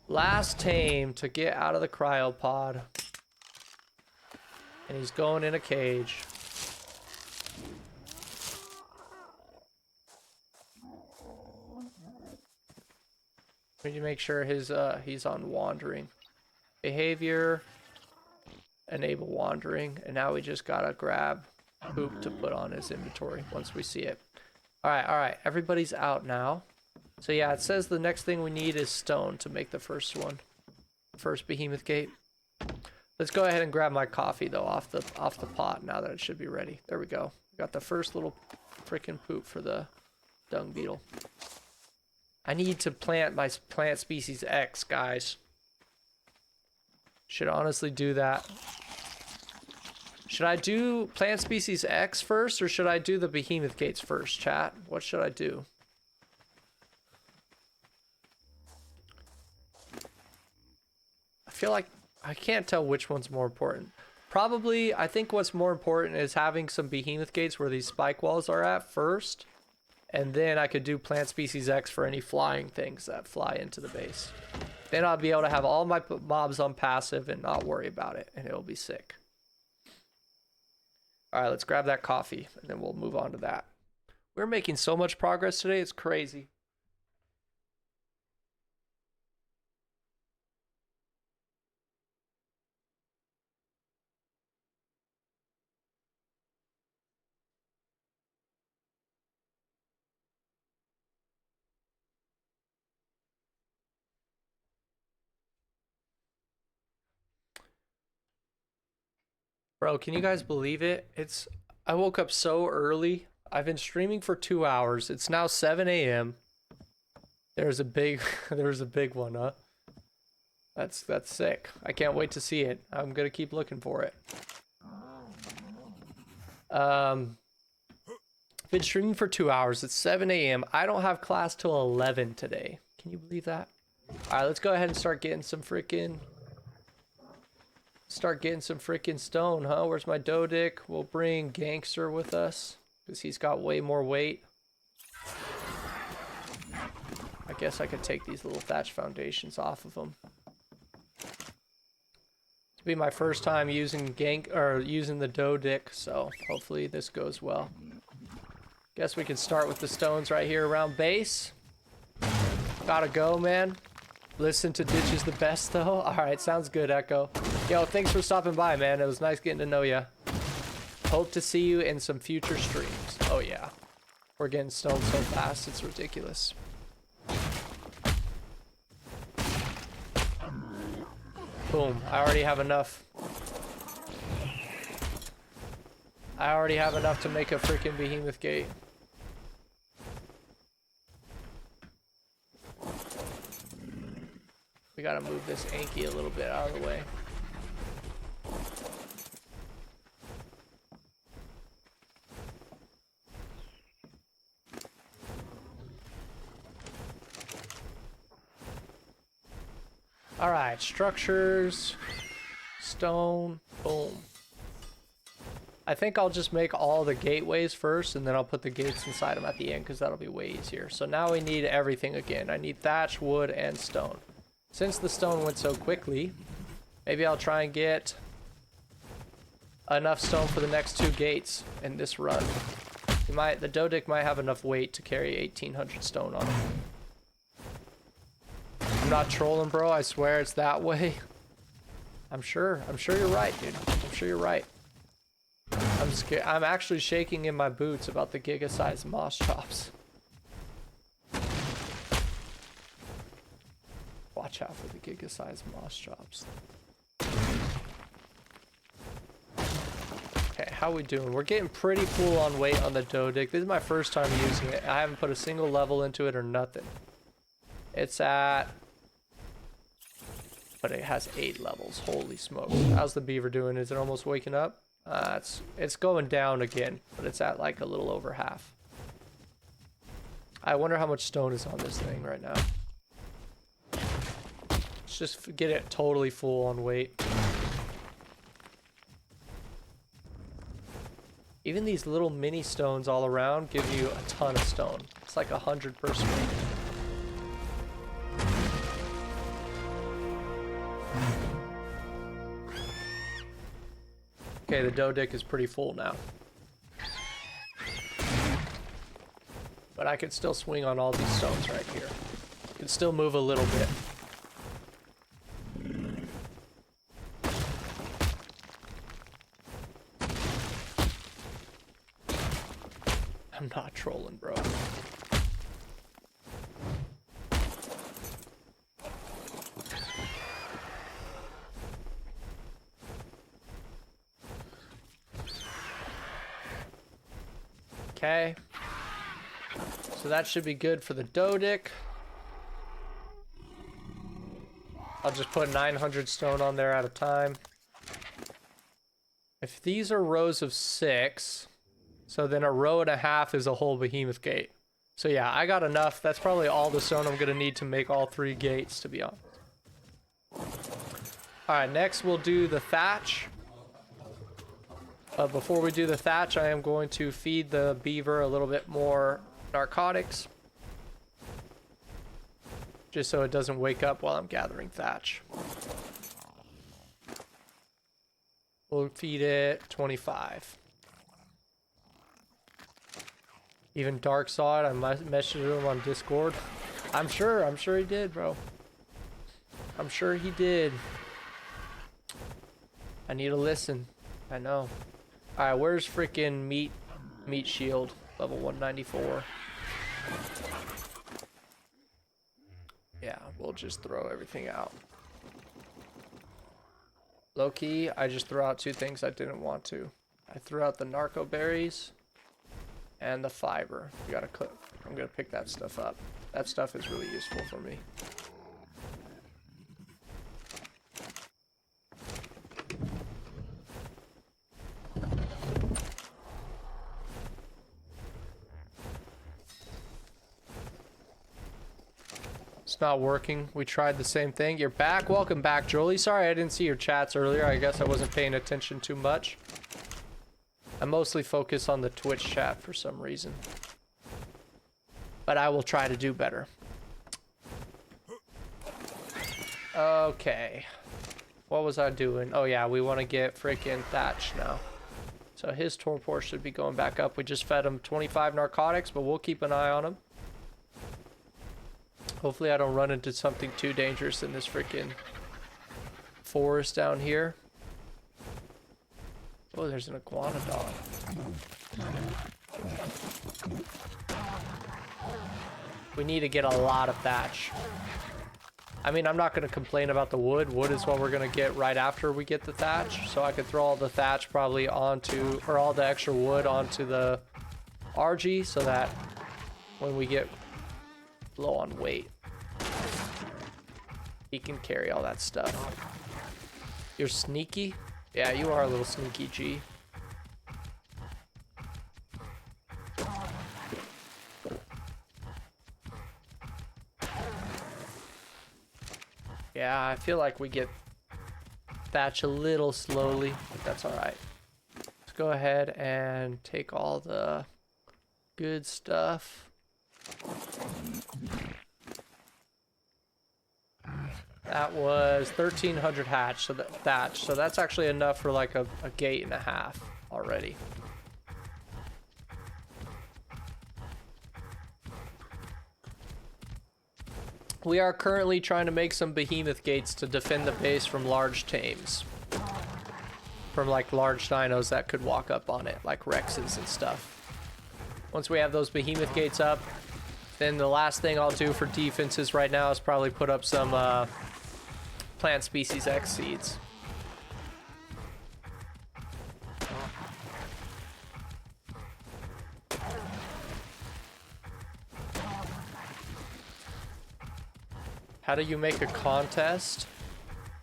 Last tame to get out of the cryopod. And he's going in a cage. We need to make sure his he's on wandering. Behavior. Enable wandering. And now we just gotta grab poop to put on his inventory once we see it. Alright. Everybody's out now. So yeah, it says the next thing we need is stone to make the first one. First behemoth gate. Let's go ahead and grab my coffee though off the pot now that it should be ready. There we go. Got the first little freaking poop for the dung beetle. I need to plant my plant species X, guys. Should honestly do that. Should I do plant species X first or should I do the behemoth gates first, chat? What should I do? I feel like I can't tell which one's more important. Probably, I think what's more important is having some behemoth gates where these spike walls are at first. And then I could do plant species X for any flying things that fly into the base. Then I'll be able to have all my mobs on passive and not worry about it. And it'll be sick. Alright, let's grab that coffee. And then we'll move on to that. We're making so much progress today. It's crazy. Bro, can you guys believe it? I woke up so early. I've been streaming for 2 hours. It's now 7 a.m. There's a big one, huh? That's sick. I can't wait to see it. I'm gonna keep looking for it. Been streaming for 2 hours. It's 7 a.m. I don't have class till 11 today. Can you believe that? Alright, let's go ahead and start getting some freaking stone, huh? Where's my Dodic? We'll bring Gangster with us because he's got way more weight. I guess I could take these little thatch foundations off of them. It'll be my first time using the Dodic, so hopefully this goes well. Guess we can start with the stones right here around base. Gotta go, man. Listen to Ditch is the best, though. Alright, sounds good, Echo. Yo, thanks for stopping by, man. It was nice getting to know ya. Hope to see you in some future streams. Oh, yeah. We're getting stoned so fast, it's ridiculous. Boom. I already have enough. I already have enough to make a freaking behemoth gate. We gotta move this Anki a little bit out of the way. Alright, structures, stone, boom. I think I'll just make all the gateways first, and then I'll put the gates inside them at the end, because that'll be way easier. So now we need everything again. I need thatch, wood, and stone. Since the stone went so quickly, maybe I'll try and get enough stone for the next 2 gates in this run. The Dodic might have enough weight to carry 1,800 stone on it. I'm not trolling, bro. I swear it's that way. I'm sure you're right, dude. I'm sure you're right. I'm scared. I'm actually shaking in my boots about the giga-sized moss chops. Watch out for the giga-sized moss chops. Okay, how we doing? We're getting pretty full on weight on the Dodic. This is my first time using it. I haven't put a single level into it or nothing. It's at... But it has 8 levels. Holy smokes. How's the beaver doing? Is it almost waking up? It's going down again, but it's at like a little over half. I wonder how much stone is on this thing right now. Let's just get it totally full on weight. Even these little mini stones all around give you a ton of stone. It's like 100 per swing. Okay, the Dodic is pretty full now. But I could still swing on all these stones right here. Could still move a little bit. I'm not trolling, bro. Okay, so that should be good for the Dodic. I'll just put 900 stone on there at a time. If these are rows of 6, so then a row and a half is a whole behemoth gate. So yeah, I got enough. That's probably all the stone I'm gonna need to make all 3 gates, to be honest. All right, next we'll do the thatch. But before we do the thatch, I am going to feed the beaver a little bit more narcotics. Just so it doesn't wake up while I'm gathering thatch. We'll feed it 25. Even Dark saw it. I messaged him on Discord. I'm sure he did, bro. I'm sure he did. I need to listen. I know. Alright, where's freaking meat shield? Level 194. Yeah, we'll just throw everything out. Low key, I just threw out 2 things I didn't want to. I threw out the narco berries and the fiber. You gotta cook. I'm gonna pick that stuff up. That stuff is really useful for me. It's not working. We tried the same thing. You're back. Welcome back, Jolie. Sorry I didn't see your chats earlier. I guess I wasn't paying attention too much. I mostly focus on the Twitch chat for some reason. But I will try to do better. Okay. What was I doing? Oh yeah, we want to get freaking Thatch now. So his torpor should be going back up. We just fed him 25 narcotics, but we'll keep an eye on him. Hopefully I don't run into something too dangerous in this freaking forest down here. Oh, there's an iguana dog. We need to get a lot of thatch. I mean, I'm not going to complain about the wood. Wood is what we're going to get right after we get the thatch. So I could throw all the thatch probably onto, or all the extra wood onto the RG so that when we get low on weight, he can carry all that stuff. You're sneaky? Yeah, you are a little sneaky, G. Yeah, I feel like we get thatch a little slowly, but that's alright. It's go ahead and take all the good stuff. That was 1,300 hatch, so that's actually enough for like a gate and a half already. We are currently trying to make some behemoth gates to defend the base from large tames. From like large dinos that could walk up on it, like Rexes and stuff. Once we have those behemoth gates up, then the last thing I'll do for defenses right now is probably put up some plant species X seeds. How do you make a contest?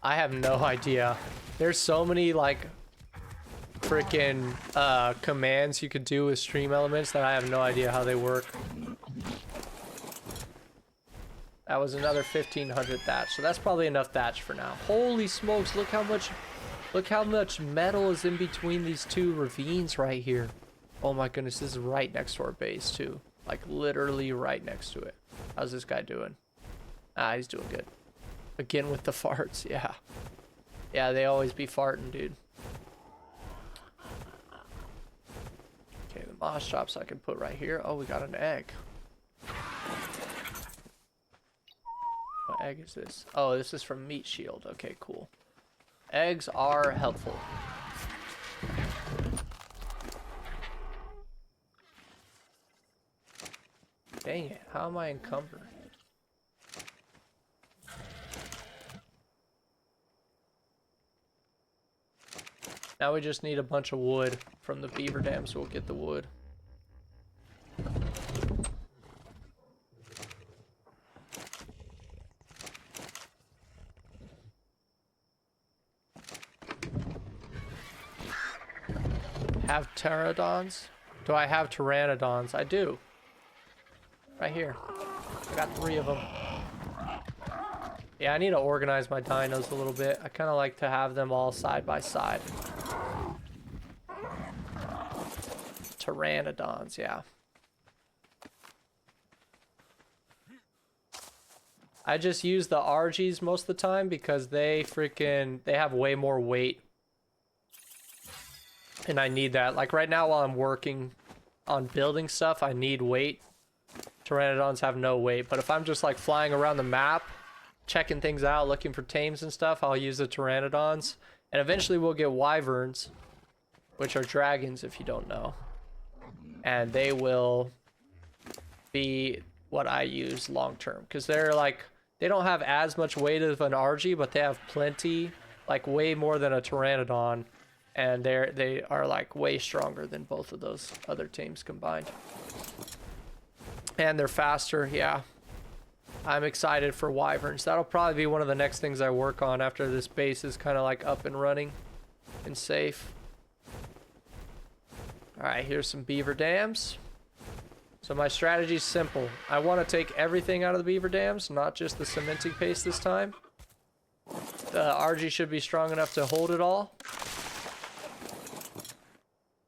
I have no idea. There's so many like freaking commands you could do with stream elements that I have no idea how they work. That was another 1,500 thatch, so that's probably enough thatch for now. Holy smokes, look how much metal is in between these two ravines right here. Oh my goodness, this is right next to our base too. Like literally right next to it. How's this guy doing? Ah, he's doing good. Again with the farts, yeah. Yeah, they always be farting, dude. Okay, the moss chops I can put right here. Oh, we got an egg. What egg is this? Oh, this is from Meat Shield. Okay, cool. Eggs are helpful. Dang it, how am I encumbered? Now we just need a bunch of wood from the beaver dam, so we'll get the wood. Have pterodons? Do I have pteranodons? I do. Right here. I got 3 of them. Yeah, I need to organize my dinos a little bit. I kind of like to have them all side by side. Pteranodons, yeah. I just use the RGs most of the time because they have way more weight. And I need that. Like right now while I'm working on building stuff, I need weight. Pteranodons have no weight, but if I'm just like flying around the map, checking things out, looking for tames and stuff, I'll use the pteranodons. And eventually we'll get wyverns, which are dragons if you don't know. And they will be what I use long term, because they're like, they don't have as much weight as an RG, but they have plenty, like way more than a pteranodon, and they are like way stronger than both of those other tames combined. And they're faster, yeah. I'm excited for wyverns. That'll probably be one of the next things I work on after this base is kind of like up and running and safe. Alright, here's some beaver dams. So my strategy is simple. I want to take everything out of the beaver dams, not just the cementing paste this time. The RG should be strong enough to hold it all.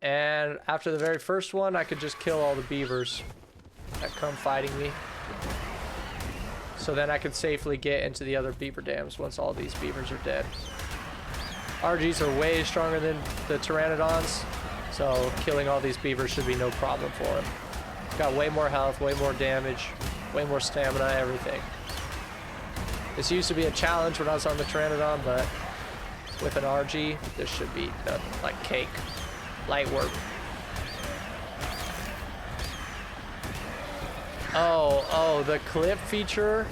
And after the very first one, I could just kill all the beavers that come fighting me. So then I could safely get into the other beaver dams once all these beavers are dead. RGs are way stronger than the pteranodons, so killing all these beavers should be no problem for him. Got way more health, way more damage, way more stamina, everything. This used to be a challenge when I was on the pteranodon, but with an RG, this should be like cake. Light work. Oh, the clip feature.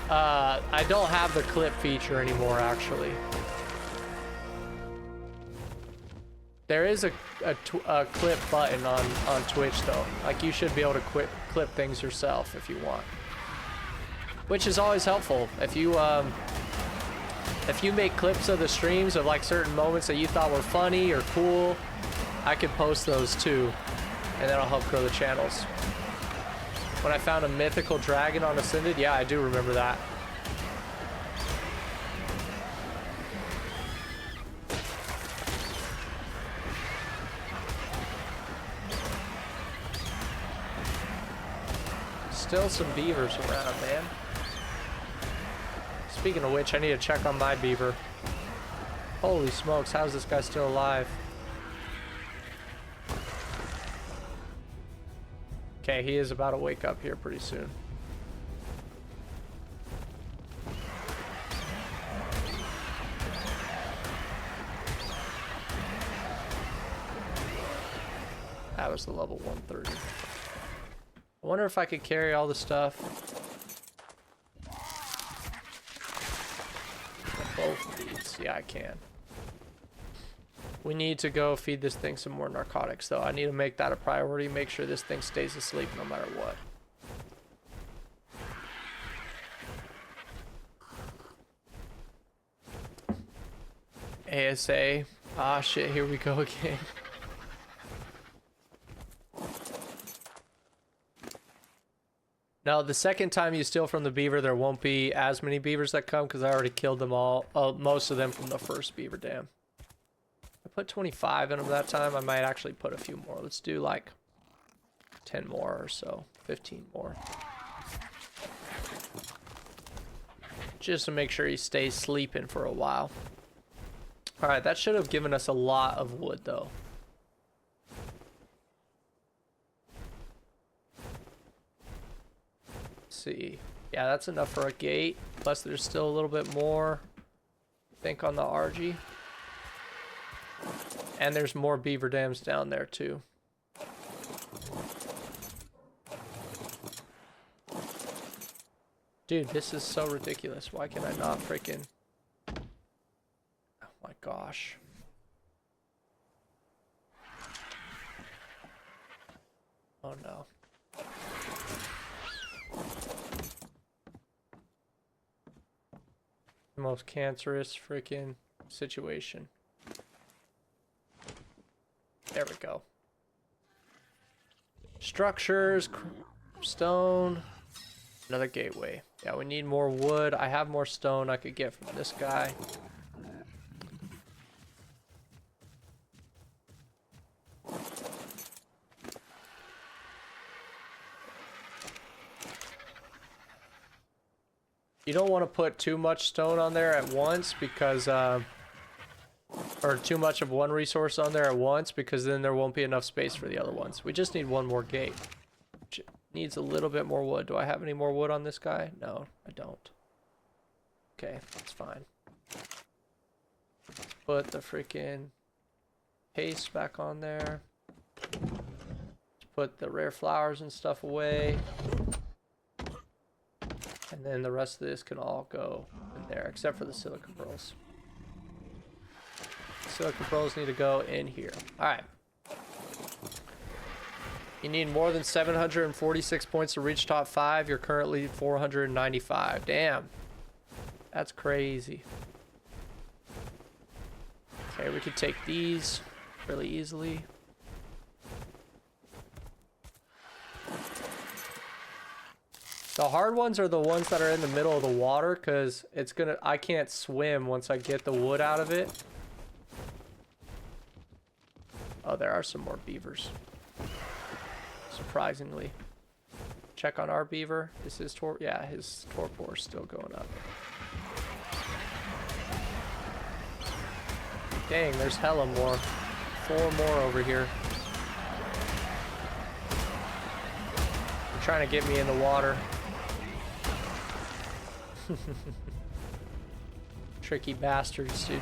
I don't have the clip feature anymore, actually. There is a clip button on Twitch, though. Like, you should be able to clip things yourself if you want. Which is always helpful. If you make clips of the streams of, like, certain moments that you thought were funny or cool, I can post those, too. And that'll help grow the channels. When I found a mythical dragon on Ascended, yeah, I do remember that. Still some beavers around, man. Speaking of which, I need to check on my beaver. Holy smokes, how is this guy still alive? Okay, he is about to wake up here pretty soon. That was the level 130. I wonder if I could carry all the stuff. Both of these. Yeah, I can. We need to go feed this thing some more narcotics, though. I need to make that a priority. Make sure this thing stays asleep no matter what. ASA. Ah, shit. Here we go again. Now, the second time you steal from the beaver, there won't be as many beavers that come because I already killed them all. Most of them from the first beaver dam. I put 25 in them that time. I might actually put a few more. Let's do like 10 more or so. 15 more. Just to make sure he stays sleeping for a while. Alright, that should have given us a lot of wood though. See, yeah, that's enough for a gate, plus there's still a little bit more I think on the RG, and there's more beaver dams down there too. Dude, this is so ridiculous. Why can I not freaking, oh my gosh. Oh no. Most cancerous freaking situation. There we go. Structures, stone, another gateway. Yeah, we need more wood. I have more stone I could get from this guy. You don't want to put too much stone on there at once because, or too much of one resource on there at once because then there won't be enough space for the other ones. We just need one more gate, which needs a little bit more wood. Do I have any more wood on this guy? No, I don't. Okay, that's fine. Let's put the freaking paste back on there. Let's put the rare flowers and stuff away. And then the rest of this can all go in there, except for the silica pearls. Silica pearls need to go in here. Alright. You need more than 746 points to reach top 5. You're currently 495. Damn. That's crazy. Okay, we could take these really easily. The hard ones are the ones that are in the middle of the water because I can't swim once I get the wood out of it. Oh, there are some more beavers. Surprisingly. Check on our beaver. Is his yeah, his torpor is still going up. Dang, there's hella more. 4 more over here. They're trying to get me in the water. Tricky bastards, dude.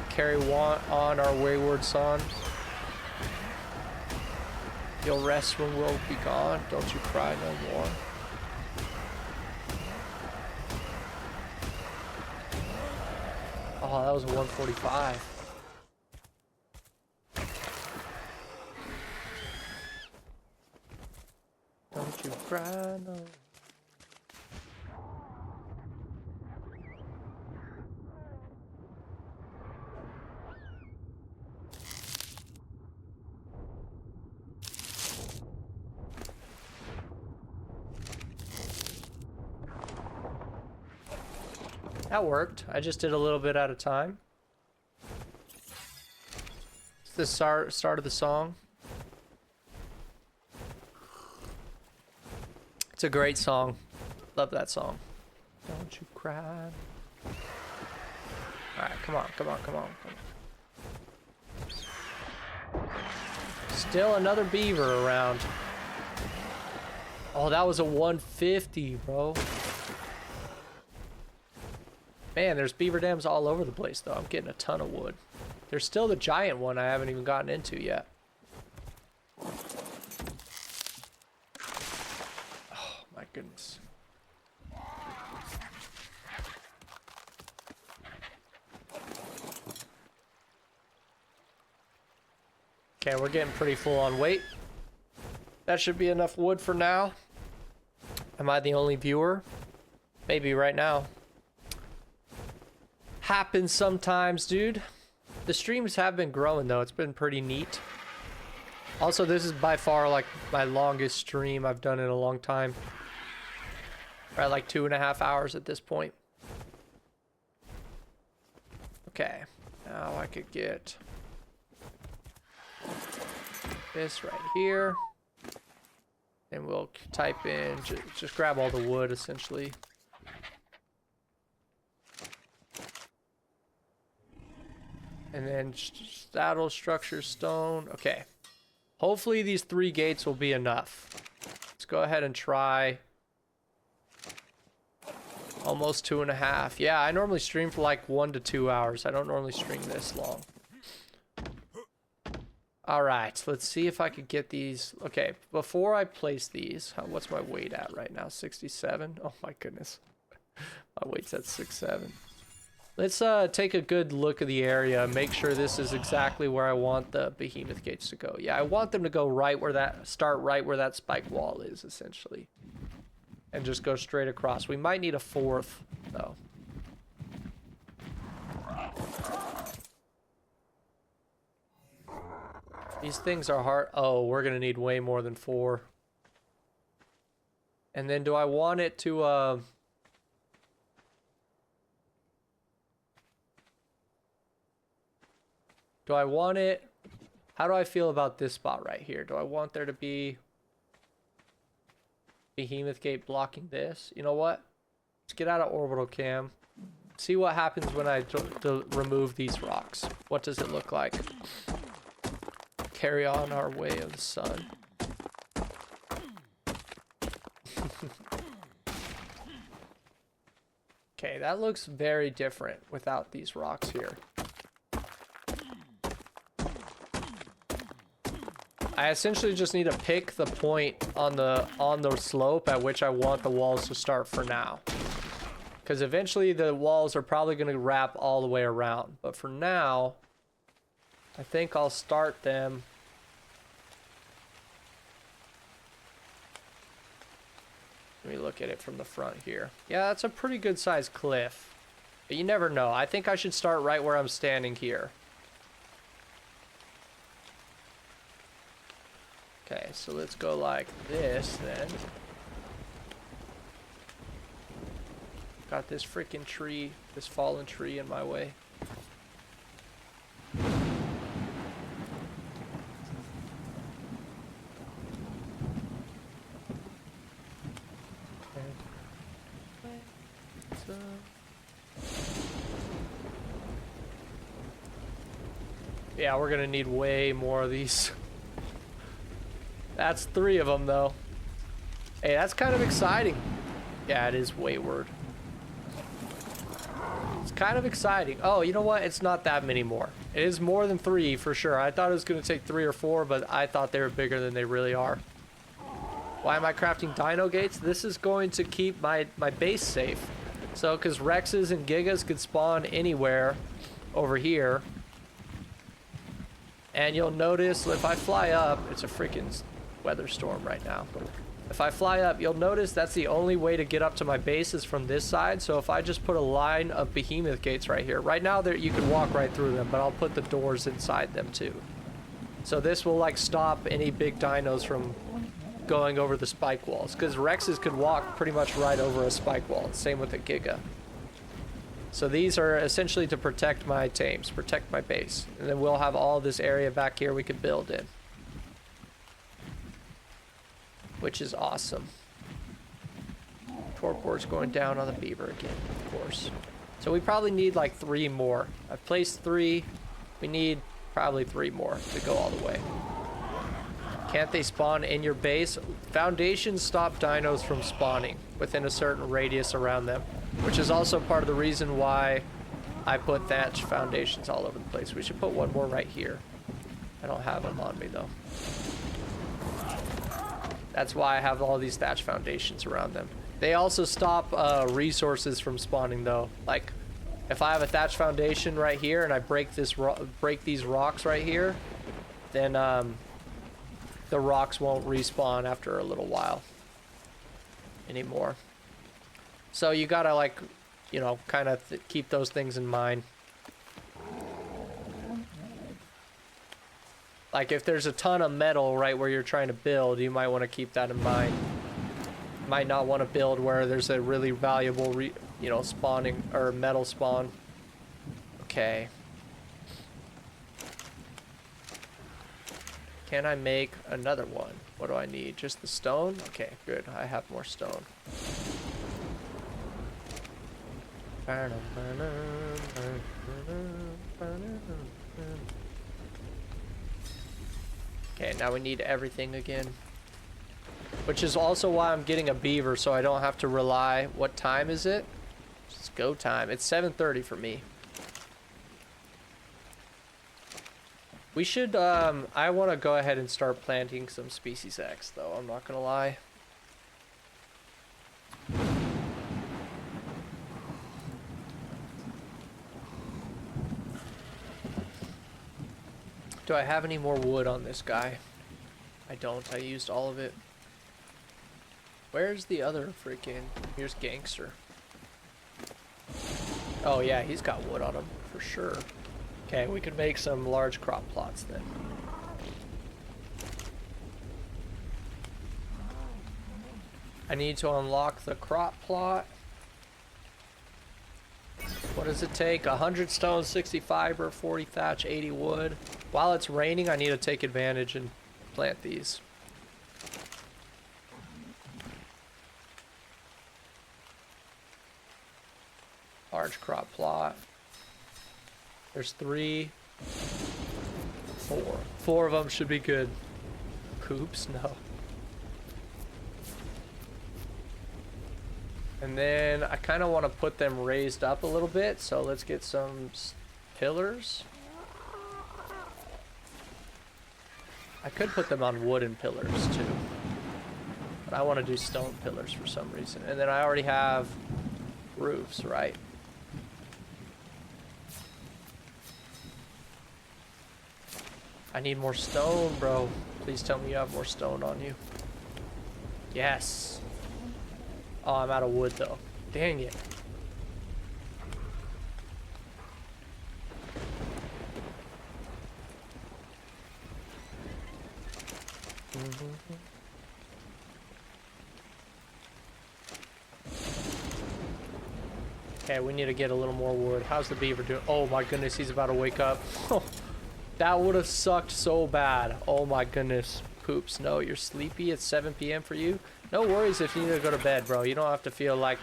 Carry on our wayward son. You'll rest when we'll be gone. Don't you cry no more. Oh, that was a 145. Don't you cry no more. That worked. I just did a little bit at a time. It's the start of the song. It's a great song. Love that song. Don't you cry. Alright, come on, come on, come on, come on. Still another beaver around. Oh, that was a 150, bro. Man, there's beaver dams all over the place, though. I'm getting a ton of wood. There's still the giant one I haven't even gotten into yet. Oh, my goodness. Okay, we're getting pretty full on weight. That should be enough wood for now. Am I the only viewer? Maybe right now. Happens sometimes, dude. The streams have been growing, though. It's been pretty neat. Also, this is by far, like, my longest stream I've done in a long time. We're at, like, 2.5 hours at this point. Okay. Now I could get this right here. And we'll type in, just grab all the wood, essentially. And then saddle structure stone. Okay. Hopefully these 3 gates will be enough. Let's go ahead and try. Almost 2.5. Yeah, I normally stream for like 1 to 2 hours. I don't normally stream this long. Alright, let's see if I could get these. Okay, before I place these, what's my weight at right now? 67? Oh my goodness. My weight's at 67. Let's take a good look at the area, make sure this is exactly where I want the behemoth gates to go. Yeah, I want them to go right where that, start right where that spike wall is, essentially. And just go straight across. We might need a 4th, though. These things are hard. Oh, we're gonna need way more than 4. And then do I want it to, do I want it? How do I feel about this spot right here? Do I want there to be behemoth gate blocking this? You know what? Let's get out of orbital cam. See what happens when I remove these rocks. What does it look like? Carry on our way of the sun. Okay, that looks very different without these rocks here. I essentially just need to pick the point on the slope at which I want the walls to start for now. Because eventually the walls are probably going to wrap all the way around. But for now, I think I'll start them. Let me look at it from the front here. Yeah, that's a pretty good sized cliff. But you never know. I think I should start right where I'm standing here. Okay, so let's go like this then. Got this freaking tree, this fallen tree in my way. Yeah, we're gonna need way more of these. That's 3 of them, though. Hey, that's kind of exciting. Yeah, it is wayward. It's kind of exciting. Oh, you know what? It's not that many more. It is more than 3, for sure. I thought it was going to take 3 or 4, but I thought they were bigger than they really are. Why am I crafting dino gates? This is going to keep my base safe. So, because Rexes and Gigas could spawn anywhere over here. And you'll notice if I fly up, it's a freaking weather storm right now. If I fly up, you'll notice that's the only way to get up to my base is from this side. So if I just put a line of behemoth gates right here, right now there you can walk right through them, but I'll put the doors inside them too. So this will like stop any big dinos from going over the spike walls, because Rexes could walk pretty much right over a spike wall. Same with a Giga. So these are essentially to protect my tames, protect my base. And then we'll have all this area back here we could build in. Which is awesome. torport's going down on the beaver again, of course. So we probably need like 3 more. I've placed 3. We need probably 3 more to go all the way. Can't they spawn in your base? Foundations stop dinos from spawning within a certain radius around them, which is also part of the reason why I put thatch foundations all over the place. We should put 1 more right here. I don't have them on me though. That's why I have all these thatch foundations around them. They also stop resources from spawning though. Like if I have a thatch foundation right here and I break these rocks right here, then the rocks won't respawn after a little while anymore. So you gotta, like, you know, kind of keep those things in mind. Like if there's a ton of metal right where you're trying to build, you might want to keep that in mind. You might not want to build where there's a really valuable spawning or metal spawn. Okay. Can I make another one? What do I need? Just the stone? Okay, good. I have more stone. Okay, now we need everything again. Which is also why I'm getting a beaver, so I don't have to rely. What time is it? It's go time. It's 7:30 for me. We should, I want to go ahead and start planting some species X, though, I'm not going to lie. Do I have any more wood on this guy? I don't, I used all of it. Where's the other freaking, here's Gangster. Oh yeah, he's got wood on him, for sure. Okay, we could make some large crop plots then. I need to unlock the crop plot. What does it take? 100 stone, 60 fiber, 40 thatch, 80 wood. While it's raining, I need to take advantage and plant these. Large crop plot. There's 3, 4. 4 of them should be good. Oops, no. And then I kind of want to put them raised up a little bit, so let's get some pillars. I could put them on wooden pillars too, but I want to do stone pillars for some reason. And then I already have roofs, right? I need more stone, bro. Please tell me you have more stone on you. Yes. Oh, I'm out of wood, though. Dang it. Okay, we need to get a little more wood. How's the beaver doing? Oh my goodness, he's about to wake up. That would have sucked so bad. Oh my goodness. Poops. No, you're sleepy. It's 7 p.m. for you. No worries if you need to go to bed, bro. You don't have to feel like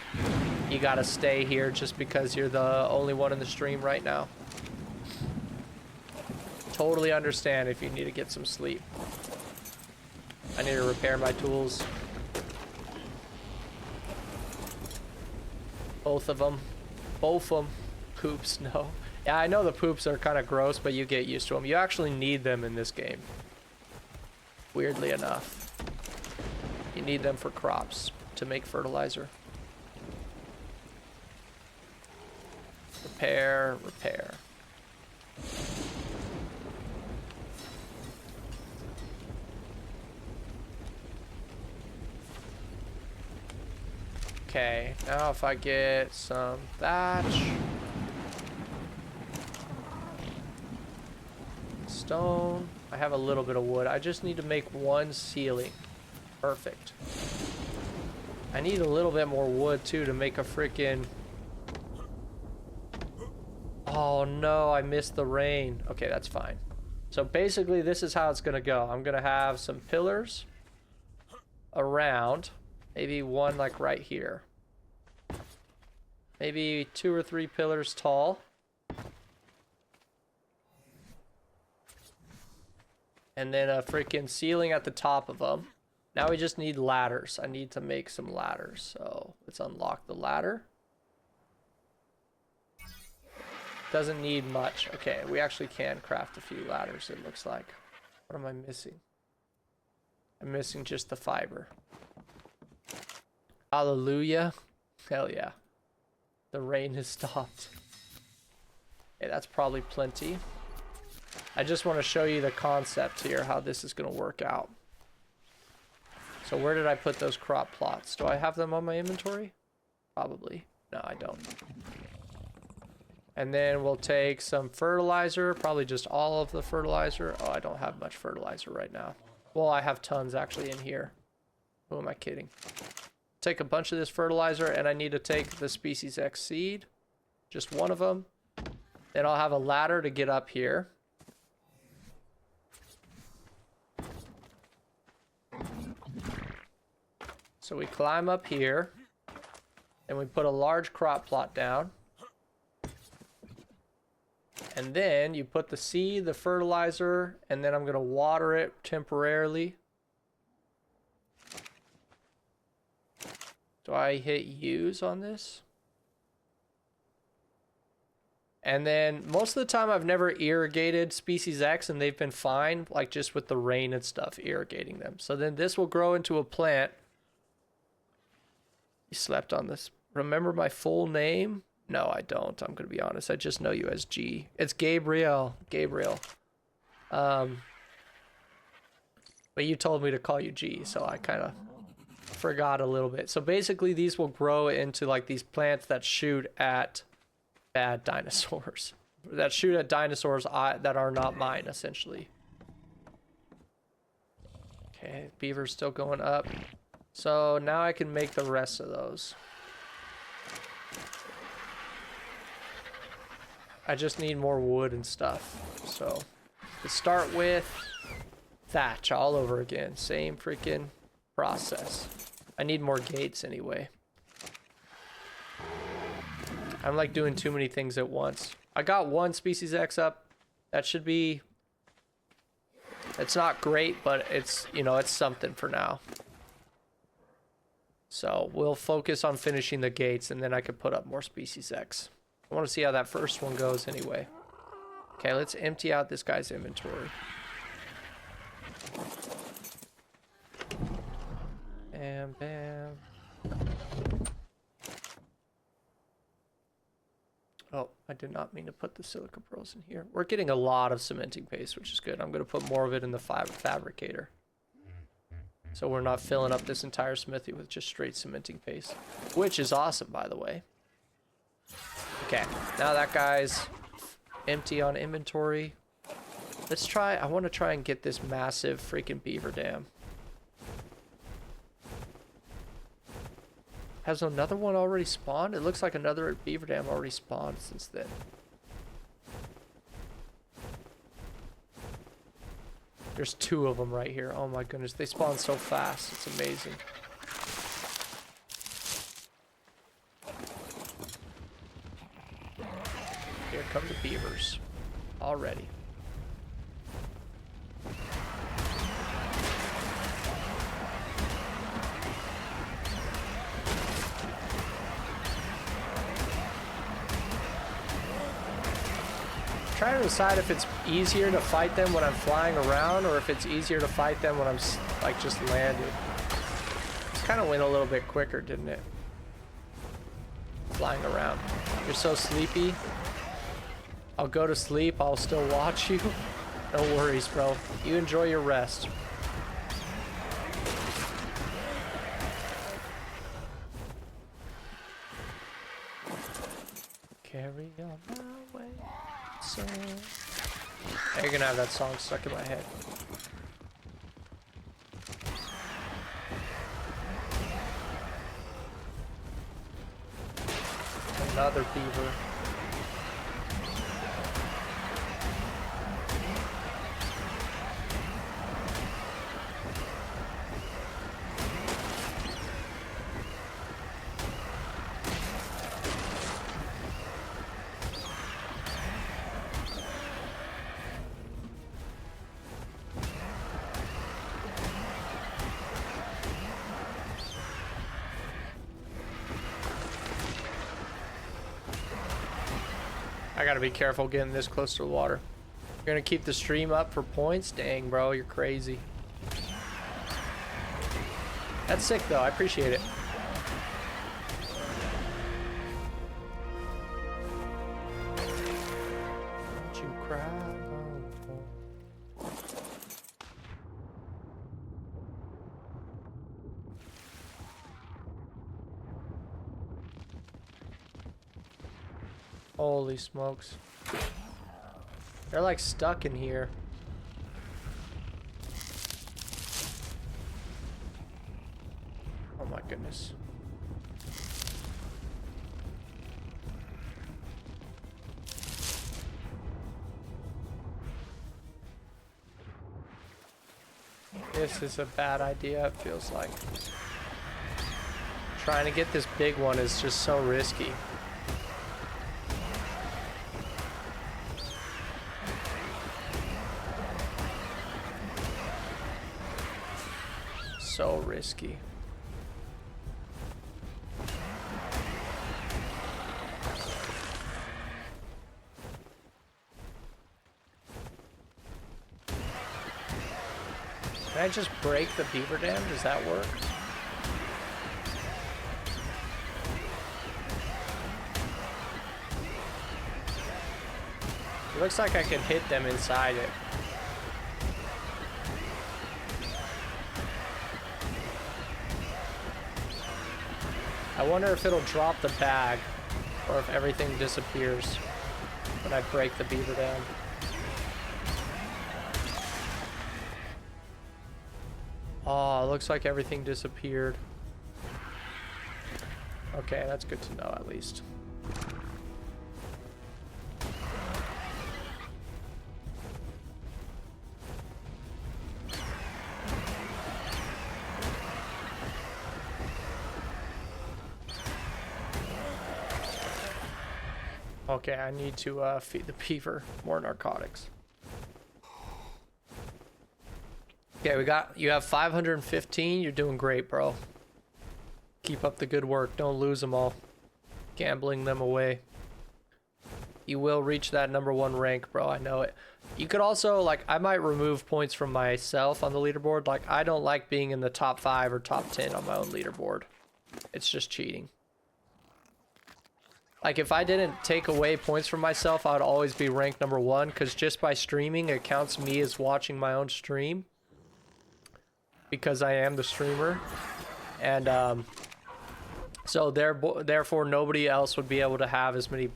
you gotta stay here just because you're the only one in the stream right now. Totally understand if you need to get some sleep. I need to repair my tools. Both of them. Both of them. Poops, no. Yeah, I know the poops are kind of gross, but you get used to them. You actually need them in this game. Weirdly enough. You need them for crops to make fertilizer. Repair, repair. Okay, now if I get some thatch. Stone. I have a little bit of wood. I just need to make one ceiling. Perfect. I need a little bit more wood too to make a freaking... Oh no, I missed the rain. Okay, that's fine. So basically this is how it's gonna go. I'm gonna have some pillars around. Maybe one like right here. Maybe 2 or 3 pillars tall. And then a freaking ceiling at the top of them. Now we just need ladders. I need to make some ladders. So let's unlock the ladder. Doesn't need much. Okay, we actually can craft a few ladders, it looks like. What am I missing? I'm missing just the fiber. Hallelujah. Hell yeah. The rain has stopped. Okay, that's probably plenty. I just want to show you the concept here, how this is going to work out. So where did I put those crop plots? Do I have them on my inventory? Probably. No, I don't. And then we'll take some fertilizer, probably just all of the fertilizer. Oh, I don't have much fertilizer right now. Well, I have tons actually in here. Who am I kidding? Take a bunch of this fertilizer, and I need to take the species X seed. Just one of them. Then I'll have a ladder to get up here. So we climb up here, and we put a large crop plot down. And then you put the seed, the fertilizer, and then I'm going to water it temporarily. Do I hit use on this? And then most of the time I've never irrigated species X, and they've been fine, like just with the rain and stuff, irrigating them. So then this will grow into a plant. You slept on this. Remember my full name? No, I don't. I'm going to be honest. I just know you as G. It's Gabriel. Gabriel. But you told me to call you G, so I kind of forgot a little bit. So basically these will grow into like these plants that shoot at bad dinosaurs. That shoot at dinosaurs that are not mine, essentially. Okay, beaver's still going up. So now I can make the rest of those. I just need more wood and stuff. So let's start with thatch all over again. Same freaking process. I need more gates anyway. I'm like doing too many things at once. I got one species X up. That should be... It's not great, but it's, you know, it's something for now. So we'll focus on finishing the gates, and then I can put up more species X. I want to see how that first one goes anyway. Okay, let's empty out this guy's inventory. Bam, bam. Oh, I did not mean to put the silica pearls in here. We're getting a lot of cementing paste, which is good. I'm going to put more of it in the fabricator. So we're not filling up this entire smithy with just straight cementing paste. Which is awesome, by the way. Okay, now that guy's empty on inventory. Let's try, I want to try and get this massive freaking beaver dam. Has another one already spawned? It looks like another beaver dam already spawned since then. There's 2 of them right here. Oh my goodness, they spawn so fast. It's amazing. Here come the beavers. Already. Trying to decide if it's easier to fight them when I'm flying around or if it's easier to fight them when I'm like just landed. This kind of went a little bit quicker, didn't it? Flying around. You're so sleepy. I'll go to sleep. I'll still watch you. No worries, bro. You enjoy your rest. Carry on my way. So you're gonna have that song stuck in my head. Another beaver. I gotta be careful getting this close to the water. You're gonna keep the stream up for points? Dang, bro, you're crazy. That's sick, though. I appreciate it. Don't you cry no more. Holy smokes. They're like stuck in here. Oh my goodness. This is a bad idea, it feels like. Trying to get this big one is just so risky. So risky. Can I just break the beaver dam? Does that work? It looks like I can hit them inside it. I wonder if it'll drop the bag or if everything disappears when I break the beaver dam. Oh, it looks like everything disappeared. Okay, that's good to know at least. Okay, I need to feed the beaver more narcotics. Okay, you have 515. You're doing great, bro. Keep up the good work. Don't lose them all. Gambling them away. You will reach that #1 rank, bro. I know it. You could also, like, I might remove points from myself on the leaderboard. Like, I don't like being in the top 5 or top 10 on my own leaderboard. It's just cheating. Like, if I didn't take away points from myself, I would always be ranked #1, because just by streaming, it counts me as watching my own stream. Because I am the streamer. And, so therefore, nobody else would be able to have as many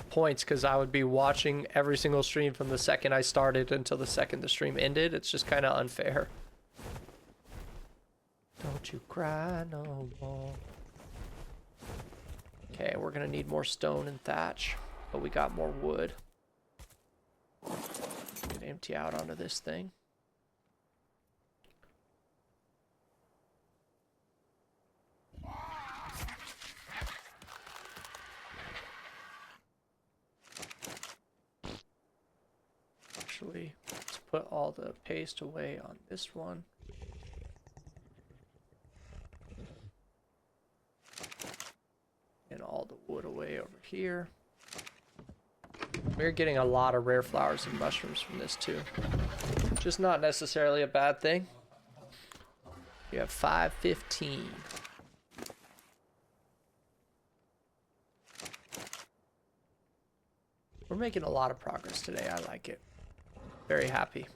points, because I would be watching every single stream from the second I started until the second the stream ended. It's just kind of unfair. Don't you cry no more. Okay, we're gonna need more stone and thatch, but we got more wood. Can empty out onto this thing. Actually, let's put all the paste away on this one. And all the wood away over here. We're getting a lot of rare flowers and mushrooms from this too. Just not necessarily a bad thing. You have 515. We're making a lot of progress today. I like it. Very happy.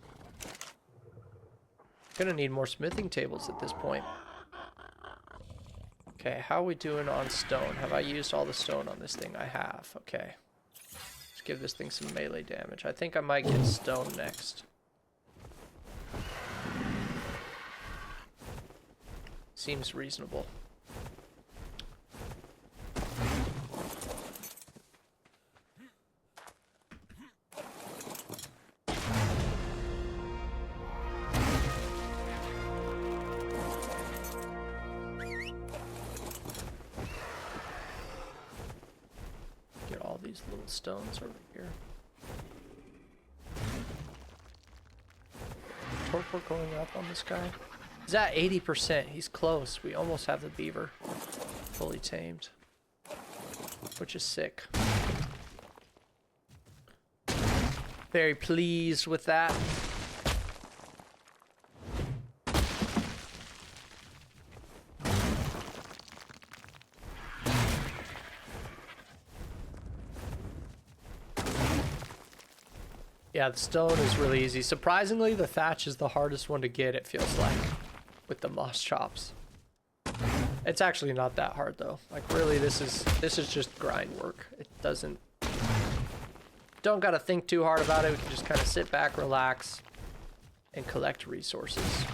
Gonna need more smithing tables at this point. Okay, how are we doing on stone? Have I used all the stone on this thing? I have. Okay. Let's give this thing some melee damage. I think I might get stone next. Seems reasonable. These little stones over here. Torpor going up on this guy. He's at 80%. He's close. We almost have the beaver fully tamed, which is sick. Very pleased with that. Yeah, the stone is really easy. Surprisingly, the thatch is the hardest one to get, it feels like, with the moss chops. It's actually not that hard though. Like really, this is just grind work. It don't gotta think too hard about it. We can just kind of sit back, relax, and collect resources.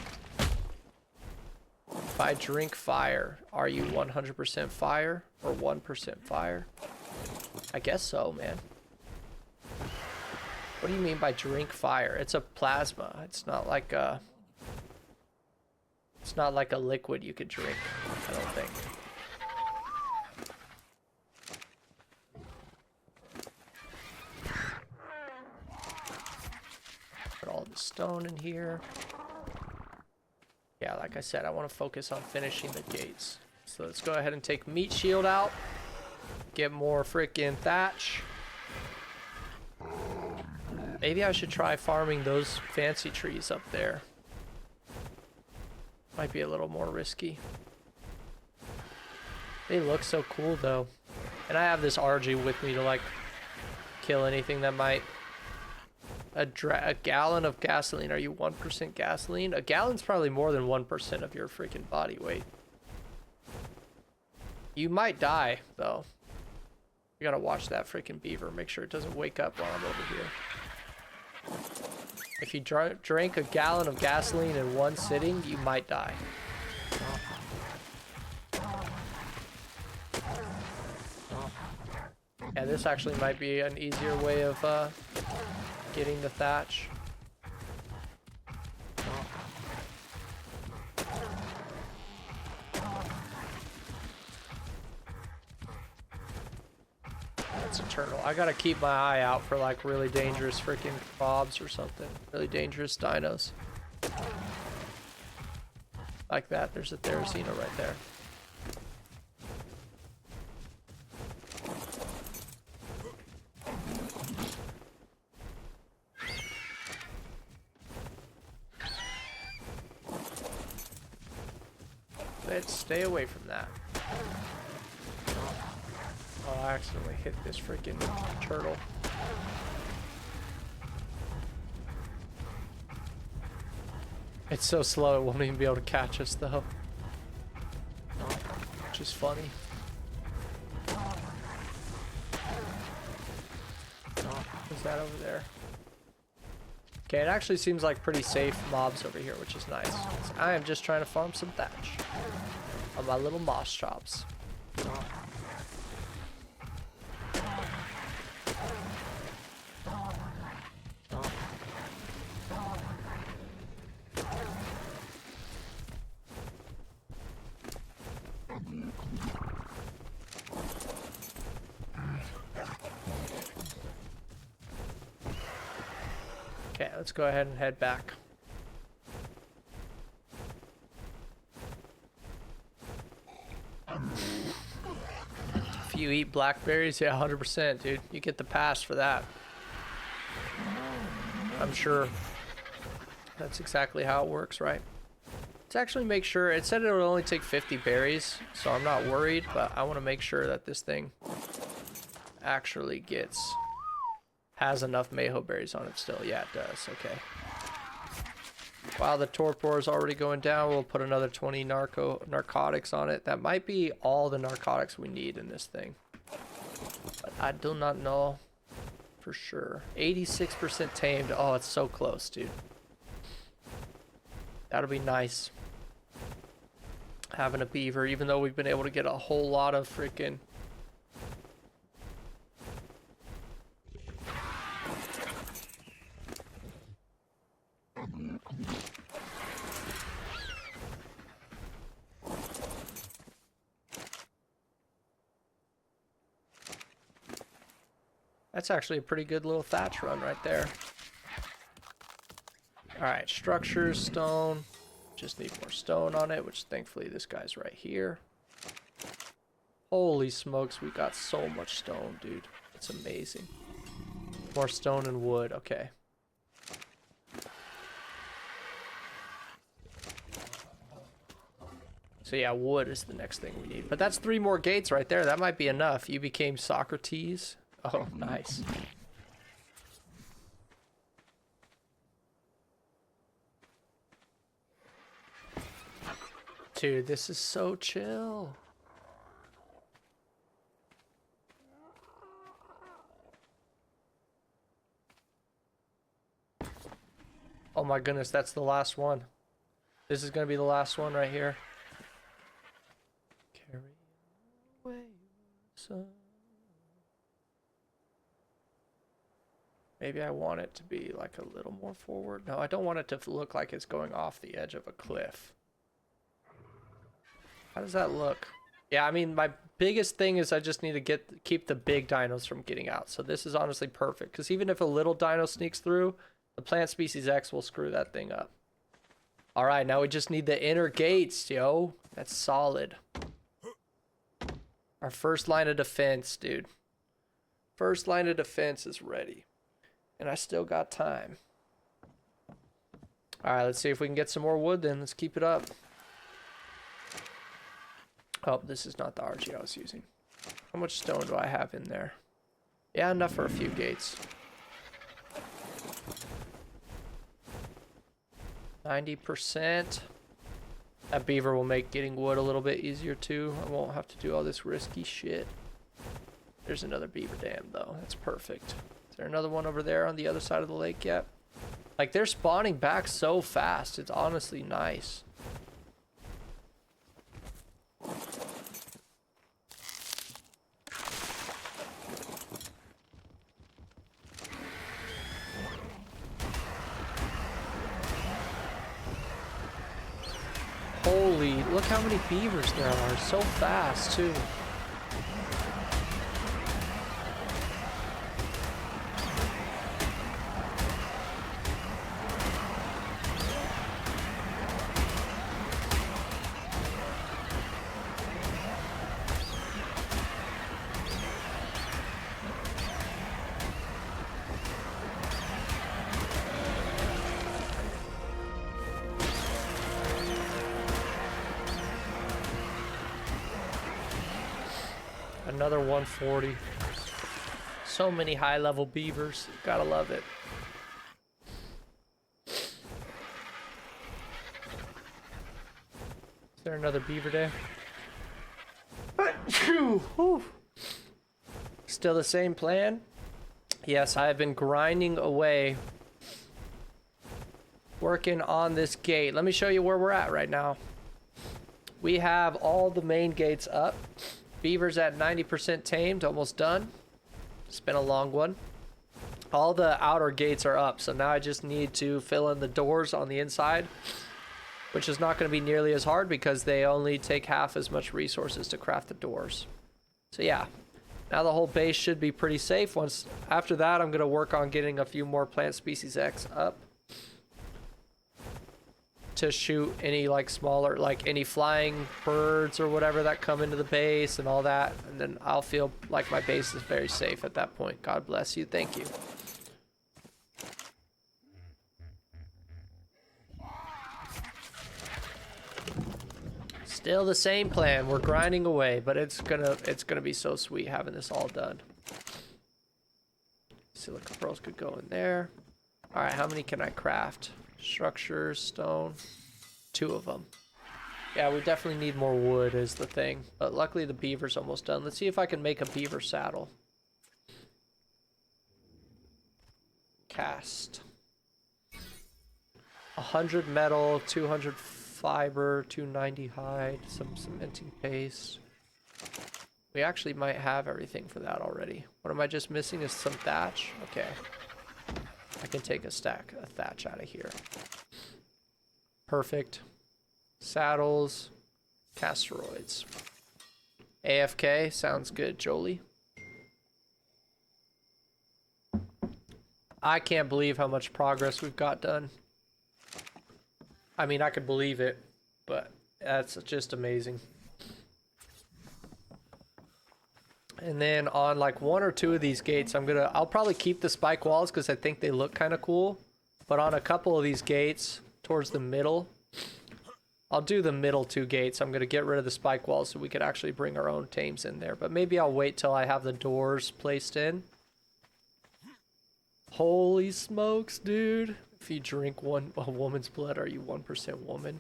If I drink fire, are you 100% fire or 1% fire? I guess so, man. What do you mean by drink fire? It's a plasma. It's not like a liquid you could drink, I don't think. Put all the stone in here. Yeah, like I said, I want to focus on finishing the gates. So let's go ahead and take meat shield out. Get more freaking thatch. Maybe I should try farming those fancy trees up there. Might be a little more risky. They look so cool though. And I have this RG with me to like kill anything that might... A gallon of gasoline. Are you 1% gasoline? A gallon's probably more than 1% of your freaking body weight. You might die though. You gotta watch that freaking beaver. Make sure it doesn't wake up while I'm over here. If you drink a gallon of gasoline in one sitting, you might die. Yeah, this actually might be an easier way of getting the thatch. That's a turtle. I gotta keep my eye out for like really dangerous freaking mobs or something. Really dangerous dinos. Like that. There's a Therizino right there. Let's stay away from that. Oh, I accidentally hit this freaking turtle. It's so slow, it won't even be able to catch us though. Which is funny. What's that over there? Okay, it actually seems like pretty safe mobs over here, which is nice. I am just trying to farm some thatch on my little moss chops. Okay, let's go ahead and head back. If you eat blackberries, yeah, 100%, dude. You get the pass for that. I'm sure that's exactly how it works, right? Let's actually make sure, it said it would only take 50 berries, so I'm not worried, but I want to make sure that this thing actually has enough Mayho berries on it still. Yeah, it does. Okay. While the torpor is already going down, we'll put another 20 narcotics on it. That might be all the narcotics we need in this thing. But I do not know for sure. 86% tamed. Oh, it's so close, dude. That'll be nice. Having a beaver, even though we've been able to get a whole lot of freaking... That's actually a pretty good little thatch run right there. Alright, structures, stone. Just need more stone on it, which thankfully this guy's right here. Holy smokes, we got so much stone, dude. It's amazing. More stone and wood. Okay. So yeah, wood is the next thing we need. But that's 3 more gates right there. That might be enough. You became Socrates. Oh, nice. Dude, this is so chill. Oh my goodness, that's the last one. This is gonna be the last one right here. Carry away sun. Maybe I want it to be like a little more forward. No, I don't want it to look like it's going off the edge of a cliff. How does that look? Yeah, I mean, my biggest thing is I just need to keep the big dinos from getting out. So this is honestly perfect, because even if a little dino sneaks through, the plant species X will screw that thing up. All right, now we just need the inner gates, yo. That's solid. Our first line of defense, dude. First line of defense is ready. And I still got time. All right, let's see if we can get some more wood then. Let's keep it up. Oh, this is not the RG I was using. How much stone do I have in there? Yeah, enough for a few gates. 90%. That beaver will make getting wood a little bit easier too. I won't have to do all this risky shit. There's another beaver dam though. That's perfect. Is there another one over there on the other side of the lake yet? Like, they're spawning back so fast. It's honestly nice. Holy, look how many beavers there are. So fast, too. Another 140. So many high-level beavers. Gotta love it. Is there another beaver day? Still the same plan? Yes, I have been grinding away, working on this gate. Let me show you where we're at right now. We have all the main gates up. Beavers at 90% tamed, almost done. It's been a long one. All the outer gates are up, so now I just need to fill in the doors on the inside, which is not going to be nearly as hard because they only take half as much resources to craft the doors. So yeah, now the whole base should be pretty safe. After that, I'm going to work on getting a few more plant species X up to shoot any like smaller, like any flying birds or whatever that come into the base and all that, and then I'll feel like my base is very safe at that point. God bless you. Thank you. Still the same plan. We're grinding away, but it's gonna be so sweet having this all done. Silica pearls could go in there. All right, how many can I craft? Structures, stone, 2 of them. Yeah, we definitely need more wood is the thing, but luckily the beaver's almost done. Let's see if I can make a beaver saddle. Cast. 100 metal, 200 fiber, 290 hide, some cementing paste. We actually might have everything for that already. What am I just missing is some thatch? Okay. I can take a stack of thatch out of here. Perfect. Saddles. Casteroids. AFK. Sounds good, Jolie. I can't believe how much progress we've got done. I mean, I could believe it, but that's just amazing. And then on like 1 or 2 of these gates, I'll probably keep the spike walls because I think they look kind of cool. But on a couple of these gates towards the middle, I'll do the middle 2 gates. I'm going to get rid of the spike walls so we could actually bring our own tames in there. But maybe I'll wait till I have the doors placed in. Holy smokes, dude. If you drink a woman's blood, are you 1% woman?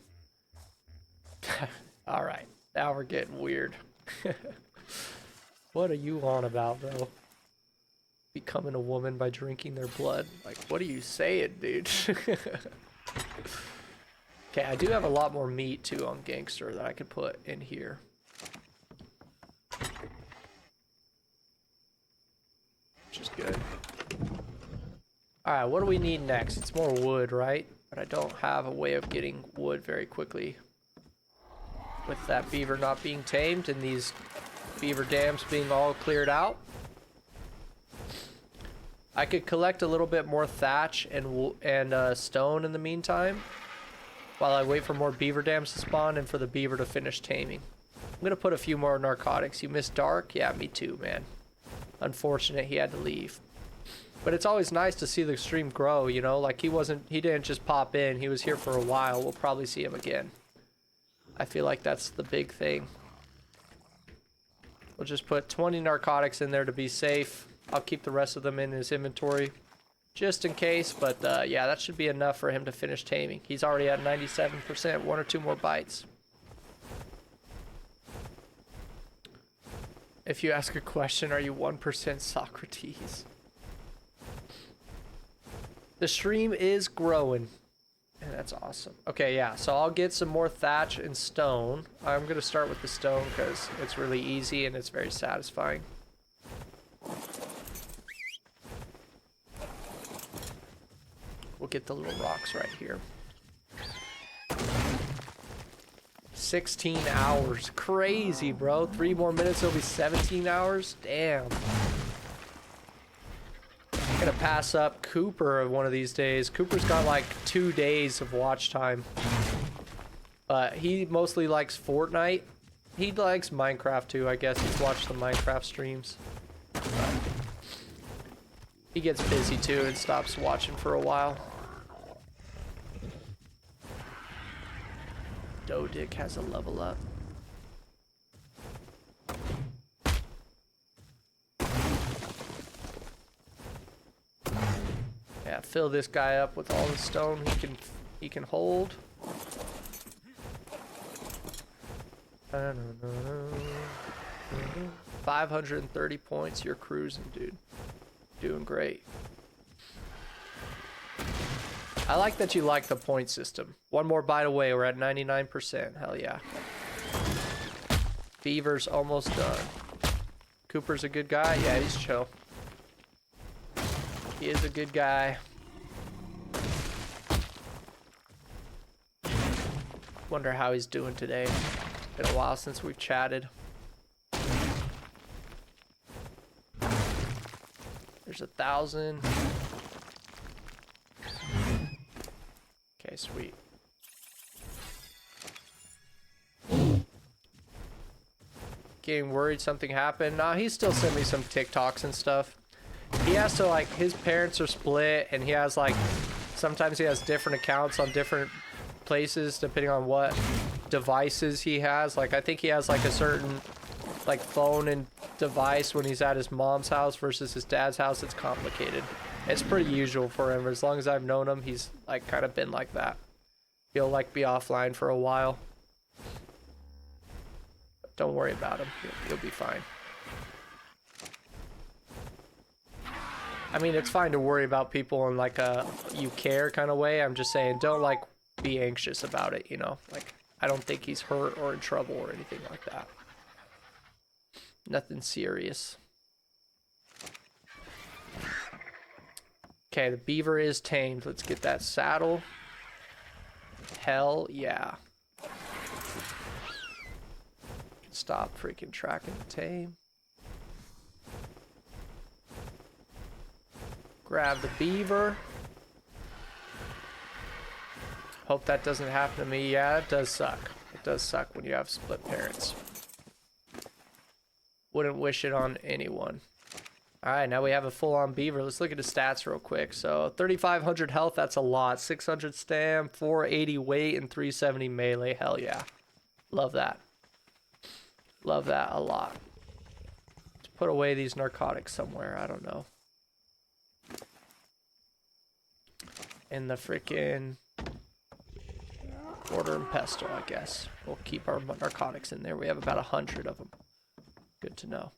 Alright, now we're getting weird. What are you on about, bro? Becoming a woman by drinking their blood? Like, what are you saying, dude? Okay, I do have a lot more meat, too, on Gangster that I could put in here. Which is good. Alright, what do we need next? It's more wood, right? But I don't have a way of getting wood very quickly. With that beaver not being tamed and these beaver dams being all cleared out. I could collect a little bit more thatch and stone in the meantime. While I wait for more beaver dams to spawn and for the beaver to finish taming. I'm gonna put a few more narcotics. You missed Dark? Yeah, me too, man. Unfortunate he had to leave. But it's always nice to see the stream grow, you know? Like he didn't just pop in. He was here for a while. We'll probably see him again. I feel like that's the big thing. We'll just put 20 narcotics in there to be safe. I'll keep the rest of them in his inventory. Just in case, but yeah, that should be enough for him to finish taming. He's already at 97%, 1 or 2 more bites. If you ask a question, are you 1% Socrates? The stream is growing, and that's awesome. Okay, yeah, so I'll get some more thatch and stone. I'm going to start with the stone because it's really easy and it's very satisfying. We'll get the little rocks right here. 16 hours. Crazy, bro. 3 more minutes, it'll be 17 hours. Damn. I'm gonna pass up Cooper one of these days. Cooper's got like 2 days of watch time. But he mostly likes Fortnite. He likes Minecraft too, I guess. He's watched the Minecraft streams. But he gets busy too and stops watching for a while. Doe Dick has a level up. Yeah, fill this guy up with all the stone he can hold. 530 points. You're cruising, dude. Doing great. I like that you like the point system. 1 more bite away. We're at 99%. Hell yeah. Beaver's almost done. Cooper's a good guy. Yeah, he's chill. He is a good guy. Wonder how he's doing today. Been a while since we've chatted. There's 1,000. Okay, sweet. Getting worried something happened. Nah, he still sent me some TikToks and stuff. He has to, like, his parents are split, and he has, like, sometimes he has different accounts on different places depending on what devices he has. Like, I think he has, like, a certain, like, phone and device when he's at his mom's house versus his dad's house. It's complicated. It's pretty usual for him. As long as I've known him, he's, like, kind of been like that. He'll, like, be offline for a while. But don't worry about him. He'll be fine. I mean, it's fine to worry about people in, like, a you care kind of way. I'm just saying, don't, like, be anxious about it, you know? Like, I don't think he's hurt or in trouble or anything like that. Nothing serious. Okay, the beaver is tamed. Let's get that saddle. Hell yeah. Stop freaking tracking the tame. Grab the beaver. Hope that doesn't happen to me. Yeah, it does suck. It does suck when you have split parents. Wouldn't wish it on anyone. All right, now we have a full-on beaver. Let's look at his stats real quick. So 3,500 health, that's a lot. 600 stam, 480 weight, and 370 melee. Hell yeah. Love that. Love that a lot. Let's put away these narcotics somewhere. I don't know. In the freaking mortar and pestle, I guess. We'll keep our narcotics in there. We have about 100 of them. Good to know.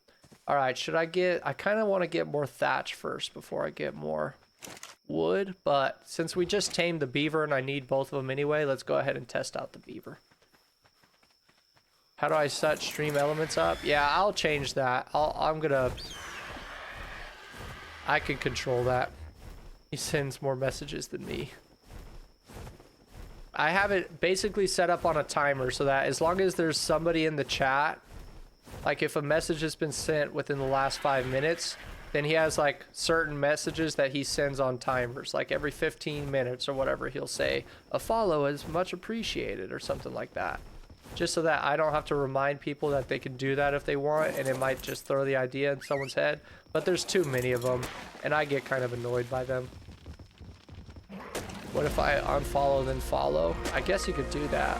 All right, should I get... I kind of want to get more thatch first before I get more wood. But since we just tamed the beaver and I need both of them anyway, let's go ahead and test out the beaver. How do I set stream elements up? Yeah, I'll change that. I'm gonna... I can control that. He sends more messages than me. I have it basically set up on a timer so that as long as there's somebody in the chat... Like if a message has been sent within the last 5 minutes, then he has like certain messages that he sends on timers. Like every 15 minutes or whatever, he'll say, a follow is much appreciated or something like that. Just so that I don't have to remind people that they can do that if they want, and it might just throw the idea in someone's head. But there's too many of them, and I get kind of annoyed by them. What if I unfollow then follow? I guess you could do that.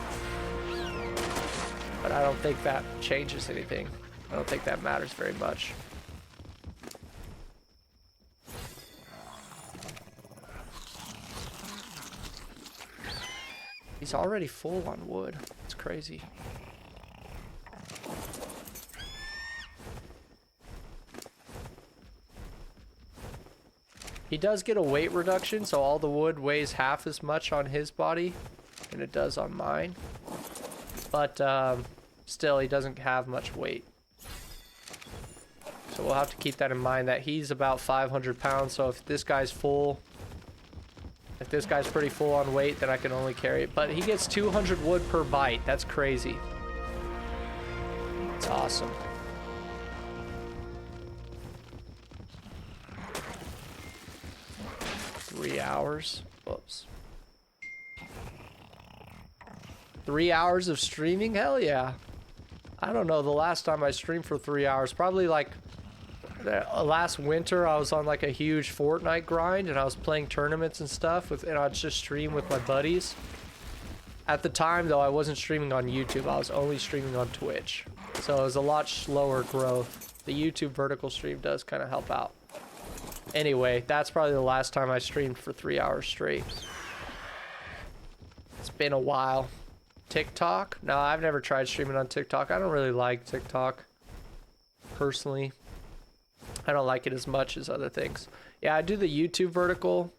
But I don't think that changes anything. I don't think that matters very much. He's already full on wood. It's crazy. He does get a weight reduction, so all the wood weighs half as much on his body than it does on mine. But still, he doesn't have much weight. So we'll have to keep that in mind that he's about 500 pounds. So if this guy's full, if this guy's pretty full on weight, then I can only carry it. But he gets 200 wood per bite. That's crazy. It's awesome. Three hours. Whoops. 3 hours of streaming? Hell yeah. I don't know the last time I streamed for 3 hours. Probably like last winter I was on like a huge Fortnite grind and I was playing tournaments and stuff and I'd just stream with my buddies. At the time though, I wasn't streaming on YouTube. I was only streaming on Twitch. So it was a lot slower growth. The YouTube vertical stream does kind of help out. Anyway, that's probably the last time I streamed for 3 hours straight. It's been a while. TikTok? No, I've never tried streaming on TikTok. I don't really like TikTok. Personally. I don't like it as much as other things. Yeah, I do the YouTube vertical.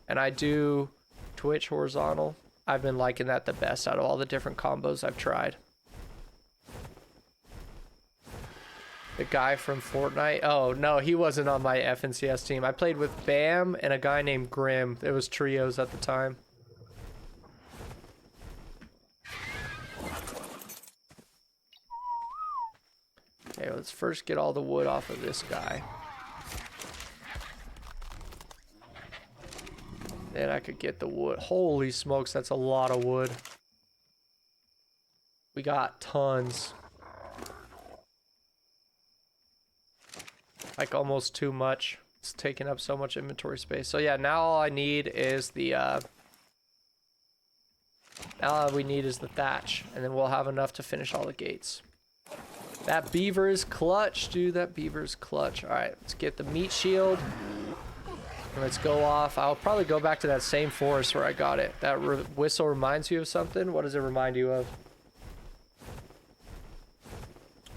And I do Twitch horizontal. I've been liking that the best out of all the different combos I've tried. The guy from Fortnite? Oh, no, he wasn't on my FNCS team. I played with Bam and a guy named Grim. It was trios at the time. Okay, let's first get all the wood off of this guy. Then I could get the wood. Holy smokes, that's a lot of wood. We got tons. Like almost too much. It's taking up so much inventory space. So yeah, now all I need is the now all we need is the thatch, and then we'll have enough to finish all the gates. That beaver is clutch, dude. That beaver is clutch. All right, let's get the meat shield. And let's go off. I'll probably go back to that same forest where I got it. That whistle reminds you of something. What does it remind you of?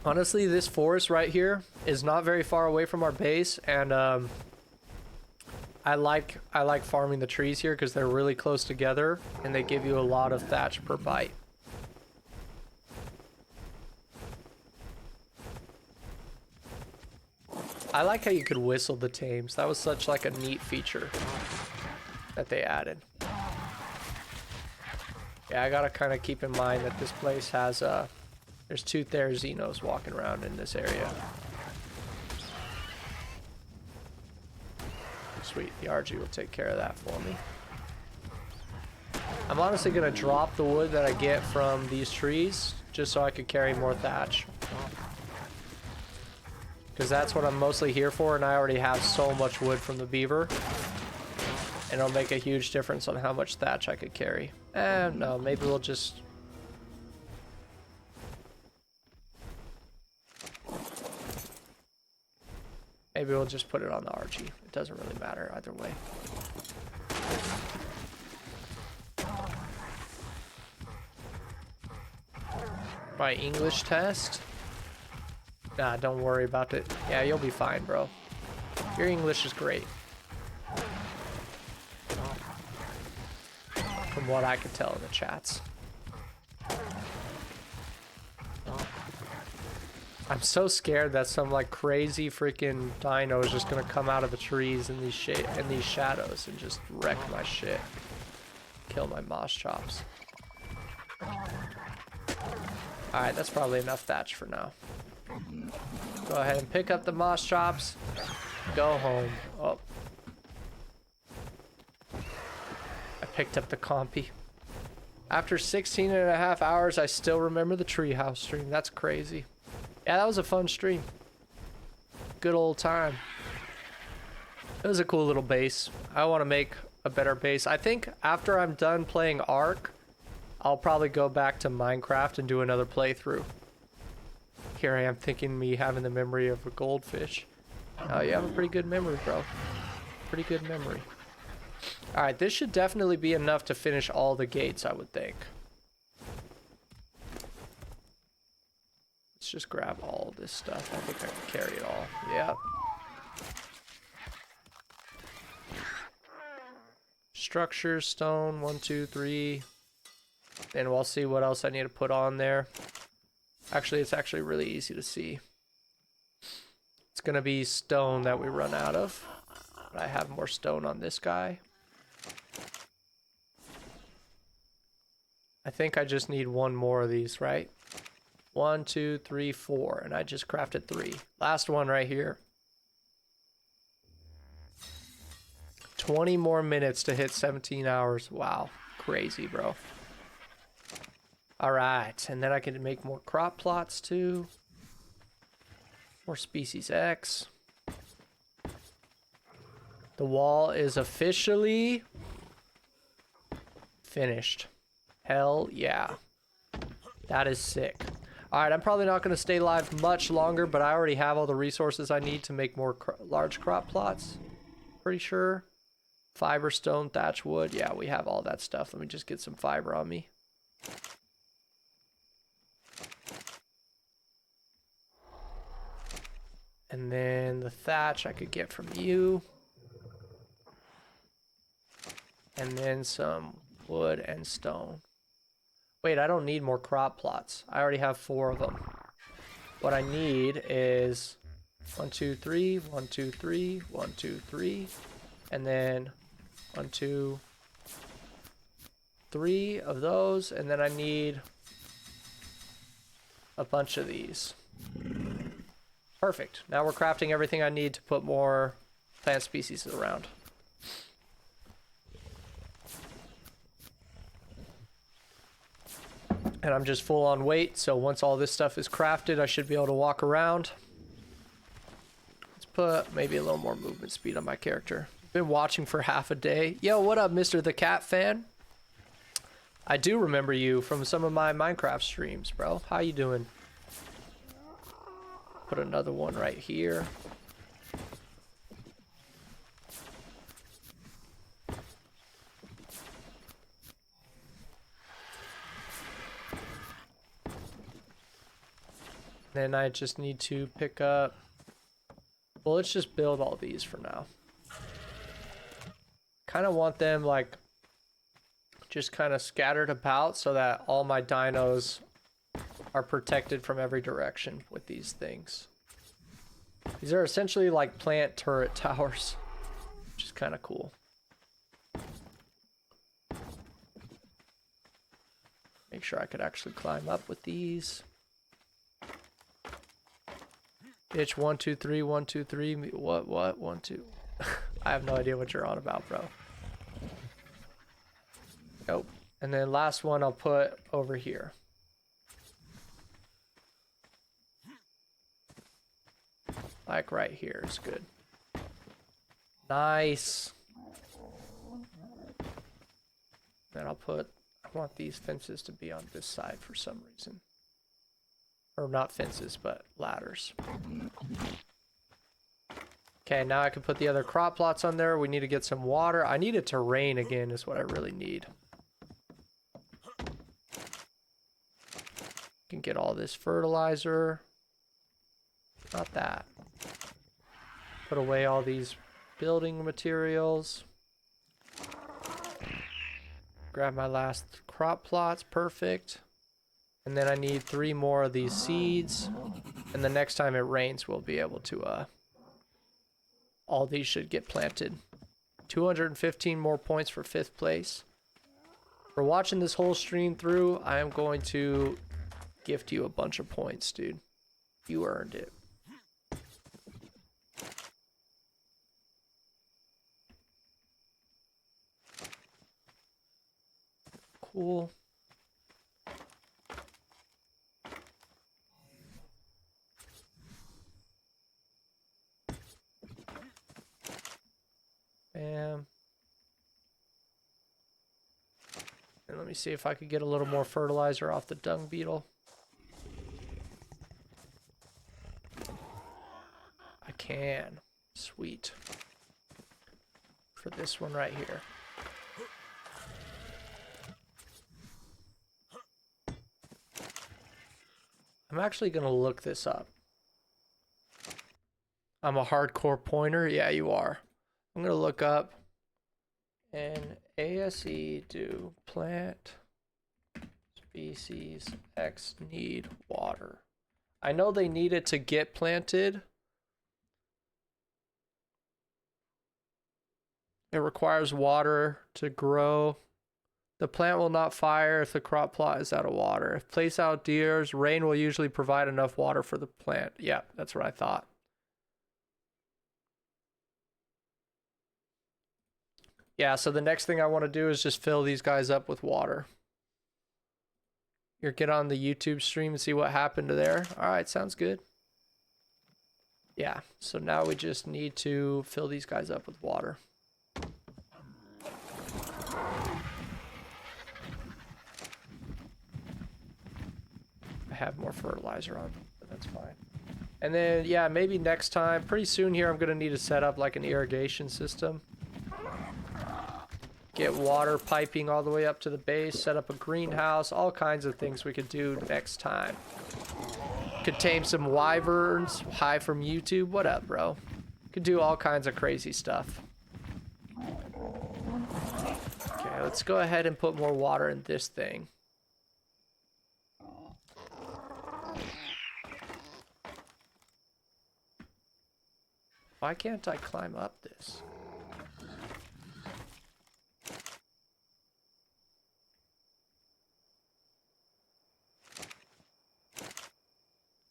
Honestly, this forest right here is not very far away from our base, and I like farming the trees here because they're really close together and they give you a lot of thatch per bite. I like how you could whistle the tames. That was such like a neat feature that they added. Yeah, I gotta kind of keep in mind that this place has there's two Therizzinos walking around in this area. Sweet, the RG will take care of that for me. I'm honestly gonna drop the wood that I get from these trees just so I could carry more thatch. because that's what I'm mostly here for, and I already have so much wood from the beaver. And it'll make a huge difference on how much thatch I could carry. No, maybe we'll just... Maybe we'll just put it on the Archie. It doesn't really matter either way. My English test? Nah, don't worry about it. Yeah, you'll be fine, bro. Your English is great. From what I could tell in the chats. I'm so scared that some like crazy freaking dino is just gonna come out of the trees in these shadows and just wreck my shit. Kill my moss chops. Alright, that's probably enough thatch for now. Go ahead and pick up the moss chops. Go home. Oh. I picked up the compy. After 16.5 hours, I still remember the treehouse stream. That's crazy. Yeah, that was a fun stream. Good old time. It was a cool little base. I want to make a better base. I think after I'm done playing Ark, I'll probably go back to Minecraft and do another playthrough. Here I am thinking me having the memory of a goldfish. Oh, you have a pretty good memory, bro. Pretty good memory. Alright, this should definitely be enough to finish all the gates, I would think. Let's just grab all this stuff. I think I can carry it all. Yep. Structure, stone, 1, 2, 3. And we'll see what else I need to put on there. Actually, it's actually really easy to see. It's gonna be stone that we run out of. But I have more stone on this guy. I think I just need one more of these, right? 1, 2, 3, 4, and I just crafted 3. Last one right here. 20 more minutes to hit 17 hours. Wow, crazy, bro. All right, and then I can make more crop plots too. More species X. The wall is officially finished. Hell yeah. That is sick. Alright, I'm probably not going to stay live much longer, but I already have all the resources I need to make more large crop plots. Pretty sure. Fiber, stone, thatch, wood. Yeah, we have all that stuff. Let me just get some fiber on me. And then the thatch I could get from you. And then some wood and stone. Wait, I don't need more crop plots. I already have 4 of them. What I need is 1, 2, 3, 1, 2, 3, 1, 2, 3, and then 1, 2, 3 of those, and then I need a bunch of these. Perfect. Now we're crafting everything I need to put more plant species around. And I'm just full on weight, so once all this stuff is crafted, I should be able to walk around. Let's put maybe a little more movement speed on my character. Been watching for half a day. Yo, what up, Mr. the Cat fan? I do remember you from some of my Minecraft streams, bro. How you doing? Put another one right here. Then I just need to pick up... Well, let's just build all these for now. Kind of want them, like, just kind of scattered about so that all my dinos are protected from every direction with these things. These are essentially like plant turret towers, which is kind of cool. Make sure I could actually climb up with these. Bitch, 1, 2, 3, 1, 2, 3. What? 1, 2. I have no idea what you're on about, bro. Nope. And then last one I'll put over here. Like right here is good. Nice. Then I'll put, I want these fences to be on this side for some reason. Or not fences, but ladders. Okay, now I can put the other crop plots on there. We need to get some water. I need it to rain again is what I really need. Can get all this fertilizer. Not that. Put away all these building materials. Grab my last crop plots. Perfect. And then I need 3 more of these seeds. And the next time it rains, we'll be able to, all these should get planted. 215 more points for 5th place. For watching this whole stream through, I am going to gift you a bunch of points, dude. You earned it. Cool. Bam. And let me see if I could get a little more fertilizer off the dung beetle. I can. Sweet. For this one right here. I'm actually going to look this up. I'm a hardcore pointer. Yeah, you are. I'm going to look up an ASE do plant species X need water. I know they need it to get planted. It requires water to grow. The plant will not fire if the crop plot is out of water. If placed outdoors, rain will usually provide enough water for the plant. Yeah, that's what I thought. Yeah, so the next thing I want to do is just fill these guys up with water. Here, get on the YouTube stream and see what happened to there. All right, sounds good. Yeah, so now we just need to fill these guys up with water. I have more fertilizer on, but that's fine. And then, yeah, maybe next time, pretty soon here, I'm going to need to set up like an irrigation system. Get water piping all the way up to the base, set up a greenhouse, all kinds of things we could do next time. Could tame some wyverns, hi from YouTube. What up, bro? Could do all kinds of crazy stuff. Okay, let's go ahead and put more water in this thing. Why can't I climb up this?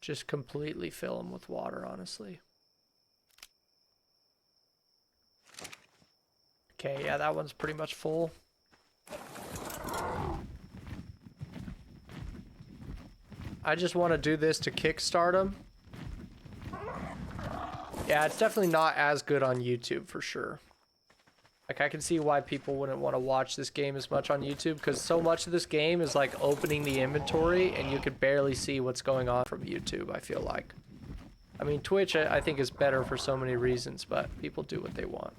Just completely fill them with water, honestly. Okay, yeah, that one's pretty much full. I just want to do this to kickstart them. Yeah, it's definitely not as good on YouTube for sure. Like, I can see why people wouldn't want to watch this game as much on YouTube, because so much of this game is like opening the inventory and you could barely see what's going on from YouTube, I feel like. I mean, Twitch I think is better for so many reasons, but people do what they want.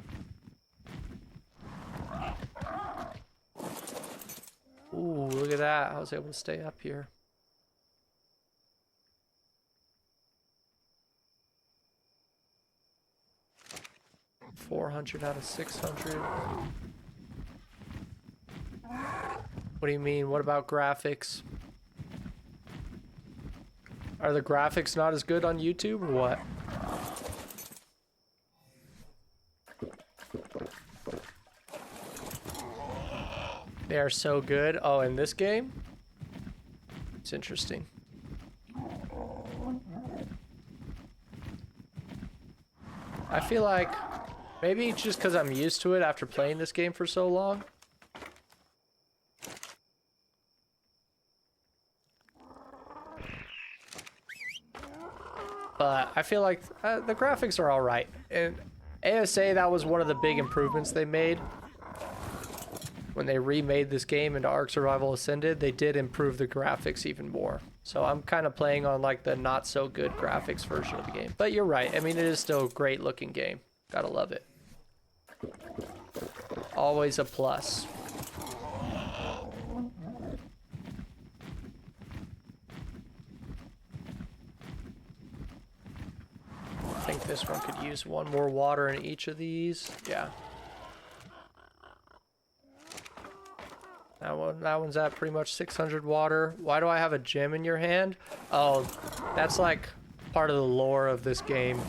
Ooh, look at that. I was able to stay up here. $400 out of 600. What do you mean? What about graphics? Are the graphics not as good on YouTube or what? They are so good. Oh, in this game? It's interesting. I feel like maybe it's just because I'm used to it after playing this game for so long. But I feel like the graphics are all right. And ASA, that was one of the big improvements they made. When they remade this game into Ark Survival Ascended, they did improve the graphics even more. So I'm kind of playing on like the not so good graphics version of the game. But you're right. I mean, it is still a great looking game. Gotta love it. Always a plus. I think this one could use one more water in each of these. Yeah. That one's at pretty much 600 water. Why do I have a gem in your hand? Oh, that's like part of the lore of this game.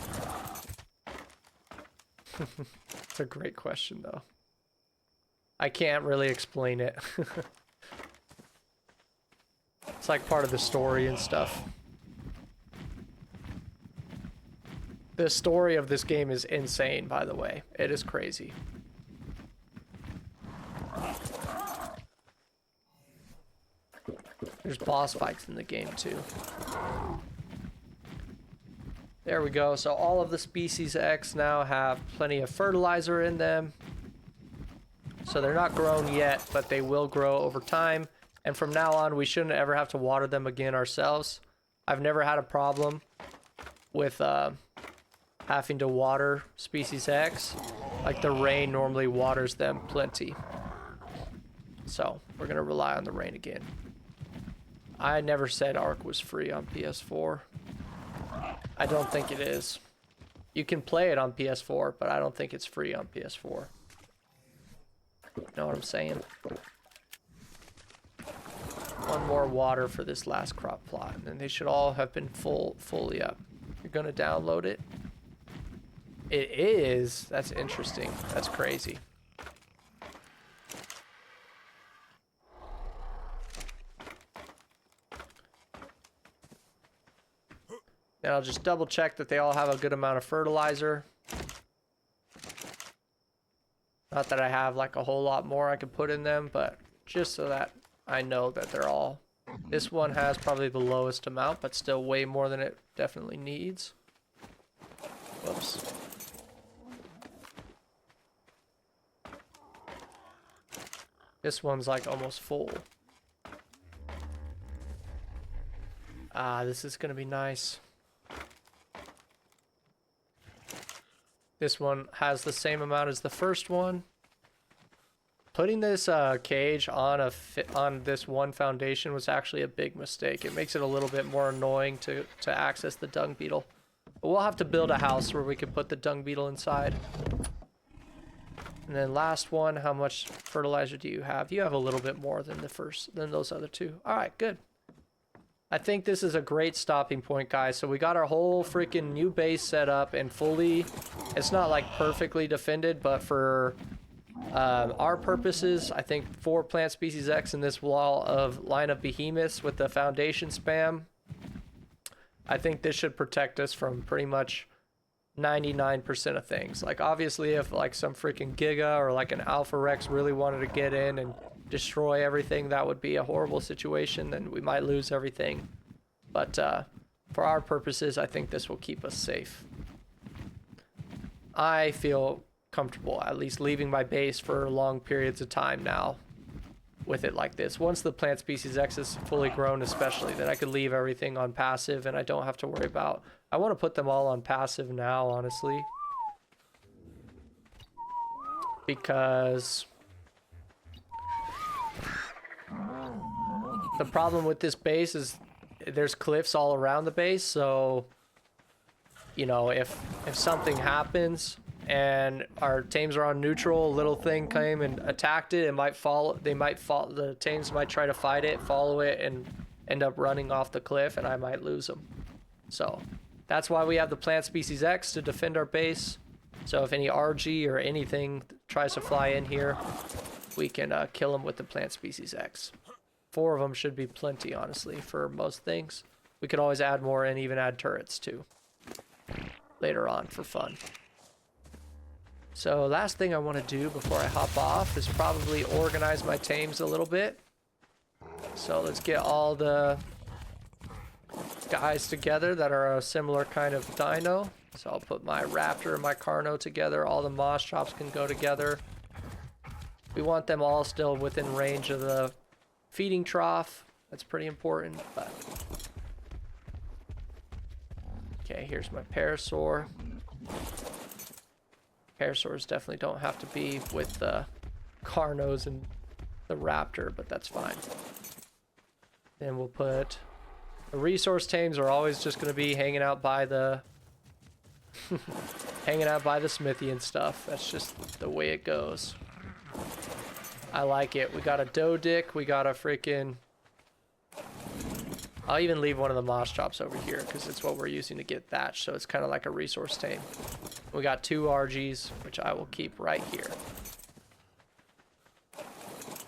It's a great question, though. I can't really explain it. It's like part of the story and stuff. The story of this game is insane, by the way. It is crazy. There's boss fights in the game too. There we go. So all of the species X now have plenty of fertilizer in them. So they're not grown yet, but they will grow over time. And from now on, we shouldn't ever have to water them again ourselves. I've never had a problem with having to water species X. Like the rain normally waters them plenty. So we're going to rely on the rain again. I never said Ark was free on PS4. I don't think it is. You can play it on PS4, but I don't think it's free on PS4. Know what I'm saying? One more water for this last crop plot, and then they should all have been fully up. You're gonna download it? It is? That's interesting. That's crazy. And I'll just double check that they all have a good amount of fertilizer. Not that I have like a whole lot more I could put in them, but just so that I know that they're all... This one has probably the lowest amount, but still way more than it definitely needs. Whoops. This one's like almost full. Ah, this is gonna be nice. This one has the same amount as the first one. Putting this cage on on this one foundation was actually a big mistake. It makes it a little bit more annoying to access the dung beetle. But we'll have to build a house where we can put the dung beetle inside. And then last one, how much fertilizer do you have? You have a little bit more than those other two. All right, good. I think this is a great stopping point, guys. So we got our whole freaking new base set up and fully, it's not like perfectly defended, but for our purposes, I think 4 plant species X in this wall of line of behemoths with the foundation spam, I think this should protect us from pretty much 99% of things. Like obviously if like some freaking Giga or like an Alpha Rex really wanted to get in and destroy everything, that would be a horrible situation. Then we might lose everything. But for our purposes, I think this will keep us safe. I feel comfortable at least leaving my base for long periods of time now with it like this. Once the plant species X is fully grown especially, then I could leave everything on passive and I don't have to worry about... I want to put them all on passive now, honestly. Because... the problem with this base is there's cliffs all around the base, so... You know, if something happens and our tames are on neutral, a little thing came and attacked it, the tames might try to fight it, follow it, and end up running off the cliff, and I might lose them. So that's why we have the plant species X to defend our base. So if any RG or anything tries to fly in here, we can kill them with the plant species X. 4 of them should be plenty, honestly, for most things. We could always add more and even add turrets too later on for fun. So last thing I want to do before I hop off is probably organize my tames a little bit. So let's get all the guys together that are a similar kind of dino. So I'll put my raptor and my carno together. All the moss chops can go together. We want them all still within range of the feeding trough. That's pretty important. But okay, here's my parasaur. Parasaurs definitely don't have to be with the carnos and the raptor, but that's fine. Then we'll put the resource tames are always just going to be hanging out by the hanging out by the smithy and stuff. That's just the way it goes. I like it. We got a doe dick. We got a freaking... I'll even leave one of the moss chops over here because it's what we're using to get thatch. So it's kind of like a resource tame. We got 2 RGs, which I will keep right here.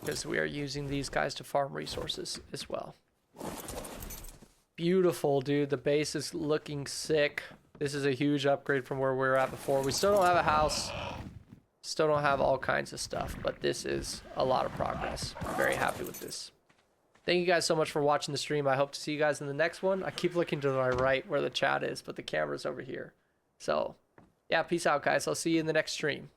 Because we are using these guys to farm resources as well. Beautiful, dude. The base is looking sick. This is a huge upgrade from where we were at before. We still don't have a house. Still don't have all kinds of stuff. But this is a lot of progress. I'm very happy with this. Thank you guys so much for watching the stream. I hope to see you guys in the next one. I keep looking to my right where the chat is, but the camera's over here. So, yeah, peace out, guys. I'll see you in the next stream.